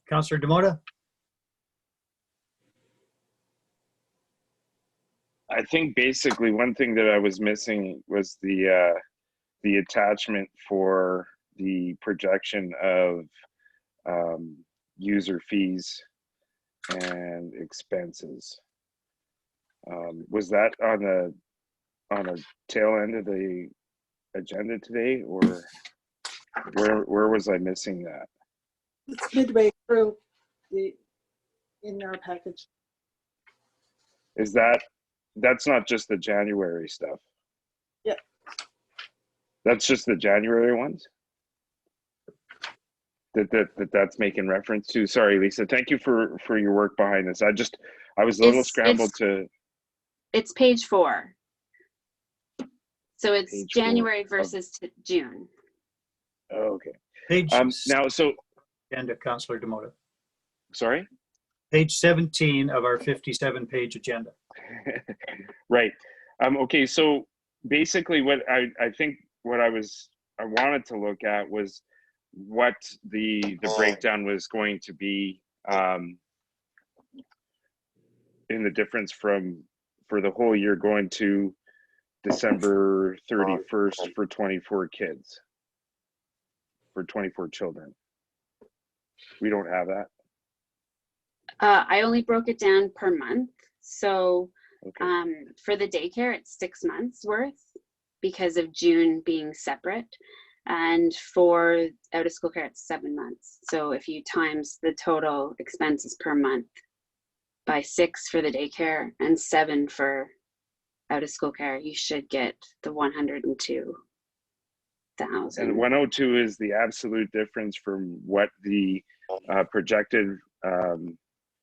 Councillor Demota? I think basically one thing that I was missing was the attachment for the projection of user fees and expenses. Was that on a tail end of the agenda today, or where was I missing that? It's midway through in our package. Is that's not just the January stuff? Yeah. That's just the January ones? That's making reference to. Sorry, Lisa. Thank you for your work behind this. I was a little scrambled to. It's page 4. So it's Page January 4. versus June. Oh, okay. Page Now, so agenda, Councillor Demota. sorry. Page 17 of our 57-page agenda. Right. Okay. So basically, what I think what I wanted to look at was what the breakdown was going to be in the difference for the whole year going to December 31st for 24 kids, for 24 children. We don't have that. I only broke it down per month. So Okay. for the daycare, it's 6 months worth because of June being separate. And for out of school care, it's 7 months. So if you times the total expenses per month by 6 for the daycare and 7 for out of school care, you should get the 102,000. And 102 is the absolute difference from what the projected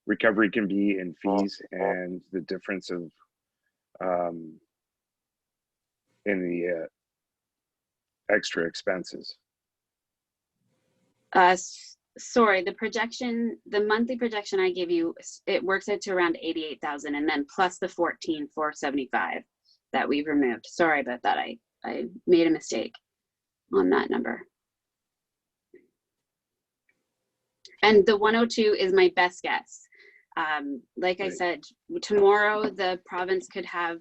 recovery can be in fees and the difference of in the extra expenses. Sorry, the monthly projection I gave you, it works out to around 88,000, and then plus the 14,475 that we've removed. Sorry about that. I made a mistake on that number. And the 102 is my best guess. Like I said, tomorrow the province could have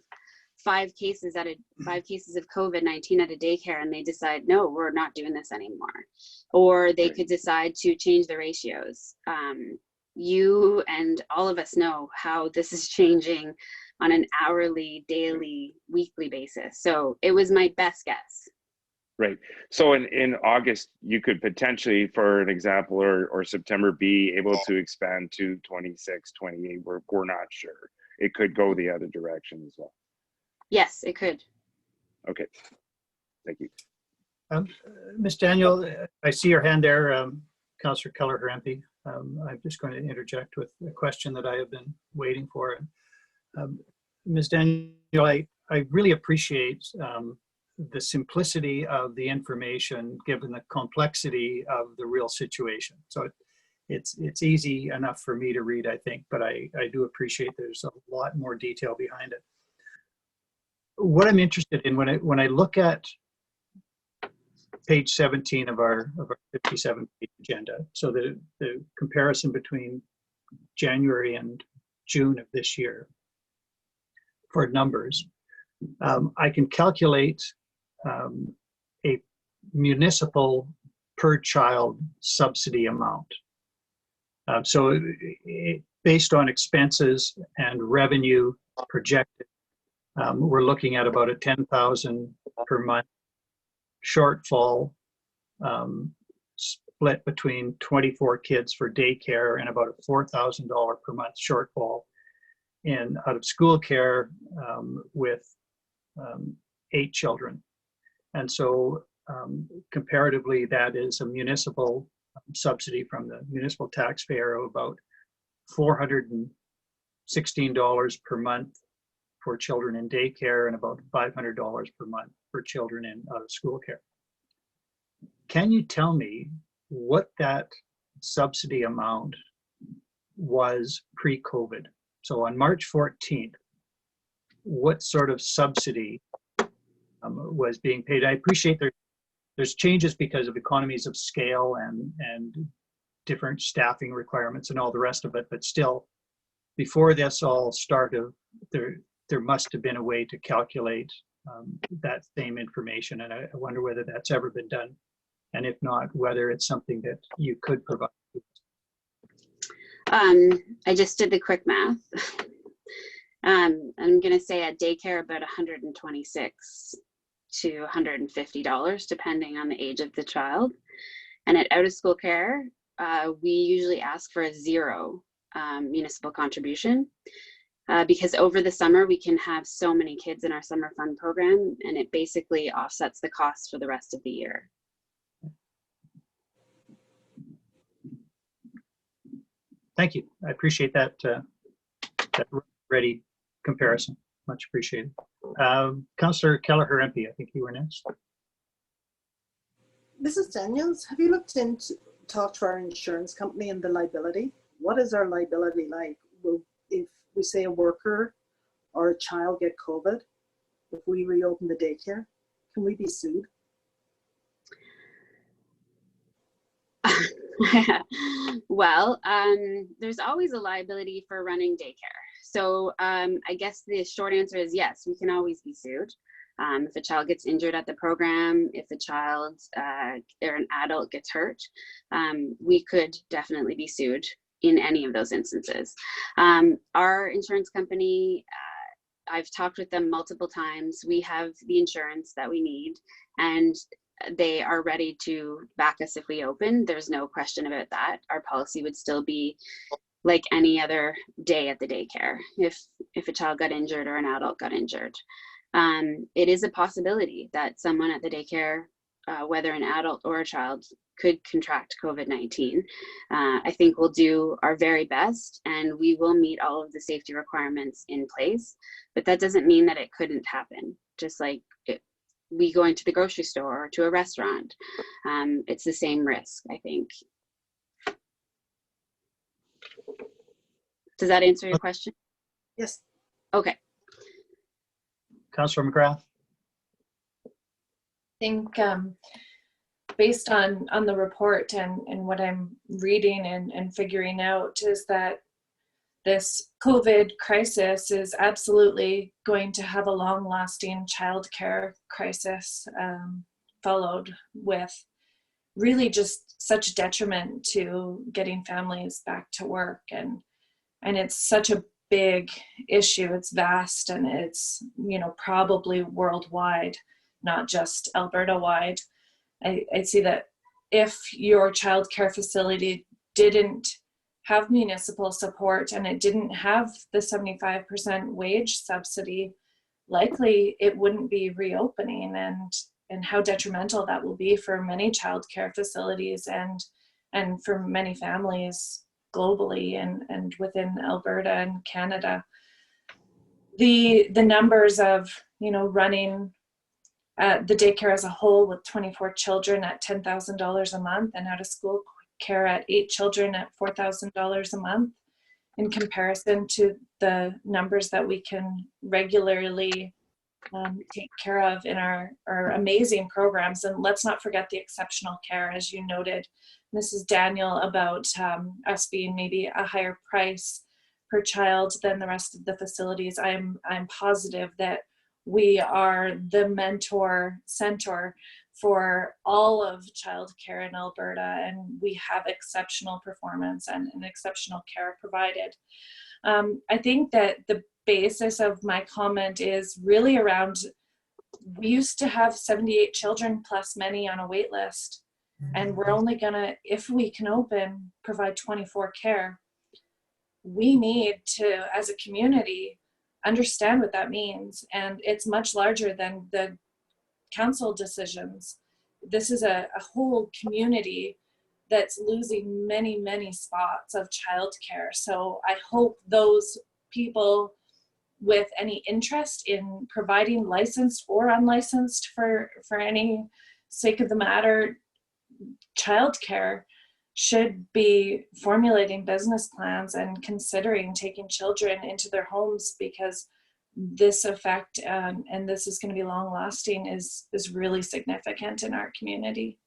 5 cases of COVID-19 at a daycare, and they decide, no, we're not doing this anymore. Or they could decide to change the ratios. You and all of us know how this is changing on an hourly, daily, weekly basis. So it was my best guess. Right. So in August, you could potentially, for an example, or September, be able to expand to 26, 28. We're not sure. It could go the other direction as well. Yes, it could. Okay. Thank you. Ms. Daniel, I see your hand there, Councillor Keller-Harempy. I'm just going to interject with a question that I have been waiting for. Ms. Daniel, I really appreciate the simplicity of the information given the complexity of the real situation. So it's easy enough for me to read, I think, but I do appreciate there's a lot more detail behind it. What I'm interested in when I look at page 17 of our 57-page agenda, so the comparison between January and June of this year for numbers, I can calculate a municipal per child subsidy amount. So based on expenses and revenue projected, we're looking at about a 10,000 per month shortfall split split between 24 kids for daycare and about a $4,000 per month shortfall in out of school care with 8 children. And so comparatively, that is a municipal subsidy from the municipal taxpayer of about $416 per month for children in daycare and about $500 per month for children in out of school care. Can you tell me what that subsidy amount was pre-COVID? So on March 14th, what sort of subsidy was being paid? I appreciate there's changes because of economies of scale and different staffing requirements and all the rest of it, but still, before this all started, there must have been a way to calculate that same information, and I wonder whether that's ever been done, and if not, whether it's something that you could provide. I just did the quick math. I'm going to say at daycare about $126 to $150, depending on the age of the child. And at out of school care, we usually ask for a zero municipal contribution because over the summer we can have so many kids in our summer fund program, and it basically offsets the cost for the rest of the year. Thank you. I appreciate that, that ready comparison. Much appreciated. Councillor Kelleher MP, I think you were next. Mrs. Daniels, have you looked into, talked to our insurance company and the liability? What is our liability like? If we say a worker or a child get COVID, if we reopen the daycare, can we be sued? Well, there's always a liability for running daycare. So I guess the short answer is yes, we can always be sued. If a child gets injured at the program, if a child or an adult gets hurt, we could definitely be sued in any of those instances. Our insurance company, I've talked with them multiple times. We have the insurance that we need, and they are ready to back us if we open. There's no question about that. Our policy would still be like any other day at the daycare if a child got injured or an adult got injured. It is a possibility that someone at the daycare, whether an adult or a child, could contract COVID-19. I think we'll do our very best and we will meet all of the safety requirements in place, but that doesn't mean that it couldn't happen. Just like we going to the grocery store or to a restaurant, it's the same risk, I think. Does that answer your question? Yes. Okay. Councillor McGrath. I think based on the report and what I'm reading and figuring out is that this COVID crisis is absolutely going to have a long-lasting childcare crisis followed with really just such detriment to getting families back to work, and it's such a big issue. It's vast, and it's, you know, probably worldwide, not just Alberta wide. I see that if your childcare facility didn't have municipal support and it didn't have the 75% wage subsidy, likely it wouldn't be reopening, and how detrimental that will be for many childcare facilities and for many families globally and within Alberta and Canada. The numbers of, you know, running the daycare as a whole with 24 children at $10,000 a month and out of school care at 8 children at $4,000 a month, in comparison to the numbers that we can regularly take care of in our amazing programs. And let's not forget the exceptional care, as you noted, Mrs. Daniel, about us being maybe a higher price per child than the rest of the facilities. I'm positive that we are the mentor center for all of childcare in Alberta, and we have exceptional performance and exceptional care provided. I think that the basis of my comment is really around, we used to have 78 children plus many on a wait list, And we're only gonna, if we can open, provide 24 care, we need to, as a community, understand what that means. And it's much larger than the council decisions. This is a whole community that's losing many, many spots of childcare. So I hope those people with any interest in providing licensed or unlicensed for any sake of the matter childcare should be formulating business plans and considering taking children into their homes, because this effect and this is going to be long lasting is really significant in our community.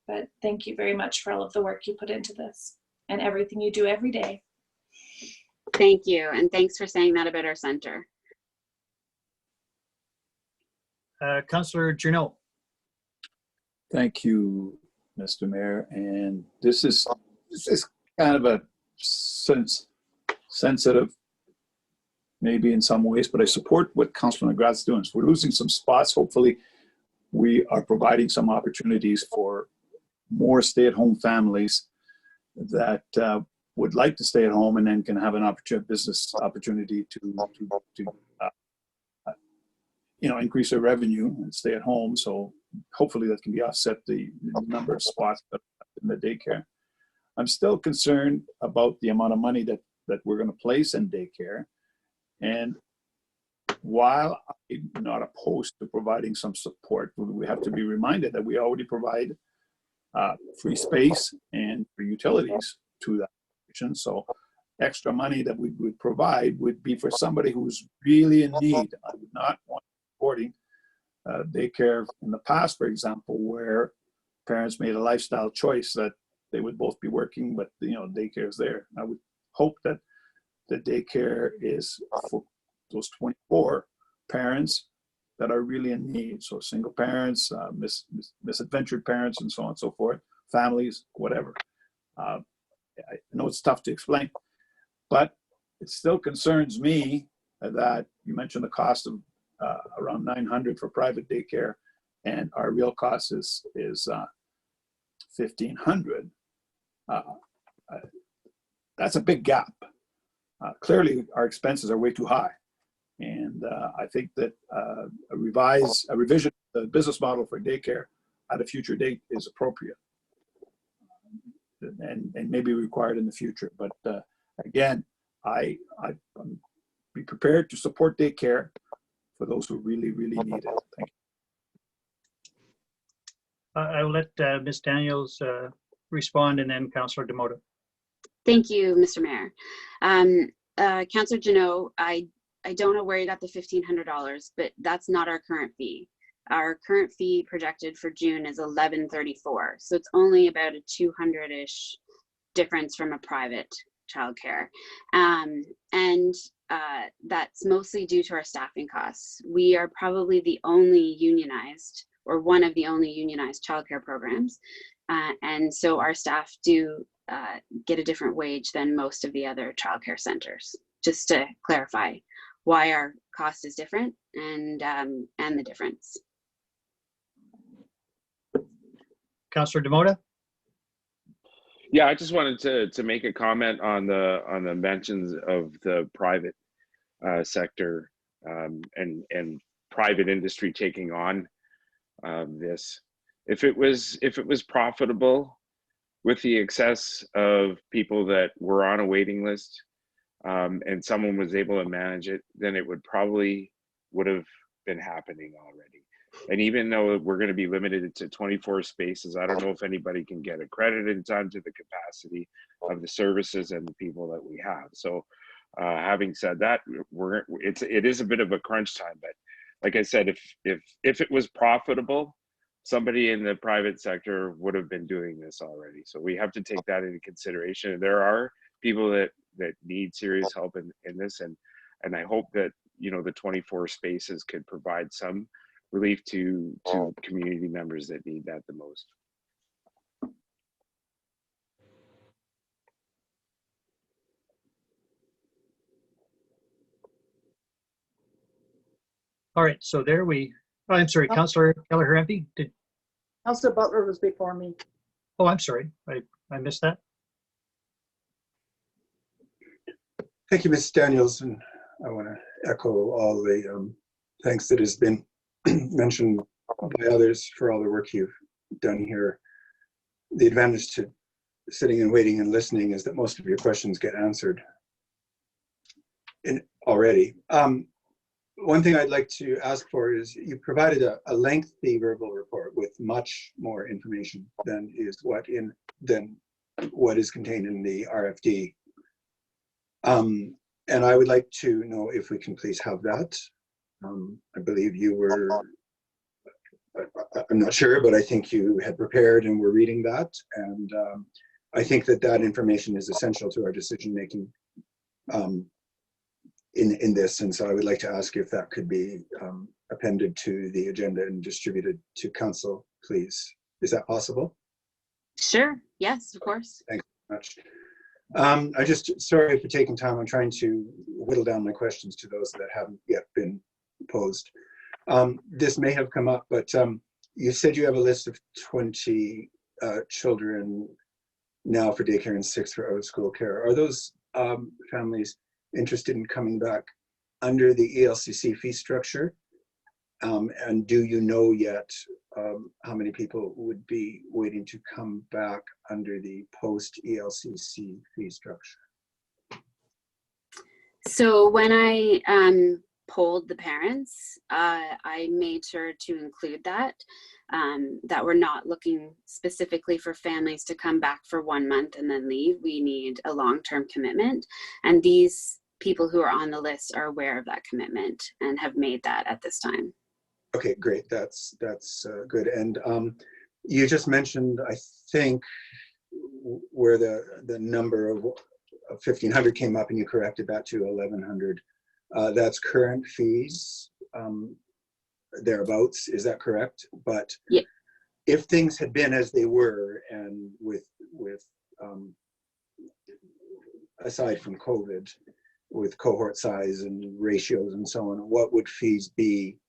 But thank you very much for all of the work you put into this and everything you do every day. Thank you, and thanks for saying that about our center. Councillor Journeau. Thank you, Mr. Mayor. And this is kind of a sensitive, maybe in some ways, but I support what Councillor McGrath's doing. So we're losing some spots. Hopefully, we are providing some opportunities for more stay-at-home families that would like to stay at home and then can have an business opportunity to increase their revenue and stay at home. So hopefully that can be offset the number of spots in the daycare. I'm still concerned about the amount of money that we're going to place in daycare. And while I'm not opposed to providing some support, we have to be reminded that we already provide free space and free utilities to that organization. So extra money that we would provide would be for somebody who's really in need. I would not want supporting daycare in the past, for example, where parents made a lifestyle choice that they would both be working, but daycare is there. I would hope that the daycare is for those 24 parents that are really in need. So single parents, misadventured parents, and so on and so forth, families, whatever. I know it's tough to explain, but it still concerns me that you mentioned the cost of around $900 for private daycare, and our real cost is $1,500. That's a big gap. Clearly, our expenses are way too high, and I think that a revision of the business model for daycare at a future date is appropriate, and maybe required in the future. But again, I'm be prepared to support daycare for those who really, really need it. Thank you. I will let Ms. Daniels respond, and then Councillor Demoda. Thank you, Mr. Mayor. Councillor Janot, I don't know where you got the $1,500, but that's not our current fee. Our current fee projected for June is $1,134. So it's only about a 200-ish difference from a private childcare. And that's mostly due to our staffing costs. We are probably the only unionized, or one of the only unionized childcare programs. And so our staff do get a different wage than most of the other childcare centers, just to clarify why our cost is different and the difference. Councillor Demoda. Yeah, I just wanted to make a comment on the mentions of the private sector and private industry taking on this. If it was profitable, with the excess of people that were on a waiting list, and someone was able to manage it, then it would have been happening already. And even though we're going to be limited to 24 spaces, I don't know if anybody can get accredited in time to the capacity of the services and the people that we have. So having said that, it is a bit of a crunch time, but like I said, if it was profitable, somebody in the private sector would have been doing this already. So we have to take that into consideration. And there are people that need serious help in this, and I hope that the 24 spaces could provide some relief to community members that need that the most. All right, so there I'm sorry, Councillor Keller-Harvey, Councillor Butler was before me. Oh, I'm sorry. I missed that. Thank you, Ms. Daniels, and I want to echo all the thanks that has been mentioned by others for all the work you've done here. The advantage to sitting and waiting and listening is that most of your questions get answered already. One thing I'd like to ask for is you provided a lengthy verbal report with much more information than what is contained in the RFD. And I would like to know if we can please have that. I believe you were, I'm not sure, but I think you had prepared and were reading that. And I think that that information is essential to our decision making in this. And so I would like to ask if that could be appended to the agenda and distributed to council, please. Is that possible? Sure. Yes, of course. Thanks so much. I just, sorry for taking time. I'm trying to whittle down my questions to those that haven't yet been posed. This may have come up, but you said you have a list of 20 children now for daycare and 6 for out of school care. Are those families interested in coming back under the ELCC fee structure? And do you know yet how many people would be waiting to come back under the post ELCC fee structure? So when I polled the parents, I made sure to include that we're not looking specifically for families to come back for 1 month and then leave. We need a long-term commitment. And these people who are on the list are aware of that commitment and have made that at this time. Okay, great. That's good. And you just mentioned, I think, where the number of 1,500 came up, and you corrected that to 1,100. That's current fees, thereabouts. Is that correct? But yeah, if things had been as they were, and with aside from COVID, with cohort size and ratios and so on, what would fees be?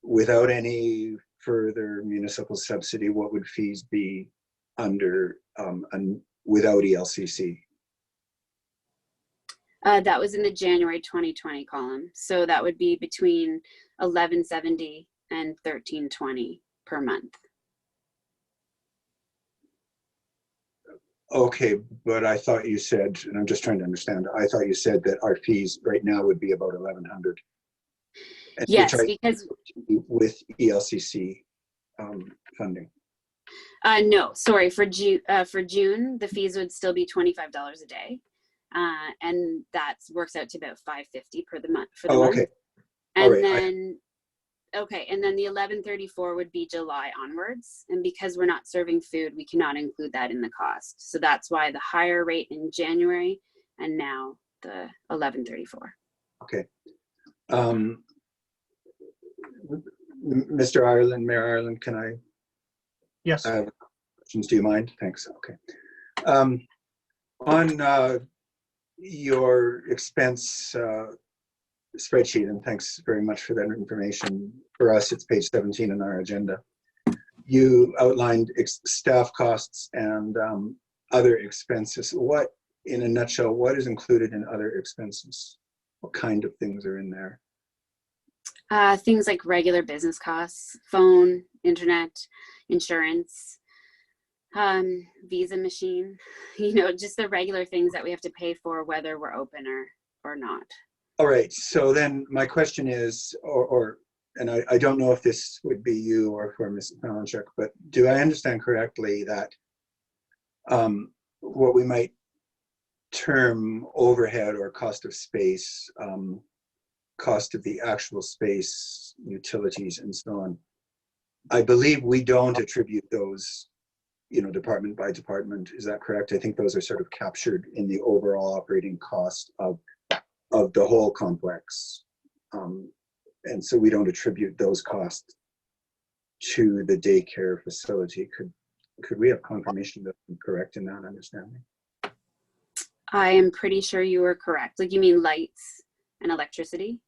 Without any further municipal subsidy, what would fees be under without ELCC? That was in the January 2020 column. So that would be between $1,170 and $1,320 per month. Okay, but I thought you said, and I'm just trying to understand, I thought you said that our fees right now would be about 1,100. Yes, because with ELCC funding. No, sorry, for June, the fees would still be $25 a day. And that works out to about $550 per the month for the month. Okay. And right. then okay, and then the 1134 would be July onwards. And because we're not serving food, we cannot include that in the cost. So that's why the higher rate in January and now the 1134. Okay. Mr. Ireland, Mayor Ireland, can I? Yes. Questions, do you mind? Thanks. Okay. On your expense spreadsheet, and thanks very much for that information. For us, it's page 17 in our agenda. You outlined staff costs and other expenses. What, in a nutshell, what is included in other expenses? What kind of things are in there? Things like regular business costs, phone, internet, insurance, Visa machine, just the regular things that we have to pay for whether we're open or not. All right, so then my question is, and I don't know if this would be you or for Ms. Palanchuk, but do I understand correctly that what we might term overhead or cost of space, cost of the actual space, utilities, and so on, I believe we don't attribute those, department by department. Is that correct? I think those are sort of captured in the overall operating cost of the whole complex. And so we don't attribute those costs to the daycare facility. Could we have confirmation that I'm correct in that understanding? I am pretty sure you are correct. Like, you mean lights and electricity?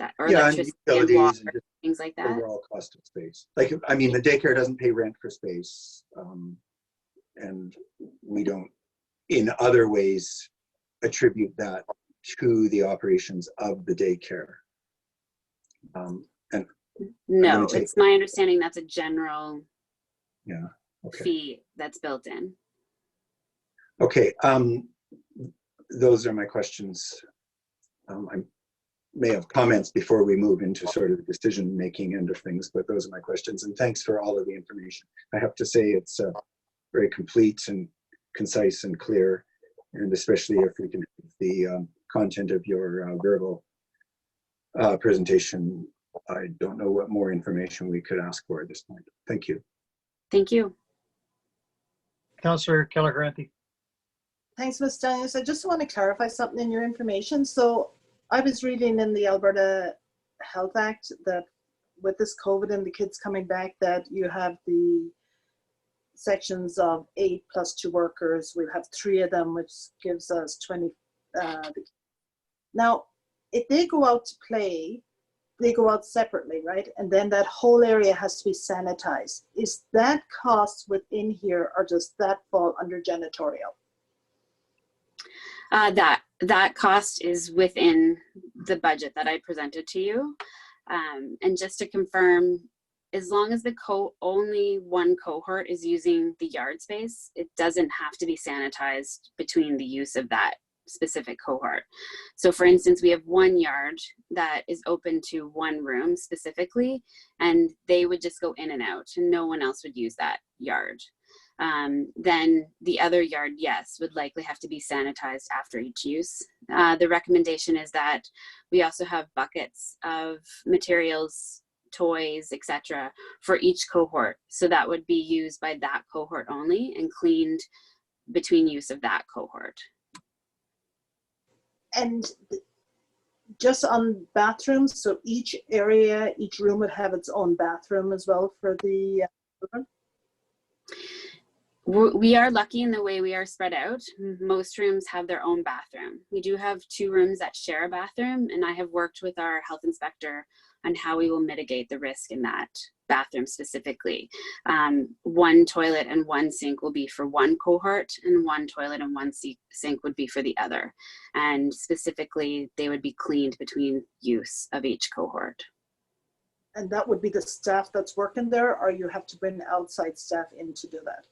that, or Yeah, and electricity and utilities water, and just things like that? overall cost of space. Like, I mean, the daycare doesn't pay rent for space, and we don't, in other ways, attribute that to the operations of the daycare. And No, take- it's my understanding that's a general yeah, okay. fee that's built in. Okay, those are my questions. I may have comments before we move into sort of the decision-making end of things, but those are my questions. And thanks for all of the information. I have to say it's very complete and concise and clear, and especially if we can have the content of your verbal presentation. I don't know what more information we could ask for at this point. Thank you. Thank you. Councillor Keller-Garanti. Thanks, Ms. Daniels. I just want to clarify something in your information. So I was reading in the Alberta Health Act that with this COVID and the kids coming back, that you have the sections of 8 plus 2 workers. We'll have 3 of them, which gives us 20. Now, if they go out to play, they go out separately, right? And then that whole area has to be sanitized. Is that cost within here, or does that fall under janitorial? That cost is within the budget that I presented to you. And just to confirm, as long as the only one cohort is using the yard space, it doesn't have to be sanitized between the use of that specific cohort. So for instance, we have one yard that is open to one room specifically, and they would just go in and out and no one else would use that yard. Then the other yard, yes, would likely have to be sanitized after each use. The recommendation is that we also have buckets of materials, toys, etc. for each cohort. So that would be used by that cohort only and cleaned between use of that cohort. And just on bathrooms, so each area, each room would have its own bathroom as well for the children? We are lucky in the way we are spread out. Most rooms have their own bathroom. We do have 2 rooms that share a bathroom, and I have worked with our health inspector on how we will mitigate the risk in that bathroom specifically. 1 toilet and 1 sink will be for one cohort, and 1 toilet and 1 sink would be for the other. And specifically, they would be cleaned between use of each cohort. And that would be the staff that's working there, or you have to bring outside staff in to do that?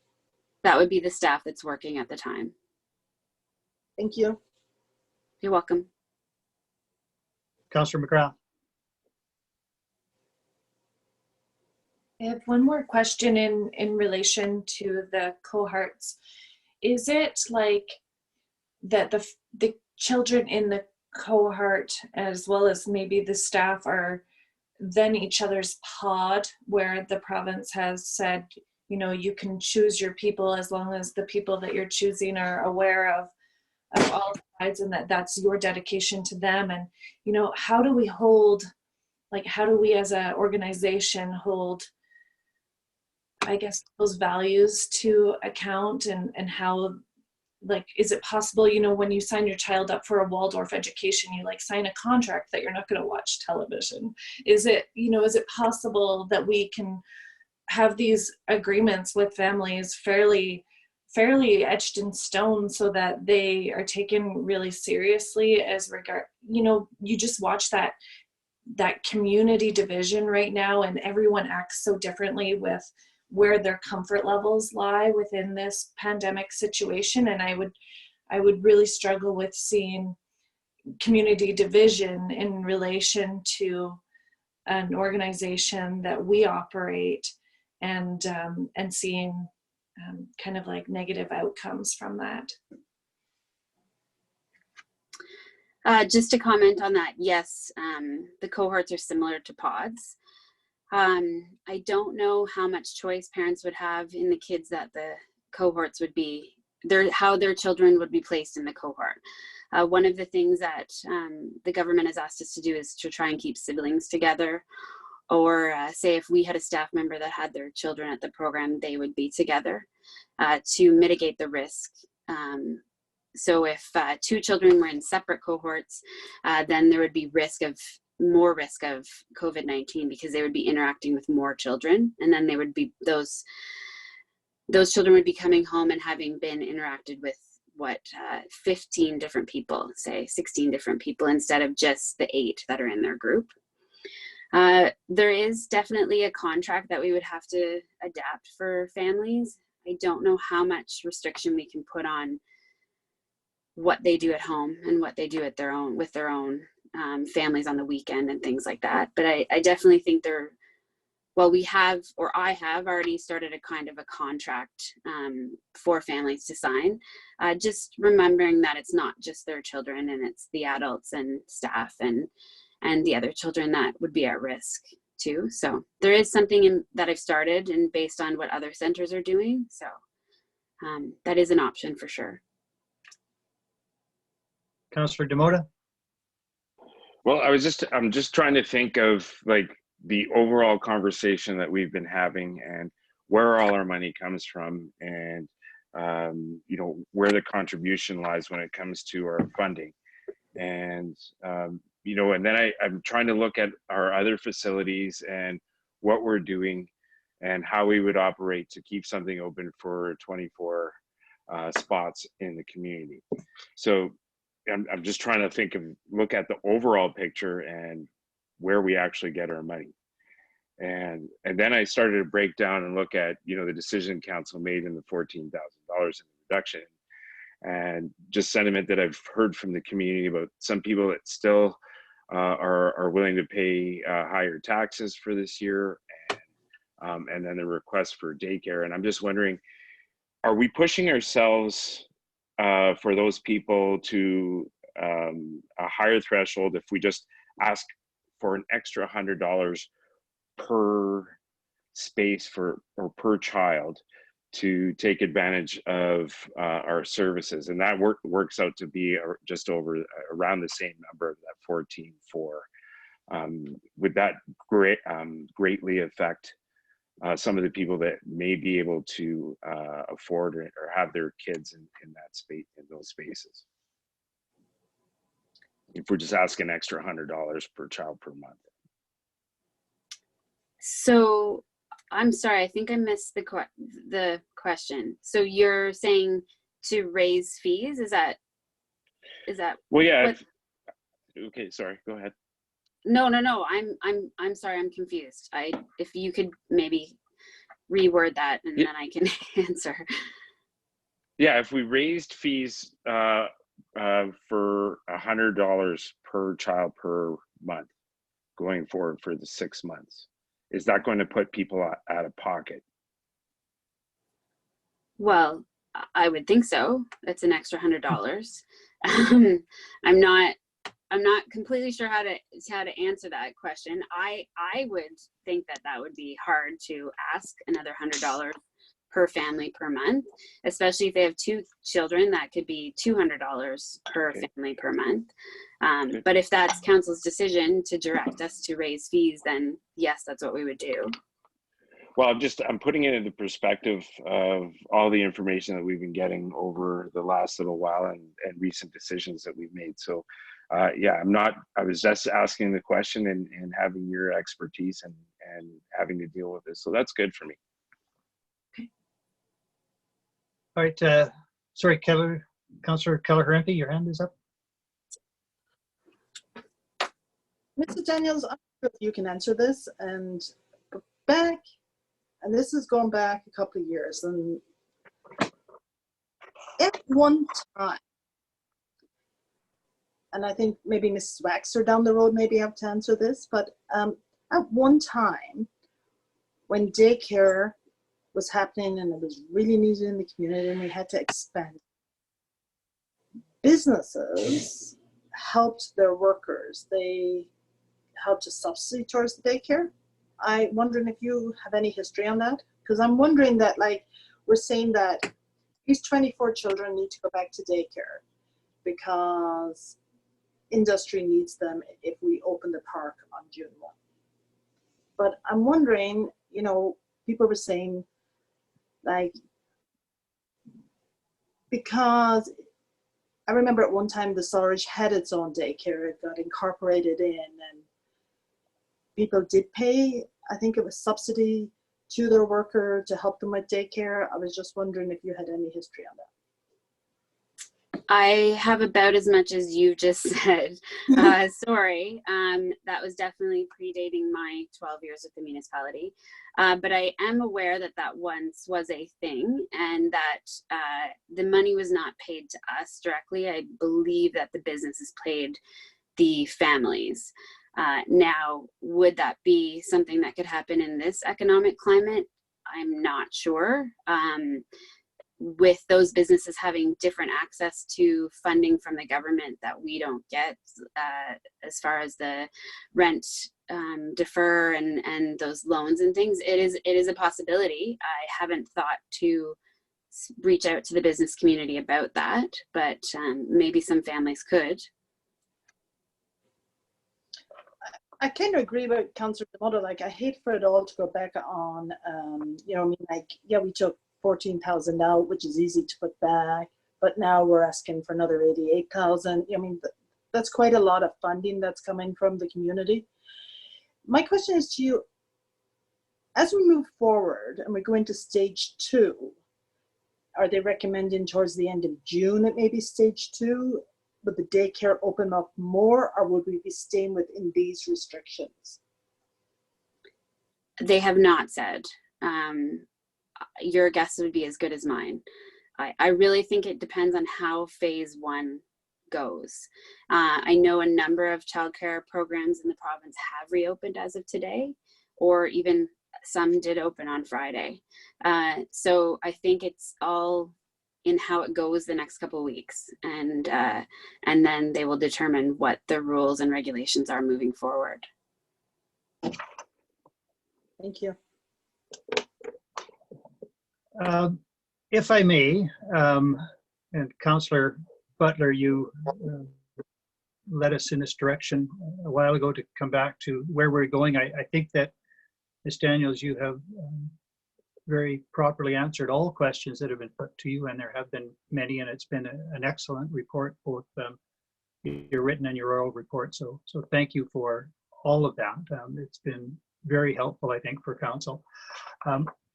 That would be the staff that's working at the time. Thank you. You're welcome. Councillor McGrath. I have one more question in relation to the cohorts. Is it like that the children in the cohort, as well as maybe the staff, are then each other's pod, where the province has said, you know, you can choose your people as long as the people that you're choosing are aware of all sides, and that's your dedication to them? And, you know, how do we as an organization hold, I guess, those values to account, and how, like, is it possible, you know, when you sign your child up for a Waldorf education, you like sign a contract that you're not going to watch television? Is it possible that we can have these agreements with families fairly etched in stone so that they are taken really seriously as regard, you know, you just watch that community division right now, and everyone acts so differently with where their comfort levels lie within this pandemic situation. And I would really struggle with seeing community division in relation to an organization that we operate, and seeing kind of like negative outcomes from that. Just to comment on that, yes, the cohorts are similar to pods. I don't know how much choice parents would have in the kids that the cohorts would be, how their children would be placed in the cohort. One of the things that the government has asked us to do is to try and keep siblings together, or say if we had a staff member that had their children at the program, they would be together to mitigate the risk. So if 2 children were in separate cohorts, then there would be risk of more risk of COVID-19 because they would be interacting with more children, and then they would be those children would be coming home and having been interacted with 15 different people, say 16 different people, instead of just the 8 that are in their group. There is definitely a contract that we would have to adapt for families. I don't know how much restriction we can put on what they do at home and what they do at their own with their own families on the weekend and things like that. But I definitely think I have already started a kind of a contract for families to sign, just remembering that it's not just their children, and it's the adults and staff and the other children that would be at risk too. So there is something that I've started, and based on what other centers are doing. So that is an option for sure. Councillor Demota? Well, I'm just trying to think of like the overall conversation that we've been having and where all our money comes from, and you know, where the contribution lies when it comes to our funding. And you know, and then I'm trying to look at our other facilities and what we're doing and how we would operate to keep something open for 24 spots in the community. So I'm just trying to look at the overall picture and where we actually get our money. And then I started to break down and look at, you know, the decision council made in the $14,000 in reduction, and just sentiment that I've heard from the community about some people that still are willing to pay higher taxes for this year, and then the request for daycare. And I'm just wondering, are we pushing ourselves for those people to a higher threshold if we just ask for an extra $100 per space or per child to take advantage of our services? And that works out to be just around the same number of that 14.4. Would that greatly affect some of the people that may be able to afford or have their kids in that space, in those spaces, if we're just asking extra $100 per child per month? So I'm sorry, I think I missed the question. So you're saying to raise fees? Is that? Well, yeah. Okay, sorry. Go ahead. No. I'm sorry. I'm confused. If you could maybe reword that, and then I can answer. Yeah, if we raised fees for $100 per child per month going forward for the 6 months, is that going to put people out of pocket? Well, I would think so. It's an extra $100. I'm not completely sure how to answer that question. I would think that would be hard to ask another $100 per family per month, especially if they have 2 children. That could be $200 per family per month. But if that's council's decision to direct us to raise fees, then yes, that's what we would do. Well, I'm putting it into perspective of all the information that we've been getting over the last little while and recent decisions that we've made. So yeah, I was just asking the question and having your expertise and having to deal with this. So that's good for me. Okay. All right, sorry, Councillor Keller-Harrington, your hand is up. Mr. Daniels, I'm not sure if you can answer this. And back, and this is going back a couple of years, and at one time, and I think maybe Mrs. Waxer down the road maybe have to answer this, but at one time, when daycare was happening and it was really needed in the community and we had to expand, businesses helped their workers. They helped to subsidy towards the daycare. I'm wondering if you have any history on that, because I'm wondering that, like, we're saying that these 24 children need to go back to daycare because industry needs them if we open the park on June 1. But I'm wondering, you know, people were saying, like, because I remember at one time the Surridge had its own daycare, it got incorporated in, and people did pay, I think it was subsidy to their worker to help them with daycare. I was just wondering if you had any history on that. I have about as much as you just said. Sorry, that was definitely predating my 12 years with the municipality. But I am aware that that once was a thing, and that the money was not paid to us directly. I believe that the businesses paid the families. Now, would that be something that could happen in this economic climate? I'm not sure. With those businesses having different access to funding from the government that we don't get, as far as the rent defer and those loans and things, it is a possibility. I haven't thought to reach out to the business community about that, but maybe some families could. I kind of agree with Councillor D'Amato. Like, I hate for it all to go back on, you know, I mean, like, yeah, we took 14,000 out, which is easy to put back, but now we're asking for another 88,000. I mean, that's quite a lot of funding that's coming from the community. My question is to you, as we move forward and we go into stage 2, are they recommending towards the end of June it may be stage 2? Would the daycare open up more, or would we be staying within these restrictions? They have not said. Your guess would be as good as mine. I really think it depends on how phase 1 goes. I know a number of childcare programs in the province have reopened as of today, or even some did open on Friday. So I think it's all in how it goes the next couple of weeks, and then they will determine what the rules and regulations are moving forward. Thank you. If I may, and Councillor Butler, you led us in this direction a while ago to come back to where we're going. I think that, Ms. Daniels, you have very properly answered all questions that have been put to you, and there have been many, and it's been an excellent report, both your written and your oral report. So thank you for all of that. It's been very helpful, I think, for council.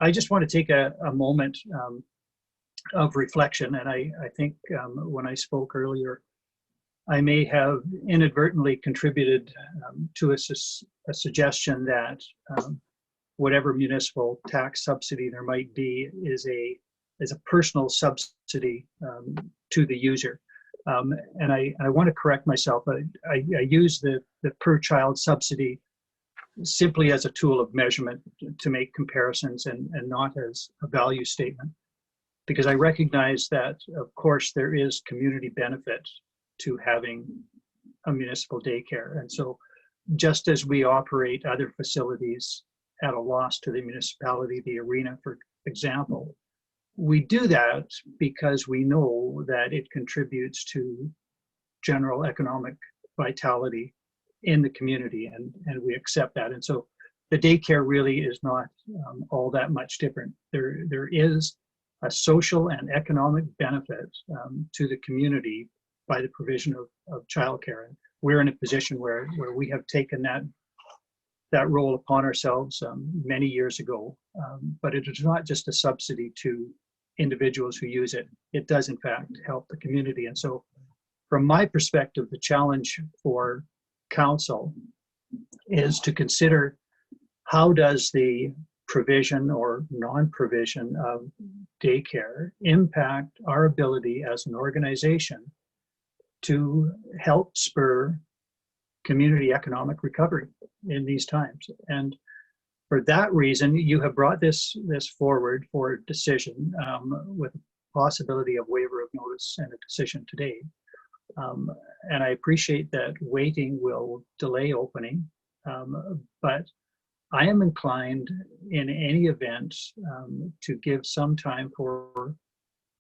I just want to take a moment of reflection, and I think when I spoke earlier, I may have inadvertently contributed to a suggestion that whatever municipal tax subsidy there might be is a personal subsidy to the user. And I want to correct myself. I use the per child subsidy simply as a tool of measurement to make comparisons, and not as a value statement, because I recognize that, of course, there is community benefit to having a municipal daycare. And so just as we operate other facilities at a loss to the municipality, the arena, for example, we do that because we know that it contributes to general economic vitality in the community, and we accept that. And so the daycare really is not all that much different. There is a social and economic benefit to the community by the provision of childcare. And we're in a position where we have taken that role upon ourselves many years ago. But it is not just a subsidy to individuals who use it. It does, in fact, help the community. And so from my perspective, the challenge for council is to consider, how does the provision or non-provision of daycare impact our ability as an organization to help spur community economic recovery in these times. And for that reason, you have brought this forward for decision with the possibility of waiver of notice and a decision today. And I appreciate that waiting will delay opening, but I am inclined in any event to give some time for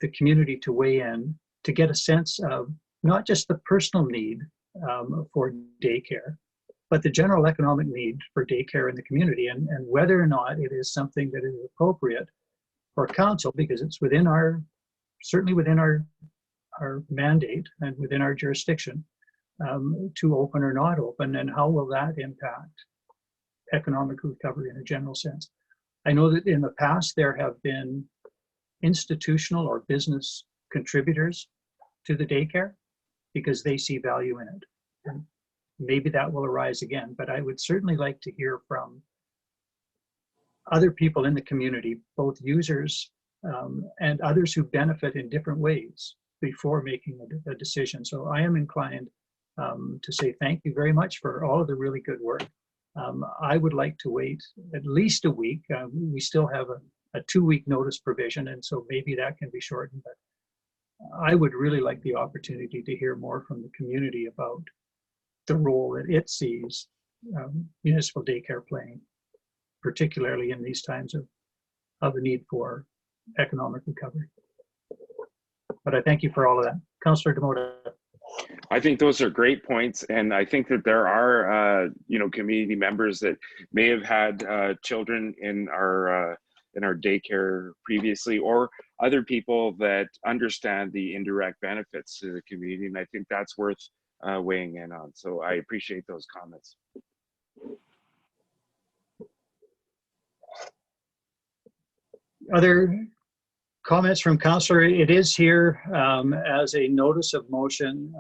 the community to weigh in, to get a sense of not just the personal need for daycare, but the general economic need for daycare in the community, and whether or not it is something that is appropriate for council, because it's within certainly within our mandate and within our jurisdiction to open or not open, and how will that impact economic recovery in a general sense. I know that in the past there have been institutional or business contributors to the daycare because they see value in it. And maybe that will arise again, but I would certainly like to hear from other people in the community, both users and others who benefit in different ways before making a decision. So I am inclined to say thank you very much for all of the really good work. I would like to wait at least a week. We still have a 2-week notice provision, and so maybe that can be shortened, but I would really like the opportunity to hear more from the community about the role that it sees municipal daycare playing, particularly in these times of a need for economic recovery. But I thank you for all of that. Councillor Demota. I think those are great points, and I think that there are, community members that may have had children in our daycare previously, or other people that understand the indirect benefits to the community, and I think that's worth weighing in on. So I appreciate those comments. Other comments from Councillor? It is here as a notice of motion,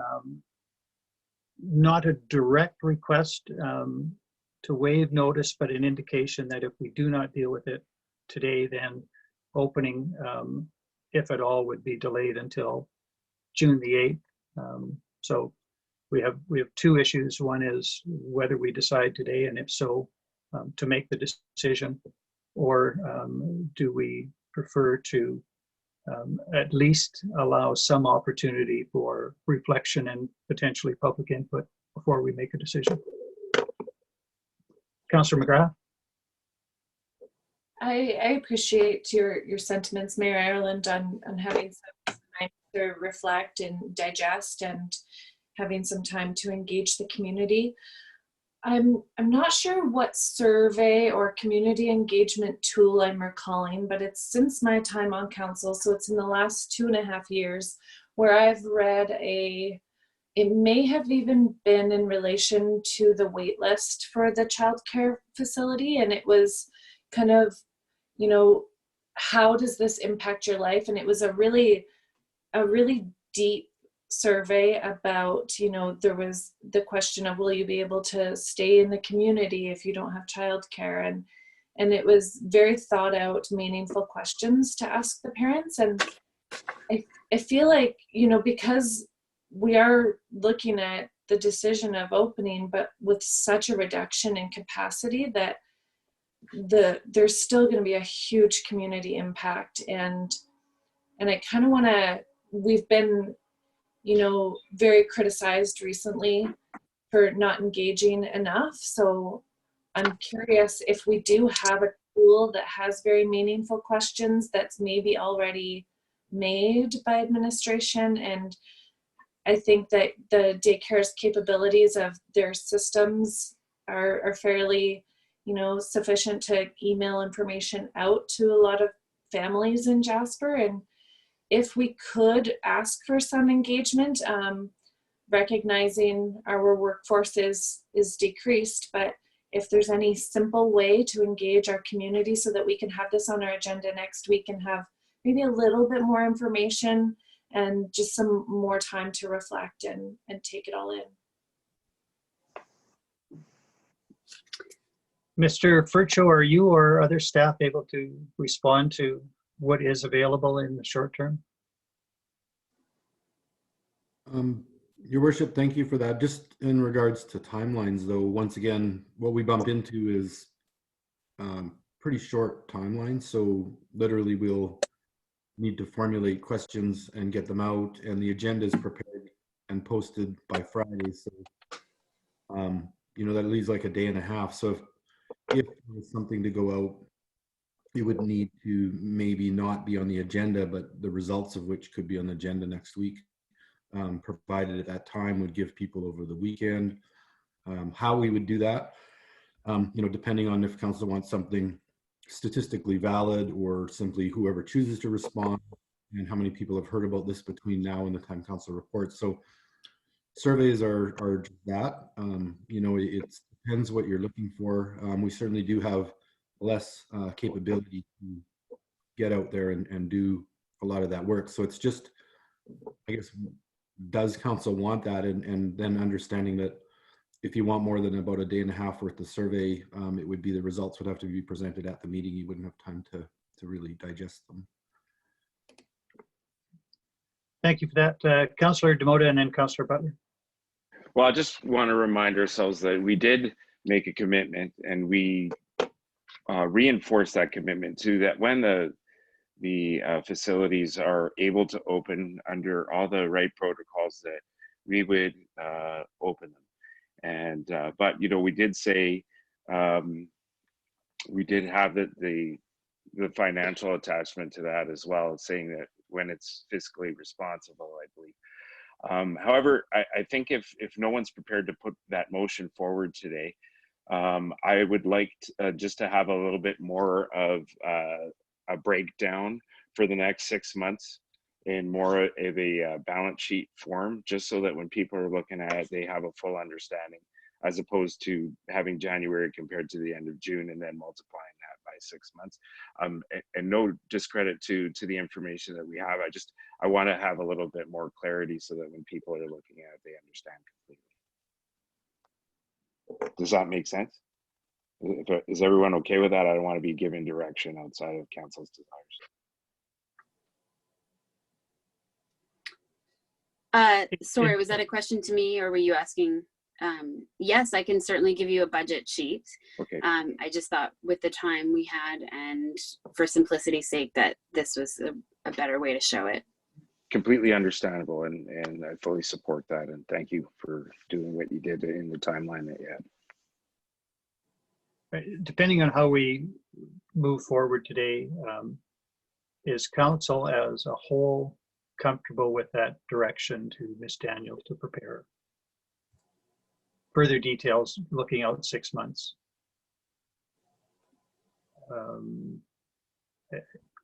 not a direct request to waive notice, but an indication that if we do not deal with it today, then opening, if at all, would be delayed until June the 8th. So we have 2 issues. One is whether we decide today, and if so, to make the decision, or do we prefer to at least allow some opportunity for reflection and potentially public input before we make a decision? Councillor McGrath. I appreciate your sentiments, Mayor Ireland, on having some time to reflect and digest and having some time to engage the community. I'm not sure what survey or community engagement tool I'm recalling, but it's since my time on council, so it's in the last 2.5 years, where I've read it may have even been in relation to the wait list for the childcare facility, and it was kind of, how does this impact your life? And it was a really deep survey about, there was the question of, will you be able to stay in the community if you don't have childcare? And it was very thought out, meaningful questions to ask the parents. And I feel like, because we are looking at the decision of opening, but with such a reduction in capacity, that there's still going to be a huge community impact. And I kind of want to, we've been very criticized recently for not engaging enough. So I'm curious if we do have a tool that has very meaningful questions that's maybe already made by administration. And I think that the daycare's capabilities of their systems are fairly, sufficient to email information out to a lot of families in Jasper. And if we could ask for some engagement, recognizing our workforce is decreased, but if there's any simple way to engage our community so that we can have this on our agenda next week and have maybe a little bit more information and just some more time to reflect and take it all in. Mr. Furcho, are you or other staff able to respond to what is available in the short term? Your Worship, thank you for that. Just in regards to timelines, though, once again, what we bump into is pretty short timelines. So literally we'll need to formulate questions and get them out, and the agenda is prepared and posted by Friday. So, that leaves like a day and a half. So if there's something to go out, it would need to maybe not be on the agenda, but the results of which could be on the agenda next week, provided at that time would give people over the weekend. How we would do that, depending on if council wants something statistically valid or simply whoever chooses to respond, and how many people have heard about this between now and the time council reports. So surveys are just that, it's depends what you're looking for. We certainly do have less capability to get out there and do a lot of that work. So it's just, I guess, does council want that? And then understanding that if you want more than about a day and a half worth of survey, it would be the results would have to be presented at the meeting. You wouldn't have time to really digest them. Thank you for that. Councillor Demota and then Councillor Butler. Well, I just want to remind ourselves that we did make a commitment, and we reinforce that commitment to that when the facilities are able to open under all the right protocols, that we would open them. And but you know, we did say we did have the financial attachment to that as well, saying that when it's fiscally responsible, I believe. However, I think if no one's prepared to put that motion forward today, I would like just to have a little bit more of a breakdown for the next 6 months in more of a balance sheet form, just so that when people are looking at it, they have a full understanding, as opposed to having January compared to the end of June and then multiplying that by 6 months. And no discredit to the information that we have. I want to have a little bit more clarity so that when people are looking at it, they understand completely. Does that make sense? Is everyone okay with that? I don't want to be giving direction outside of council's desires. Sorry, was that a question to me, or were you asking? Yes, I can certainly give you a budget sheet. Okay. I just thought with the time we had and for simplicity's sake that this was a better way to show it. Completely understandable, and I fully support that, and thank you for doing what you did in the timeline that you had. Depending on how we move forward today, is council as a whole comfortable with that direction to Ms. Daniel to prepare further details looking out 6 months?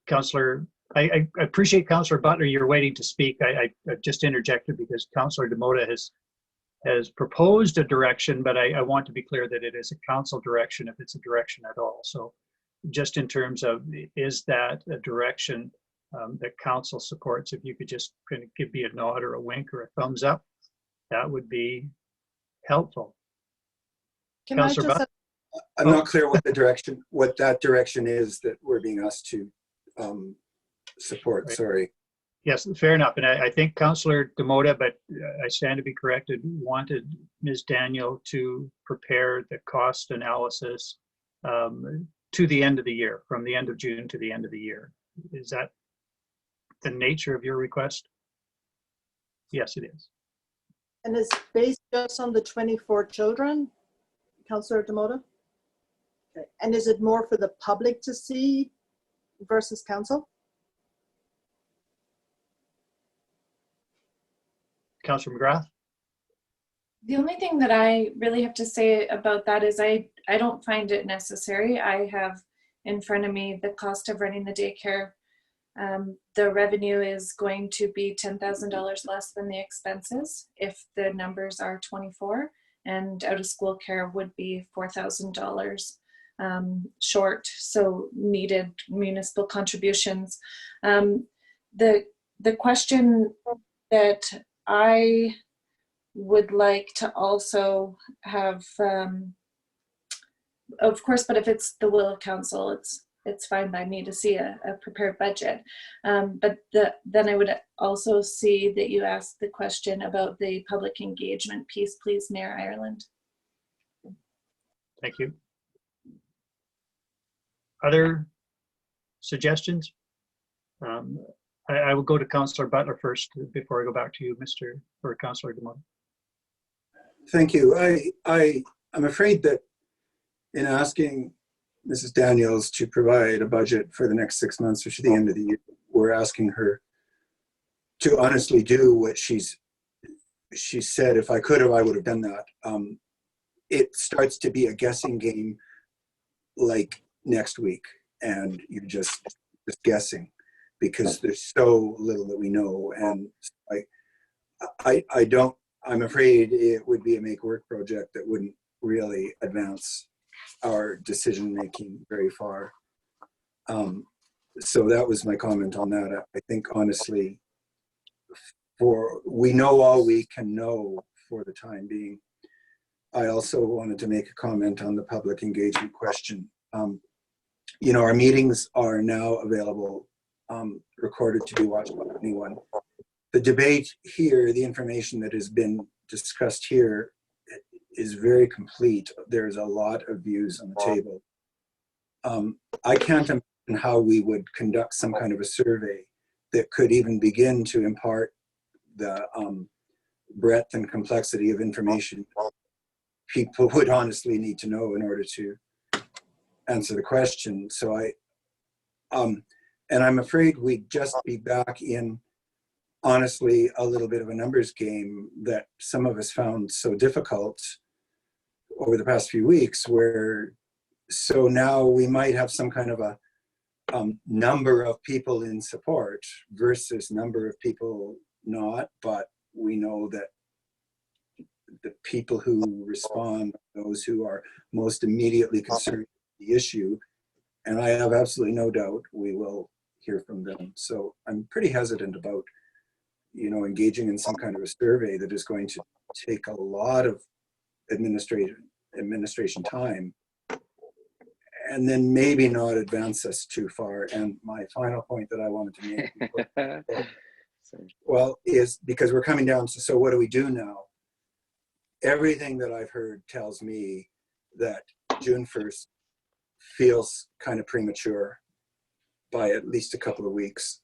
Councillor, I appreciate Councillor Butler, you're waiting to speak. I just interjected because Councillor Demota has proposed a direction, but I want to be clear that it is a council direction if it's a direction at all. So just in terms of, is that a direction that council supports? If you could just kind of give me a nod or a wink or a thumbs up, that would be helpful. Can I Councillor just, Butler? I'm not clear what that direction is that we're being asked to support. Right. Sorry. Yes, fair enough. And I think Councillor Demota, but I stand to be corrected, wanted Ms. Daniel to prepare the cost analysis to the end of the year, from the end of June to the end of the year. Is that the nature of your request? Yes, it is. and it's based just on the 24 children, Councillor Demota? Okay. And is it more for the public to see versus council? Councillor McGrath? The only thing that I really have to say about that is I don't find it necessary. I have in front of me the cost of running the daycare. The revenue is going to be $10,000 less than the expenses if the numbers are 24, and out of school care would be $4,000 short, so needed municipal contributions. The question that I would like to also have, of course, but if it's the will of council, it's fine by me to see a prepared budget. But then I would also see that you ask the question about the public engagement piece, please, Mayor Ireland. Thank you. Other suggestions? I will go to Councillor Butler first before I go back to you, Councillor Demota. Thank you. I'm afraid that in asking Mrs. Daniels to provide a budget for the next 6 months or to the end of the year, we're asking her to honestly do what she said. If I could have, I would have done that. It starts to be a guessing game like next week, and you're just guessing because there's so little that we know. And I'm afraid it would be a make work project that wouldn't really advance our decision-making very far. So that was my comment on that. I think honestly, we know all we can know for the time being. I also wanted to make a comment on the public engagement question. You know, our meetings are now available, recorded to be watched by anyone. The debate here, the information that has been discussed here is very complete. There's a lot of views on the table. I can't imagine how we would conduct some kind of a survey that could even begin to impart the breadth and complexity of information people would honestly need to know in order to answer the question. So and I'm afraid we'd just be back in, honestly, a little bit of a numbers game that some of us found so difficult over the past few weeks, where so now we might have some kind of a number of people in support versus number of people not, but we know that the people who respond, those who are most immediately concerned with the issue, and I have absolutely no doubt we will hear from them. So I'm pretty hesitant about, you know, engaging in some kind of a survey that is going to take a lot of administration time and then maybe not advance us too far. And my final point that I wanted to make, well, is because we're coming down to, so what do we do now? Everything that I've heard tells me that June 1st feels kind of premature by at least a couple of weeks.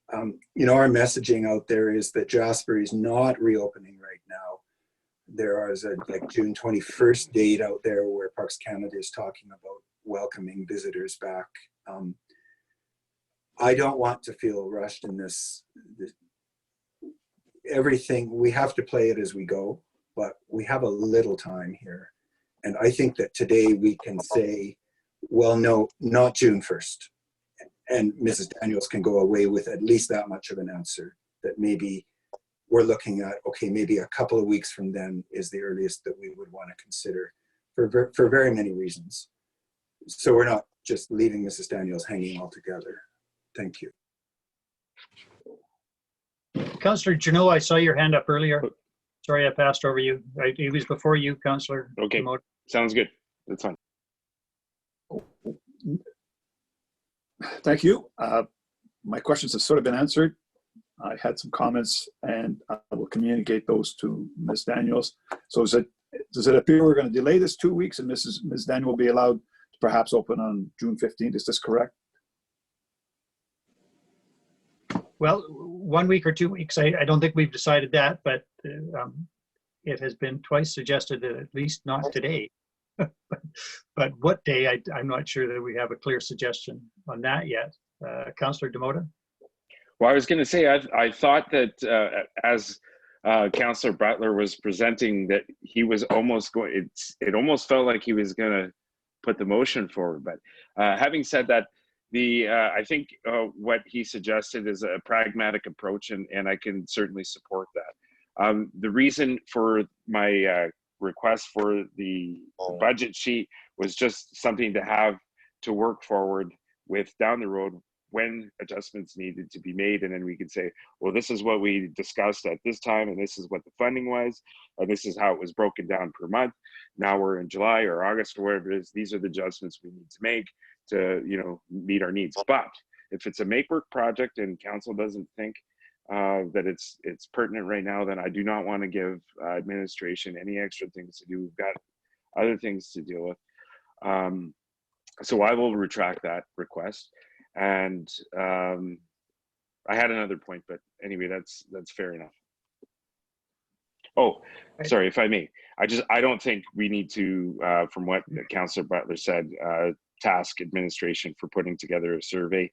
You know, our messaging out there is that Jasper is not reopening right now. There is a like June 21st date out there where Parks Canada is talking about welcoming visitors back. I don't want to feel rushed in this. Everything, we have to play it as we go, but we have a little time here. And I think that today we can say, well, no, not June 1st. And Mrs. Daniels can go away with at least that much of an answer, that maybe we're looking at, okay, maybe a couple of weeks from then is the earliest that we would want to consider for very many reasons. So we're not just leaving Mrs. Daniels hanging altogether. Thank you. Councillor Janot, I saw your hand up earlier. Sorry, I passed over you. It was before you, Councillor. Okay, sounds good. That's fine. Thank you. My questions have sort of been answered. I had some comments and I will communicate those to Ms. Daniels. So does it appear we're going to delay this 2 weeks and Ms. Daniel will be allowed to perhaps open on June 15th? Is this correct? Well, 1 week or 2 weeks. I don't think we've decided that, but it has been twice suggested that at least not today. But what day, I'm not sure that we have a clear suggestion on that yet. Councillor Demota? Well, I was going to say, I thought that as Councillor Butler was presenting, that he was almost going, it almost felt like he was going to put the motion forward. But having said that, I think what he suggested is a pragmatic approach, and I can certainly support that. The reason for my request for the budget sheet was just something to have to work forward with down the road when adjustments needed to be made, and then we could say, well, this is what we discussed at this time, and this is what the funding was, and this is how it was broken down per month. Now we're in July or August or whatever it is. These are the adjustments we need to make to, you know, meet our needs. But if it's a make work project and council doesn't think that it's pertinent right now, then I do not want to give administration any extra things to do. We've got other things to deal with. So I will retract that request. And I had another point, but anyway, that's fair enough. Oh, sorry, if I may, I don't think we need to, from what Councillor Butler said, task administration for putting together a survey.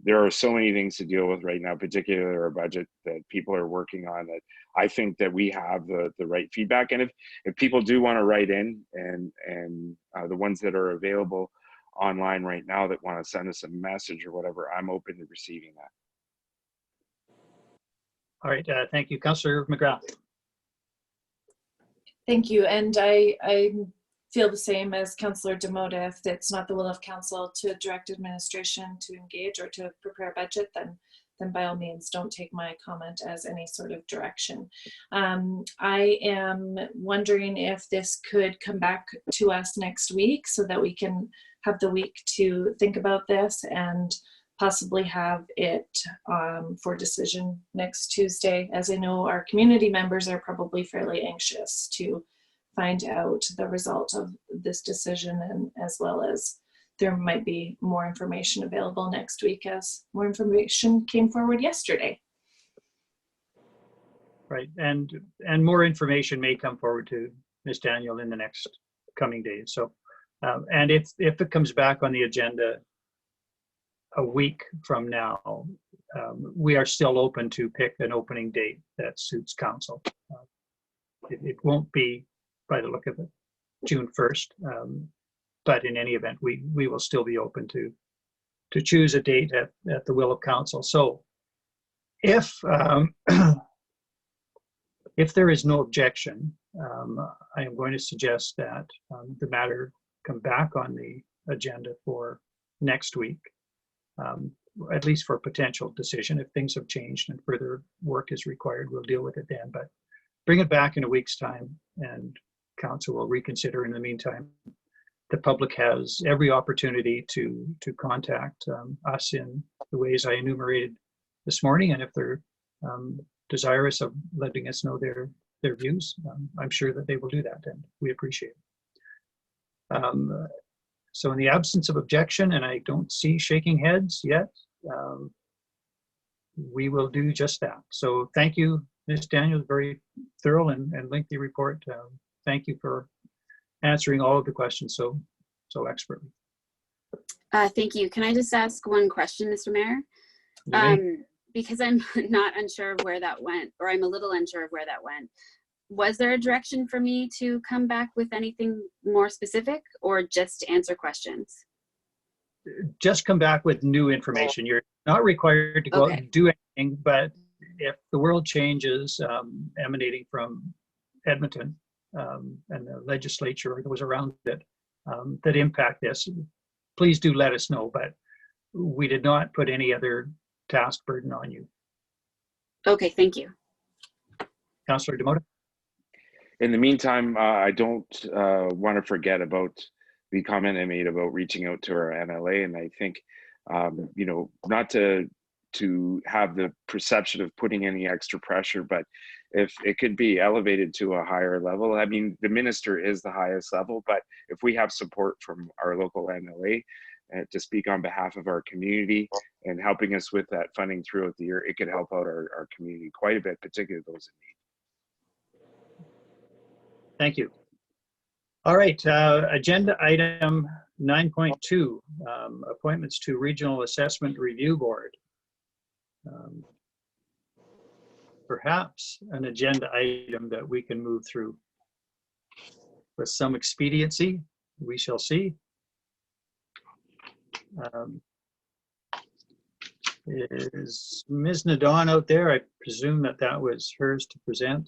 There are so many things to deal with right now, particularly our budget, that people are working on, that I think that we have the right feedback. And if people do want to write in, and the ones that are available online right now that want to send us a message or whatever, I'm open to receiving that. All right, thank you. Councillor McGrath. Thank you. And I'm feel the same as Councillor Demoda. If it's not the will of council to direct administration to engage or to prepare a budget, then by all means, don't take my comment as any sort of direction. I am wondering if this could come back to us next week so that we can have the week to think about this and possibly have it for decision next Tuesday. As I know, our community members are probably fairly anxious to find out the result of this decision, and as well as there might be more information available next week as more information came forward yesterday. Right, and more information may come forward to Ms. Daniel in the next coming days. So, and if it comes back on the agenda a week from now, we are still open to pick an opening date that suits council. It won't be, by the look of it, June 1st. But in any event, we will still be open to choose a date at the will of council. So if if there is no objection, I am going to suggest that the matter come back on the agenda for next week, at least for a potential decision. If things have changed and further work is required, we'll deal with it then. But bring it back in a week's time and council will reconsider. In the meantime, the public has every opportunity to contact us in the ways I enumerated this morning. And if they're desirous of letting us know their views, I'm sure that they will do that, and we appreciate it. So in the absence of objection, and I don't see shaking heads yet, we will do just that. So thank you, Ms. Daniel, very thorough and lengthy report. Thank you for answering all of the questions so expertly. Thank you. Can I just ask one question, Mr. Mayor? Because I'm not unsure of where that went, or I'm a little unsure of where that went. Was there a direction for me to come back with anything more specific, or just answer questions? Just come back with new information. You're not required to go out and do anything, but if the world changes emanating from Edmonton and the legislature or those around it that impact this, please do let us know. But we did not put any other task burden on you. Okay, thank you. Councillor Demoda? In the meantime, I don't want to forget about the comment I made about reaching out to our MLA, and I think, you know, not to have the perception of putting any extra pressure, but if it could be elevated to a higher level. I mean, the minister is the highest level, but if we have support from our local MLA to speak on behalf of our community and helping us with that funding throughout the year, it could help out our community quite a bit, particularly those in need. Thank you. All right, agenda item 9.2, appointments to Regional Assessment Review Board. Perhaps an agenda item that we can move through with some expediency. We shall see. Is Ms. Nadon out there? I presume that was hers to present.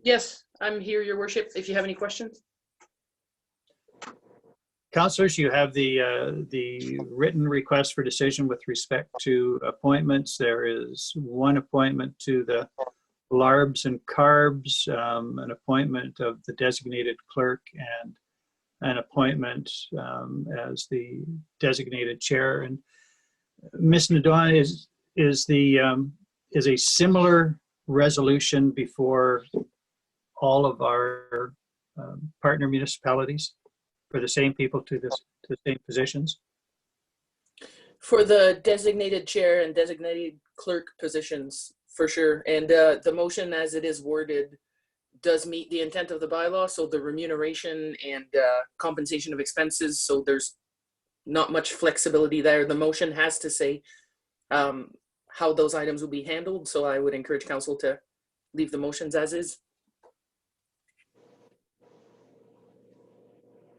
Yes, I'm here, Your Worship, if you have any questions. Councillors, you have the written request for decision with respect to appointments. There is one appointment to the LARBs and CARBs, an appointment of the designated clerk, and an appointment as the designated chair. And Ms. Nadon, is a similar resolution before all of our partner municipalities for the same people to the same positions? For the designated chair and designated clerk positions, for sure. And the motion as it is worded does meet the intent of the bylaw. So the remuneration and compensation of expenses. So there's not much flexibility there. The motion has to say how those items will be handled. So I would encourage council to leave the motions as is.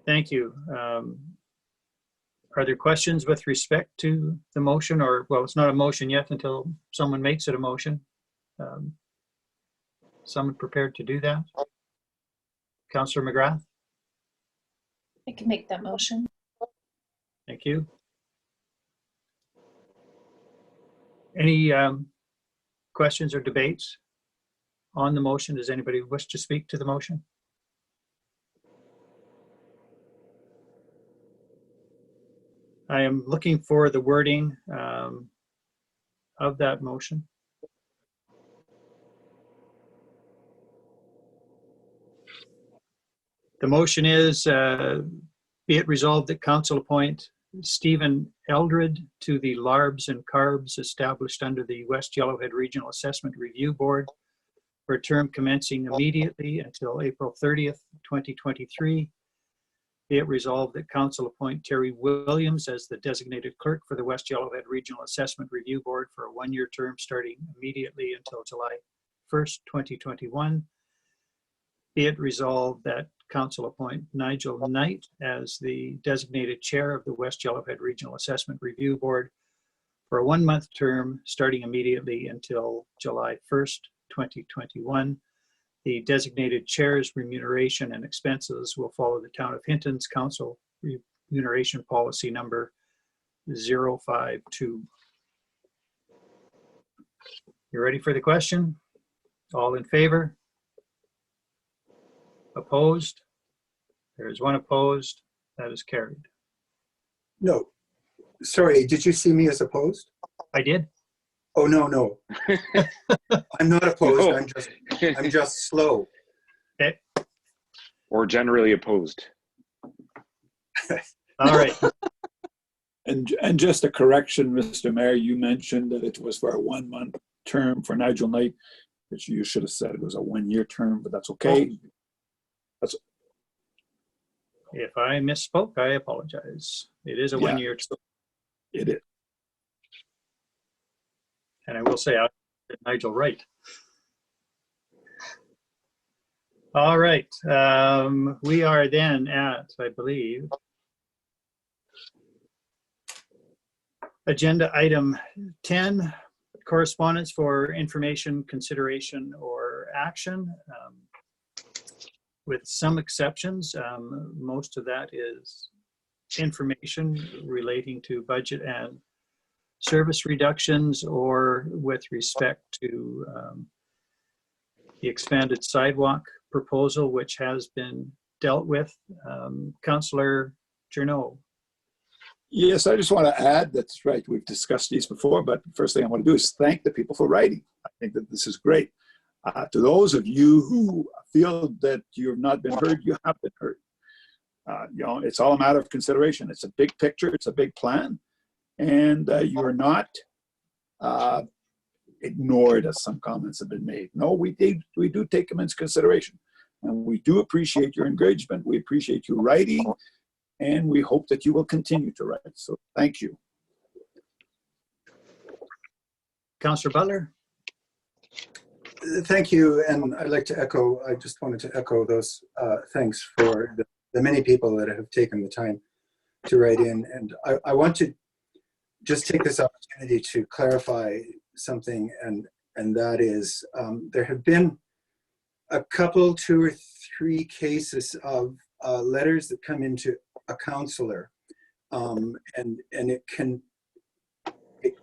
Thank you. Are there questions with respect to the motion, or, well, it's not a motion yet until someone makes it a motion. Someone prepared to do that? Councillor McGrath? I can make that motion. Thank you. Any questions or debates on the motion? Does anybody wish to speak to the motion? I am looking for the wording of that motion. The motion is, be it resolved that council appoint Stephen Eldred to the LARBs and CARBs established under the West Yellowhead Regional Assessment Review Board for a term commencing immediately until April 30th, 2023. Be it resolved that council appoint Terry Williams as the designated clerk for the West Yellowhead Regional Assessment Review Board for a one-year term starting immediately until July 1st, 2021. Be it resolved that council appoint Nigel Knight as the designated chair of the West Yellowhead Regional Assessment Review Board for a one-month term starting immediately until July 1st, 2021. The designated chair's remuneration and expenses will follow the Town of Hinton's council remuneration policy number 052. You ready for the question? All in favor? Opposed? There is one opposed. That is carried. No, sorry, did you see me as opposed? I did. Oh, no. I'm not opposed. No. I'm just slow. Okay. Or generally opposed. All right. And just a correction, Mr. Mayor, you mentioned that it was for a 1 month term for Nigel Knight, which you should have said it was a 1 year term, but that's okay. If I misspoke, I apologize. It is a Yeah. 1 year term. It is. And I will say, I did Nigel right. All right. We are then at, I believe, agenda item 10, correspondence for information, consideration, or action. With some exceptions, most of that is information relating to budget and service reductions, or with respect to the expanded sidewalk proposal, which has been dealt with. Councillor Journeau. Yes, I just want to add, that's right, we've discussed these before, but the first thing I want to do is thank the people for writing. I think that this is great. To those of you who feel that you've not been heard, you have been heard. It's all a matter of consideration. It's a big picture, it's a big plan, and you are not ignored, as some comments have been made. No, we do take them into consideration, and we do appreciate your engagement. We appreciate you writing, and we hope that you will continue to write. So thank you. Councillor Butler. Thank you, and I'd like to echo, I just wanted to echo those thanks for the many people that have taken the time to write in. And I want to just take this opportunity to clarify something, and that is there have been a couple, 2 or 3 cases of letters that come into a councillor, and it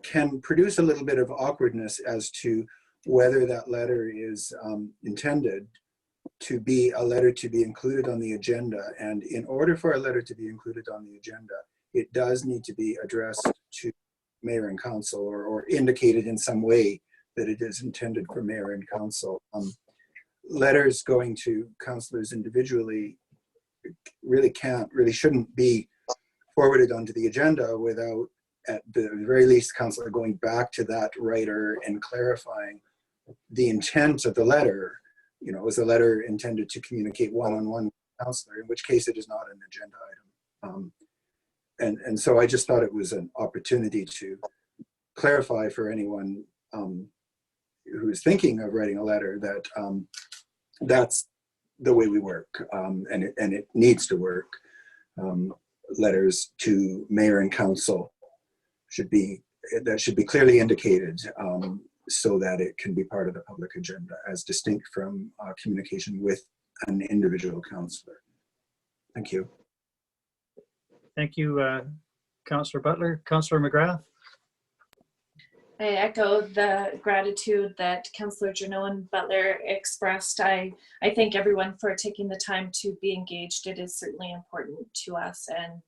can produce a little bit of awkwardness as to whether that letter is intended to be a letter to be included on the agenda. And in order for a letter to be included on the agenda, it does need to be addressed to mayor and council, or indicated in some way that it is intended for mayor and council. Letters going to councillors individually really shouldn't be forwarded onto the agenda without, at the very least, councillor going back to that writer and clarifying the intent of the letter. Was the letter intended to communicate one-on-one with the councillor, in which case it is not an agenda item. And so I just thought it was an opportunity to clarify for anyone who is thinking of writing a letter that that's the way we work, and it needs to work. letters to mayor and council should be clearly indicated, so that it can be part of the public agenda as distinct from communication with an individual councillor. Thank you. Thank you, Councillor Butler. Councillor McGrath. I echo the gratitude that Councillor Journeau and Butler expressed. I thank everyone for taking the time to be engaged. It is certainly important to us, and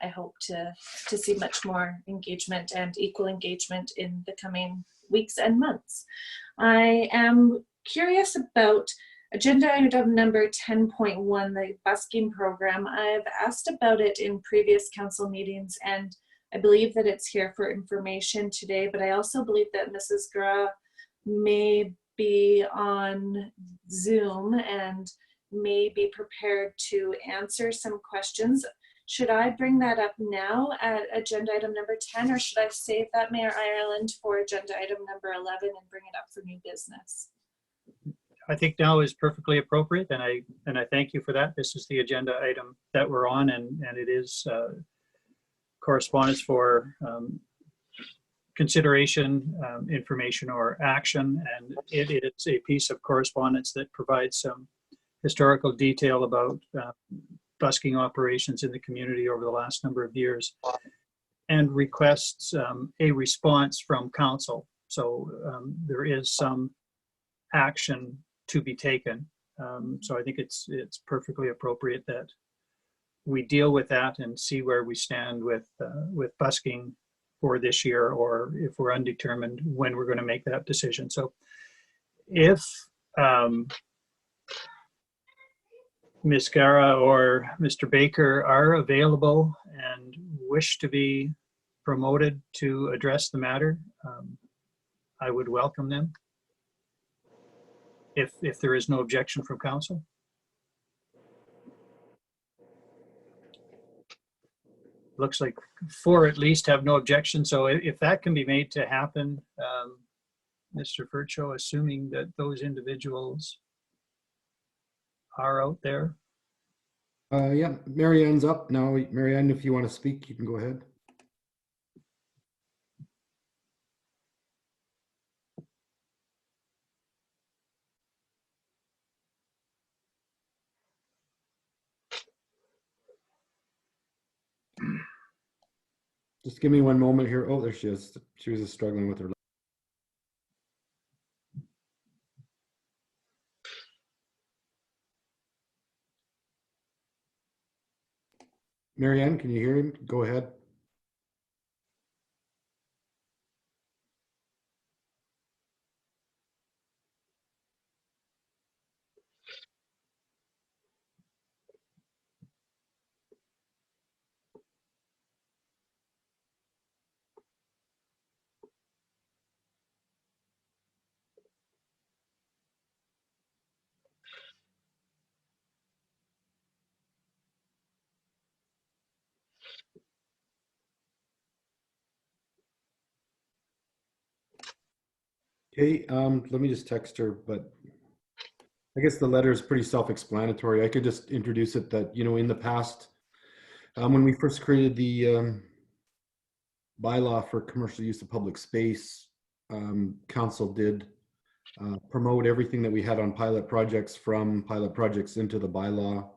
I hope to see much more engagement and equal engagement in the coming weeks and months. I am curious about agenda item number 10.1, the busking program. I've asked about it in previous council meetings, and I believe that it's here for information today, but I also believe that Mrs. Gra may be on Zoom and may be prepared to answer some questions. Should I bring that up now at agenda item number 10, or should I save that, Mayor Ireland, for agenda item number 11 and bring it up for new business? I think now is perfectly appropriate, and I thank you for that. This is the agenda item that we're on, and it is correspondence for consideration, information, or action, and it is a piece of correspondence that provides some historical detail about busking operations in the community over the last number of years, and requests a response from council. So there is some action to be taken. So I think it's perfectly appropriate that we deal with that and see where we stand with busking for this year, or if we're undetermined when we're going to make that decision. So if Ms. Gara or Mr. Baker are available and wish to be promoted to address the matter, I would welcome them, if there is no objection from council. Looks like 4 at least have no objection. So if that can be made to happen, Mr. Furcho, assuming that those individuals are out there. Yeah, Marianne's up now. Marianne, if you want to speak, you can go ahead. Just give me one moment here. Oh, there she is. She was just struggling with her. Marianne, can you hear him? Go ahead. Okay, let me just text her, but I guess the letter is pretty self-explanatory. I could just introduce it that, in the past, when we first created the bylaw for commercial use of public space, council did promote everything that we had on pilot projects from pilot projects into the bylaw.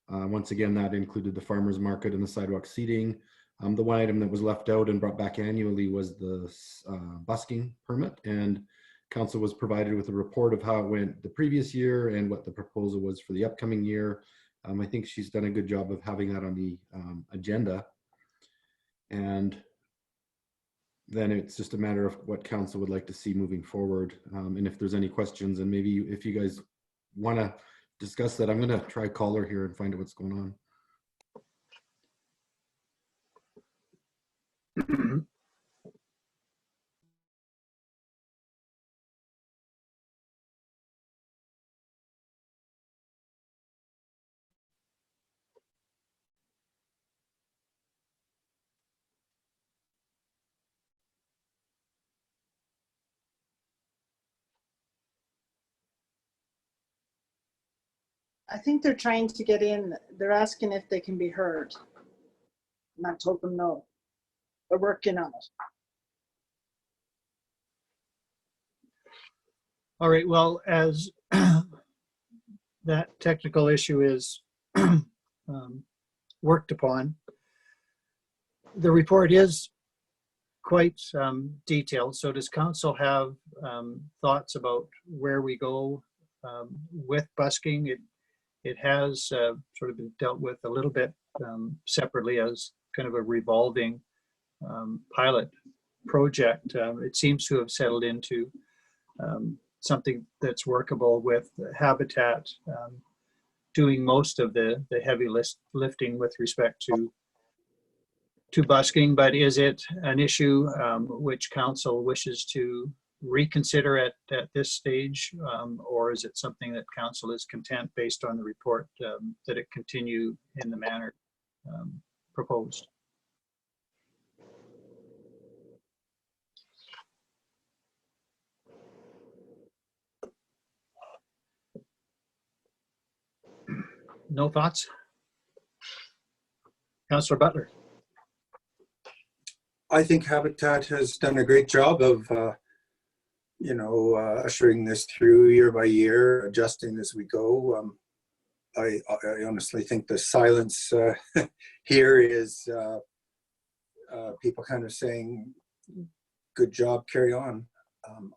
Once again, that included the farmers market and the sidewalk seating. The one item that was left out and brought back annually was the busking permit, and council was provided with a report of how it went the previous year and what the proposal was for the upcoming year. I think she's done a good job of having that on the agenda. And then it's just a matter of what council would like to see moving forward. And if there's any questions, and maybe if you guys want to discuss that, I'm going to try call her here and find out what's going on. I think they're trying to get in. They're asking if they can be heard. And I told them no. We're working on it. All right, well, as that technical issue is worked upon, the report is quite detailed. So does council have thoughts about where we go with busking? It has sort of been dealt with a little bit separately as kind of a revolving pilot project. It seems to have settled into something that's workable with Habitat doing most of the heavy lifting with respect to busking. But is it an issue which council wishes to reconsider at this stage, or is it something that council is content based on the report that it continue in the manner proposed? No thoughts? Councillor Butler. I think Habitat has done a great job of, ushering this through year by year, adjusting as we go. I honestly think the silence here is people kind of saying, good job, carry on.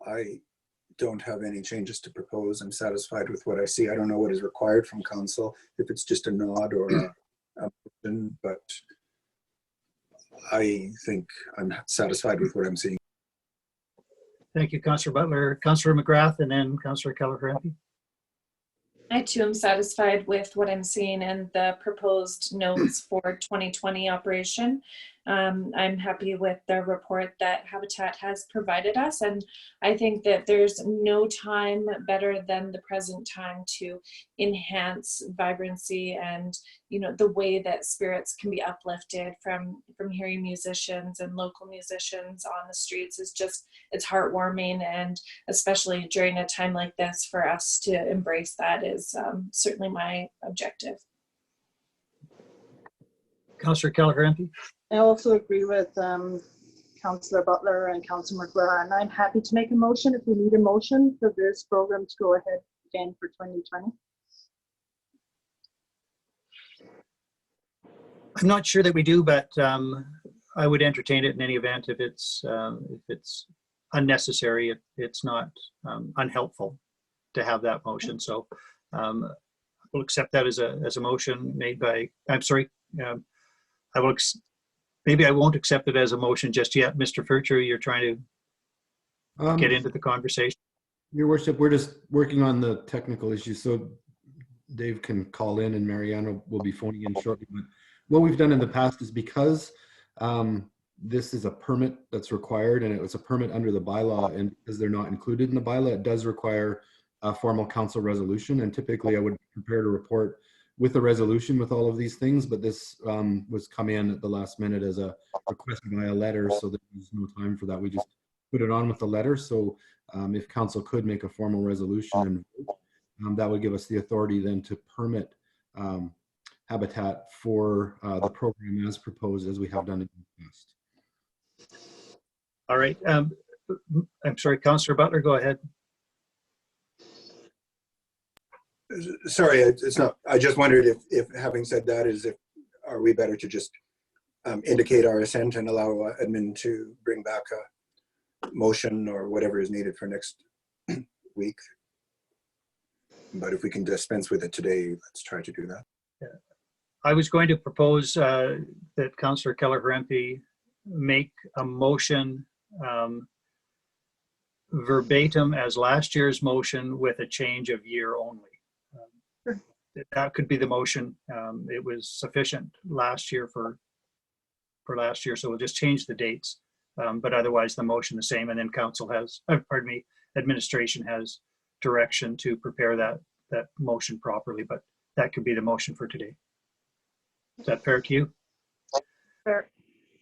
I don't have any changes to propose. I'm satisfied with what I see. I don't know what is required from council, if it's just a nod or a motion, but I think I'm satisfied with what I'm seeing. Thank you, Councillor Butler. Councillor McGrath and then Councillor Keller-Ferranti. I too am satisfied with what I'm seeing in the proposed notes for 2020 operation. I'm happy with the report that Habitat has provided us, and I think that there's no time better than the present time to enhance vibrancy and, you know, the way that spirits can be uplifted from hearing musicians and local musicians on the streets is just, it's heartwarming, and especially during a time like this, for us to embrace that is certainly my objective. Councillor Keller-Ferranti. I also agree with Councillor Butler and Councillor McGrath, and I'm happy to make a motion if we need a motion for this program to go ahead again for 2020. I'm not sure that we do, but I would entertain it in any event if it's unnecessary. It's not unhelpful to have that motion. So we'll accept that as a motion made by. I'm sorry. I will. Maybe I won't accept it as a motion just yet. Mr. Furcher, you're trying to get into the conversation. Your Worship, we're just working on the technical issues, so Dave can call in and Mariana will be phoning in shortly. But what we've done in the past is because this is a permit that's required, and it was a permit under the bylaw, and because they're not included in the bylaw, it does require a formal council resolution. And typically I would prepare a report with a resolution with all of these things, but this was come in at the last minute as a request via letter, so there was no time for that. We just put it on with the letter. So if council could make a formal resolution and vote, that would give us the authority then to permit Habitat for the program as proposed, as we have done in the past. All right. I'm sorry, Councillor Butler, go ahead. Sorry, it's not. I just wondered if having said that, are we better to just indicate our assent and allow admin to bring back a motion or whatever is needed for next week? But if we can dispense with it today, let's try to do that. Yeah. I was going to propose that Councillor Keller-Ferranti make a motion verbatim as last year's motion with a change of year only. That could be the motion. It was sufficient last year for last year, so we'll just change the dates. But otherwise, the motion the same, and then council has, administration has direction to prepare that motion properly. But that could be the motion for today. Is that fair to you? Fair.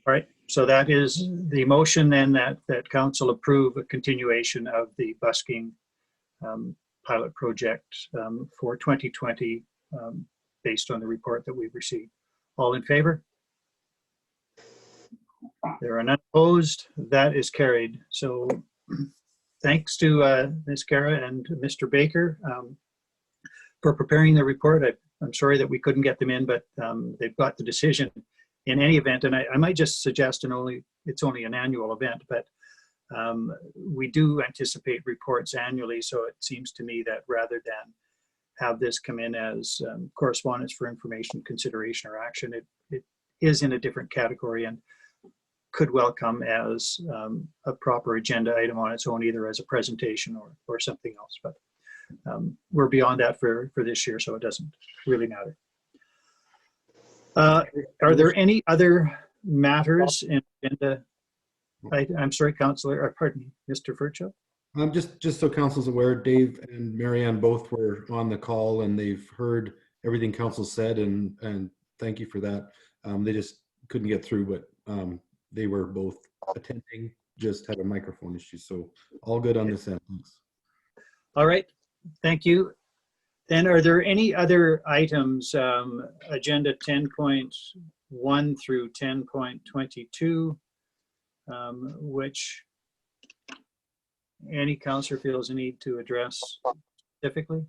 All right. So that is the motion then, that council approve a continuation of the busking pilot project for 2020 based on the report that we've received. All in favor? There are none opposed. That is carried. So thanks to Ms. Kara and Mr. Baker for preparing the report. I'm sorry that we couldn't get them in, but they've got the decision in any event. And I might just suggest it's only an annual event, but we do anticipate reports annually. So it seems to me that rather than have this come in as correspondence for information, consideration, or action, it is in a different category and could well come as a proper agenda item on its own, either as a presentation or something else. But we're beyond that for this year, so it doesn't really matter. Are there any other matters in agenda? I'm sorry, Councillor, or pardon me, Mr. Furcho. Just so council's aware, Dave and Marianne both were on the call and they've heard everything council said, and thank you for that. They just couldn't get through, but they were both attending, just had a microphone issue. So all good on this end. Thanks. All right, thank you. Then are there any other items, agenda 10.1 through 10.22, which any councillor feels a need to address specifically?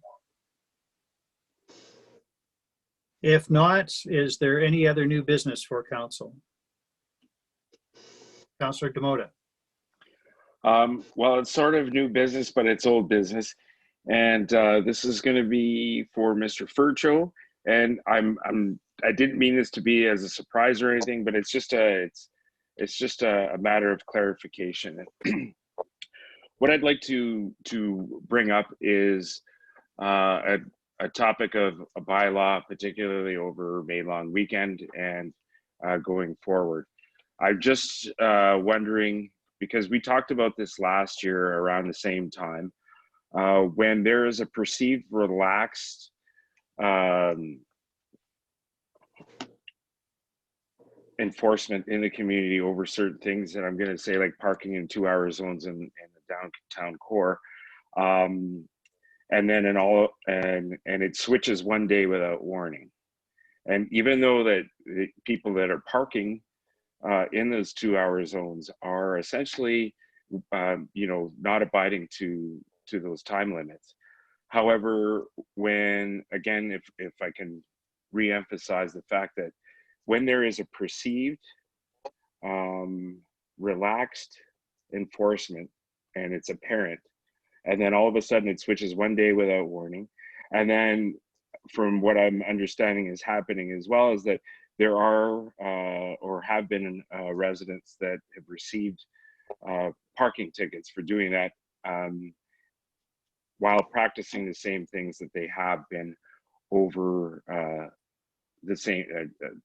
If not, is there any other new business for council? Councillor Demota. Well, it's sort of new business, but it's old business. And this is going to be for Mr. Furcho. And I didn't mean this to be as a surprise or anything, but it's just a matter of clarification. What I'd like to bring up is a topic of a bylaw, particularly over May long weekend and going forward. I'm just wondering, because we talked about this last year around the same time, when there is a perceived relaxed enforcement in the community over certain things, and I'm going to say like parking in 2-hour zones in the downtown core, and then and it switches one day without warning. And even though that the people that are parking in those 2-hour zones are essentially, not abiding to those time limits. However, when, again, if I can re-emphasize the fact that when there is a perceived relaxed enforcement and it's apparent, and then all of a sudden it switches one day without warning, and then from what I'm understanding is happening as well is that there are or have been residents that have received parking tickets for doing that while practicing the same things that they have been over the same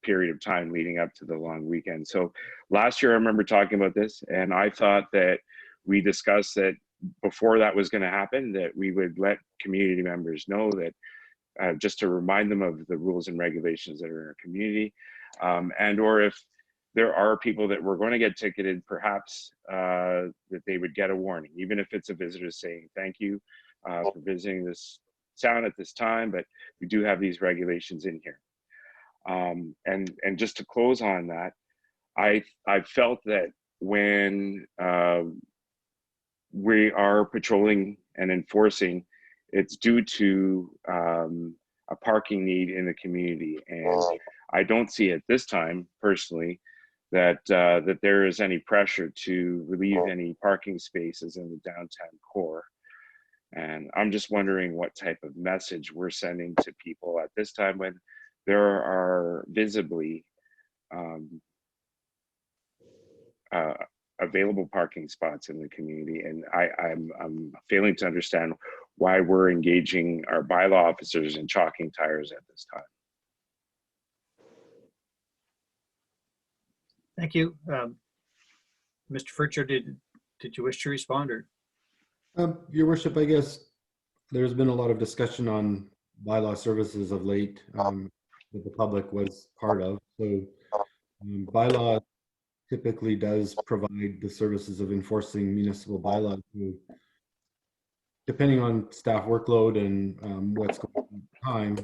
period of time leading up to the long weekend. So last year I remember talking about this, and I thought that we discussed that before that was going to happen, that we would let community members know that just to remind them of the rules and regulations that are in our community, and or if there are people that were going to get ticketed, perhaps that they would get a warning, even if it's a visitor saying thank you for visiting this town at this time, but we do have these regulations in here. And just to close on that, I felt that when we are patrolling and enforcing, it's due to a parking need in the community. And I don't see at this time, personally, that that there is any pressure to relieve any parking spaces in the downtown core. And I'm just wondering what type of message we're sending to people at this time when there are visibly available parking spots in the community. And I'm failing to understand why we're engaging our bylaw officers in chalking tires at this time. Thank you. Mr. Furcho, did you wish to respond? Or? Your Worship, I guess there's been a lot of discussion on bylaw services of late that the public was part of. So bylaw typically does provide the services of enforcing municipal bylaws, depending on staff workload and what's going on at the time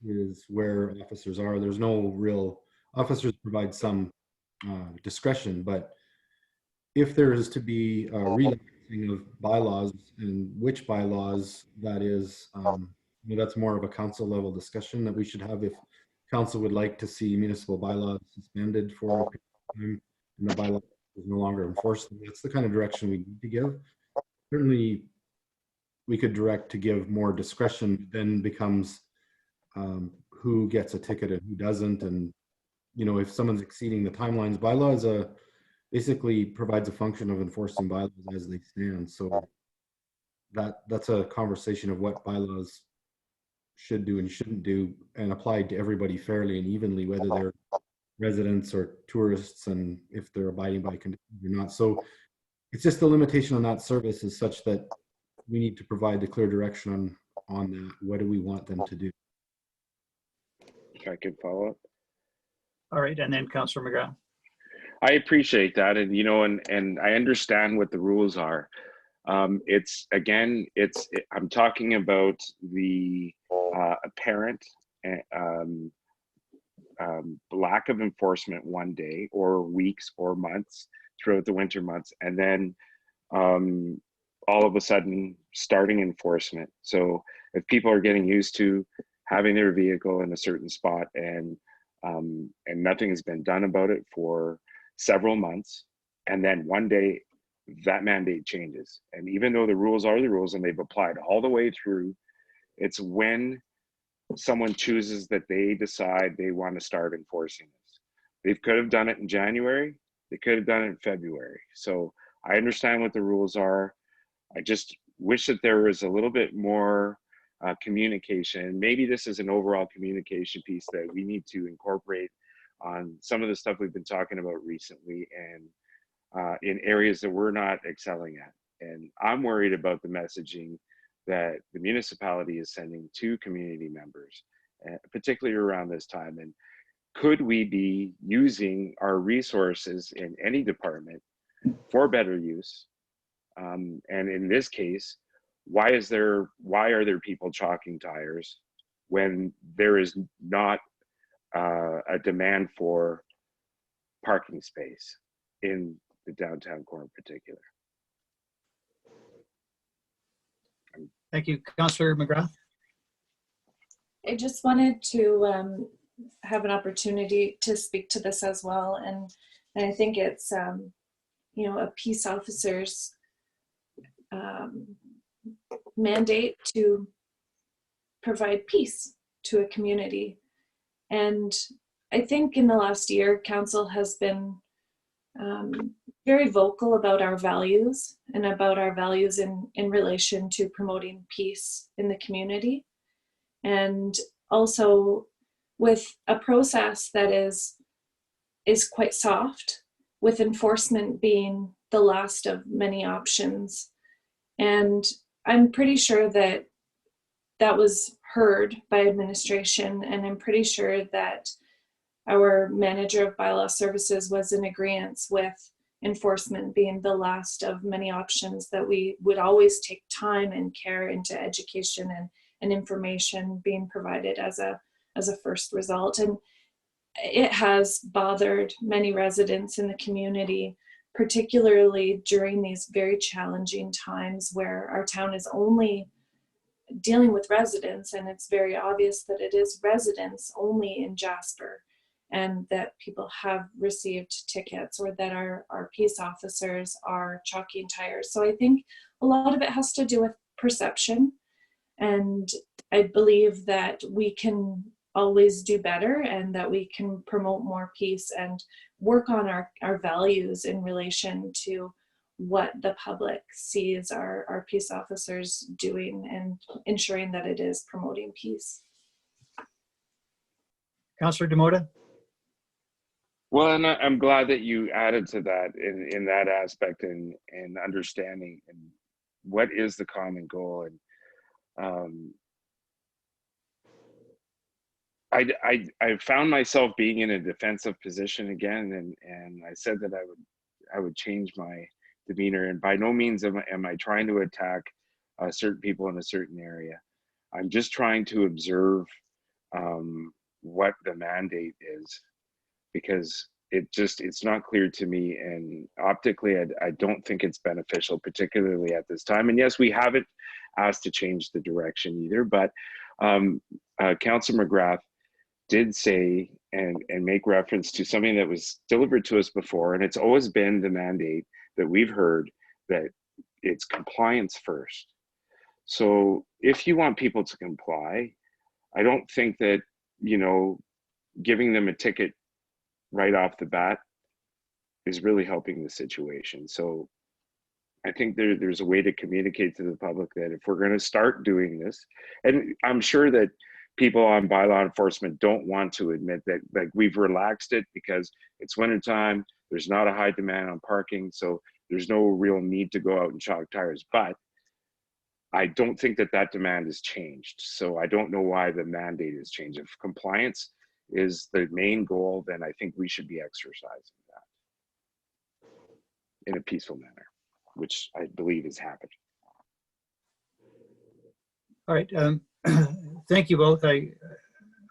is where officers are. There's no real, officers provide some discretion. But if there is to be a relaxing of bylaws and which bylaws that is, that's more of a council level discussion that we should have if council would like to see municipal bylaws suspended for a period of time and the bylaw is no longer enforced. That's the kind of direction we need to give. Certainly, we could direct to give more discretion, then becomes who gets a ticket and who doesn't. And, if someone's exceeding the timelines, bylaws basically provides a function of enforcing bylaws as they stand. So that's a conversation of what bylaws should do and shouldn't do, and applied to everybody fairly and evenly, whether they're residents or tourists, and if they're abiding by conditions or not. So it's just the limitation on that service is such that we need to provide the clear direction on that. What do we want them to do? If I could follow up. All right, and then Councillor McGrath. I appreciate that, and and I understand what the rules are. I'm talking about the apparent lack of enforcement one day or weeks or months throughout the winter months, and then all of a sudden starting enforcement. So if people are getting used to having their vehicle in a certain spot and nothing has been done about it for several months, and then one day that mandate changes, and even though the rules are the rules and they've applied all the way through, it's when someone chooses that they decide they want to start enforcing this. They could have done it in January, they could have done it in February. So I understand what the rules are. I just wish that there was a little bit more communication. Maybe this is an overall communication piece that we need to incorporate on some of the stuff we've been talking about recently, and in areas that we're not excelling at. And I'm worried about the messaging that the municipality is sending to community members, particularly around this time. And could we be using our resources in any department for better use? And in this case, why are there people chalking tires when there is not a demand for parking space in the downtown core in particular? Thank you. Councillor McGrath. I just wanted to have an opportunity to speak to this as well. And I think it's, a peace officer's mandate to provide peace to a community. And I think in the last year, council has been very vocal about our values and about our values in relation to promoting peace in the community. And also with a process that is quite soft, with enforcement being the last of many options. And I'm pretty sure that that was heard by administration, and I'm pretty sure that our manager of bylaw services was in agreement with enforcement being the last of many options, that we would always take time and care into education and information being provided as a first result. And it has bothered many residents in the community, particularly during these very challenging times where our town is only dealing with residents, and it's very obvious that it is residents only in Jasper, and that people have received tickets, or that our peace officers are chalking tires. So I think a lot of it has to do with perception, and I believe that we can always do better, and that we can promote more peace and work on our values in relation to what the public sees our peace officers doing, and ensuring that it is promoting peace. Councillor Demota. Well, and I'm glad that you added to that in that aspect, and understanding and what is the common goal. And I found myself being in a defensive position again, and I said that I would change my demeanor, and by no means am I trying to attack certain people in a certain area. I'm just trying to observe what the mandate is, because it's not clear to me, and optically I don't think it's beneficial, particularly at this time. And yes, we haven't asked to change the direction either, but Councillor McGrath did say and make reference to something that was delivered to us before, and it's always been the mandate that we've heard, that it's compliance first. So if you want people to comply, I don't think that, you know, giving them a ticket right off the bat is really helping the situation. So I think there's a way to communicate to the public that if we're going to start doing this, and I'm sure that people on bylaw enforcement don't want to admit that, like, we've relaxed it because it's wintertime, there's not a high demand on parking, so there's no real need to go out and chalk tires. But I don't think that that demand has changed. So I don't know why the mandate has changed. If compliance is the main goal, then I think we should be exercising that in a peaceful manner, which I believe is happening. All right. Thank you both. I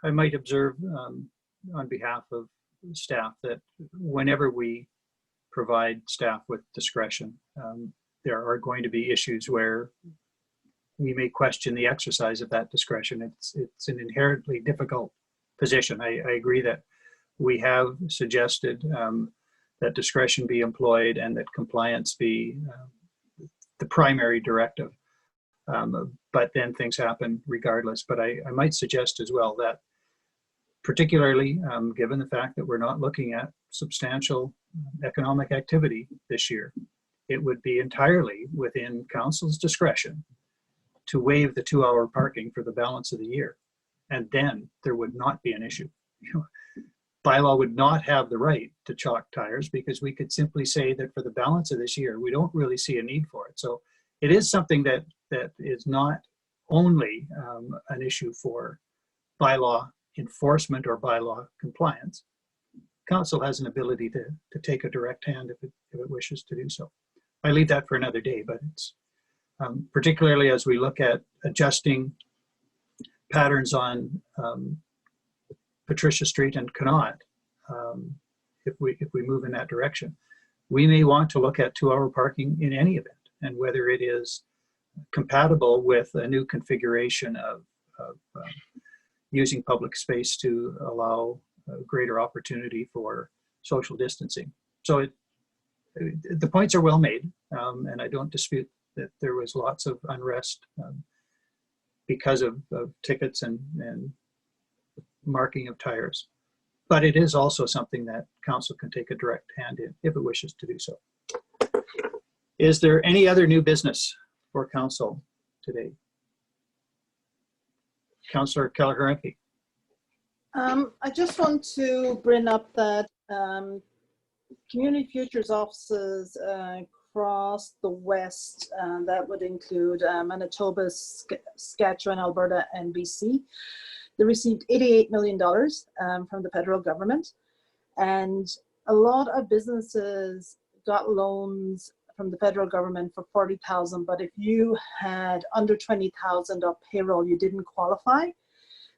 might observe on behalf of staff that whenever we provide staff with discretion, there are going to be issues where we may question the exercise of that discretion. It's an inherently difficult position. I agree that we have suggested that discretion be employed and that compliance be the primary directive. But then things happen regardless. But I might suggest as well that, particularly given the fact that we're not looking at substantial economic activity this year, it would be entirely within council's discretion to waive the 2-hour parking for the balance of the year. And then there would not be an issue. Bylaw would not have the right to chalk tires because we could simply say that for the balance of this year, we don't really see a need for it. So it is something that is not only an issue for bylaw enforcement or bylaw compliance. Council has an ability to take a direct hand if it wishes to do so. I leave that for another day, but it's particularly as we look at adjusting patterns on Patricia Street and Connaught, if we move in that direction, we may want to look at 2-hour parking in any event, and whether it is compatible with a new configuration of using public space to allow greater opportunity for social distancing. So the points are well made, and I don't dispute that there was lots of unrest because of tickets and marking of tires. But it is also something that council can take a direct hand in if it wishes to do so. Is there any other new business for council today? Councillor Kelleher-Remke. I just want to bring up that Community Futures offices across the West, that would include Manitoba, Saskatchewan, Alberta, and BC. They received $88 million from the federal government, and a lot of businesses got loans from the federal government for $40,000, but if you had under $20,000 of payroll, you didn't qualify.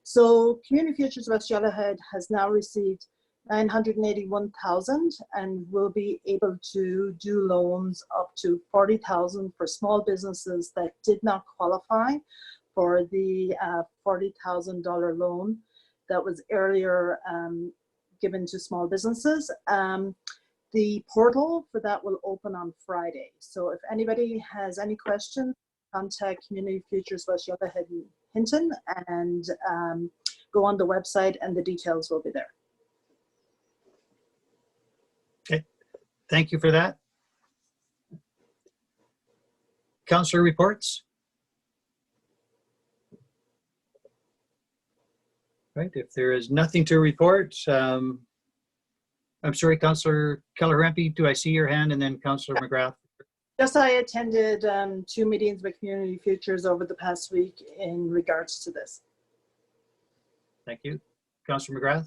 So Community Futures West Yellowhead has now received $981,000 and will be able to do loans up to $40,000 for small businesses that did not qualify for the $40,000 loan that was earlier given to small businesses. The portal for that will open on Friday. So if anybody has any questions, contact Community Futures West Yellowhead in Hinton and go on the website and the details will be there. Okay, thank you for that. Councillor reports. Right, if there is nothing to report, I'm sorry, Councillor Kelleher-Remke, do I see your hand? And then Councillor McGrath. Just I attended 2 meetings with Community Futures over the past week in regards to this. Thank you. Councillor McGrath.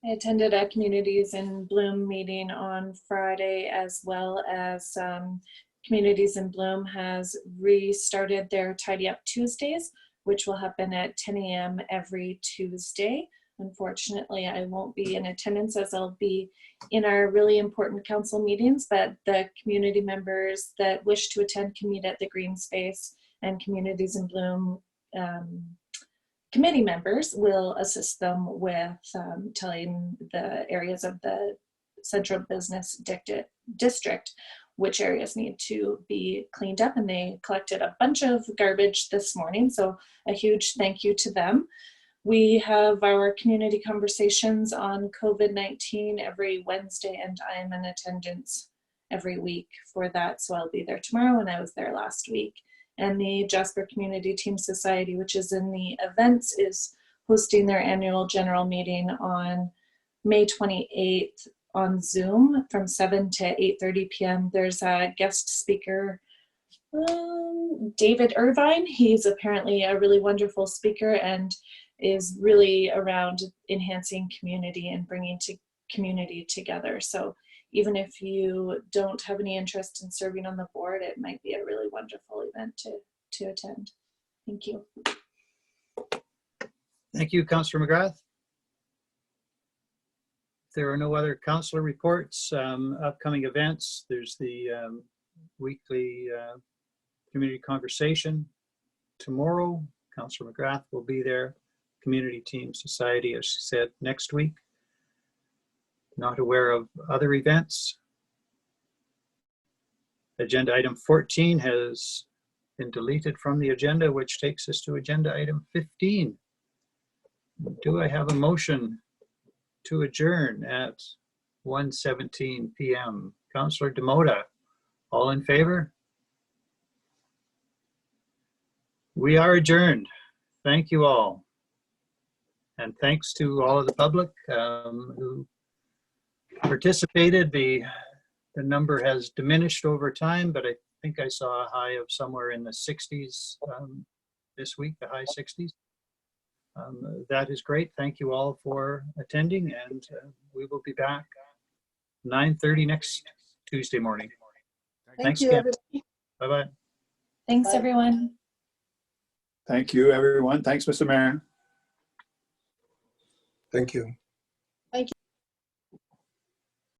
I attended a Communities in Bloom meeting on Friday, as well as Communities in Bloom has restarted their Tidy Up Tuesdays, which will happen at 10 a.m. every Tuesday. Unfortunately, I won't be in attendance as I'll be in our really important council meetings, but the community members that wish to attend can meet at the Green Space, and Communities in Bloom committee members will assist them with telling the areas of the central business district which areas need to be cleaned up, and they collected a bunch of garbage this morning, so a huge thank you to them. We have our community conversations on COVID-19 every Wednesday, and I am in attendance every week for that, so I'll be there tomorrow, and I was there last week. And the Jasper Community Team Society, which is in the events, is hosting their annual general meeting on May 28th on Zoom from 7 to 8:30 p.m. There's a guest speaker, David Irvine. He's apparently a really wonderful speaker and is really around enhancing community and bringing community together. So even if you don't have any interest in serving on the board, it might be a really wonderful event to attend. Thank you. Thank you, Councillor McGrath. If there are no other councillor reports, upcoming events, there's the weekly community conversation tomorrow. Councillor McGrath will be there. Community Team Society, as she said, next week. Not aware of other events. Agenda item 14 has been deleted from the agenda, which takes us to agenda item 15. Do I have a motion to adjourn at 1:17 p.m.? Councillor Demota, all in favor? We are adjourned. Thank you all. And thanks to all of the public who participated. The number has diminished over time, but I think I saw a high of somewhere in the 60s this week, the high 60s. That is great. Thank you all for attending, and we will be back 9:30 next Tuesday morning. Thanks you, again. everybody. Bye-bye. Thanks, everyone. Thank you, everyone. Thanks, Mr. Mayor. Thank you.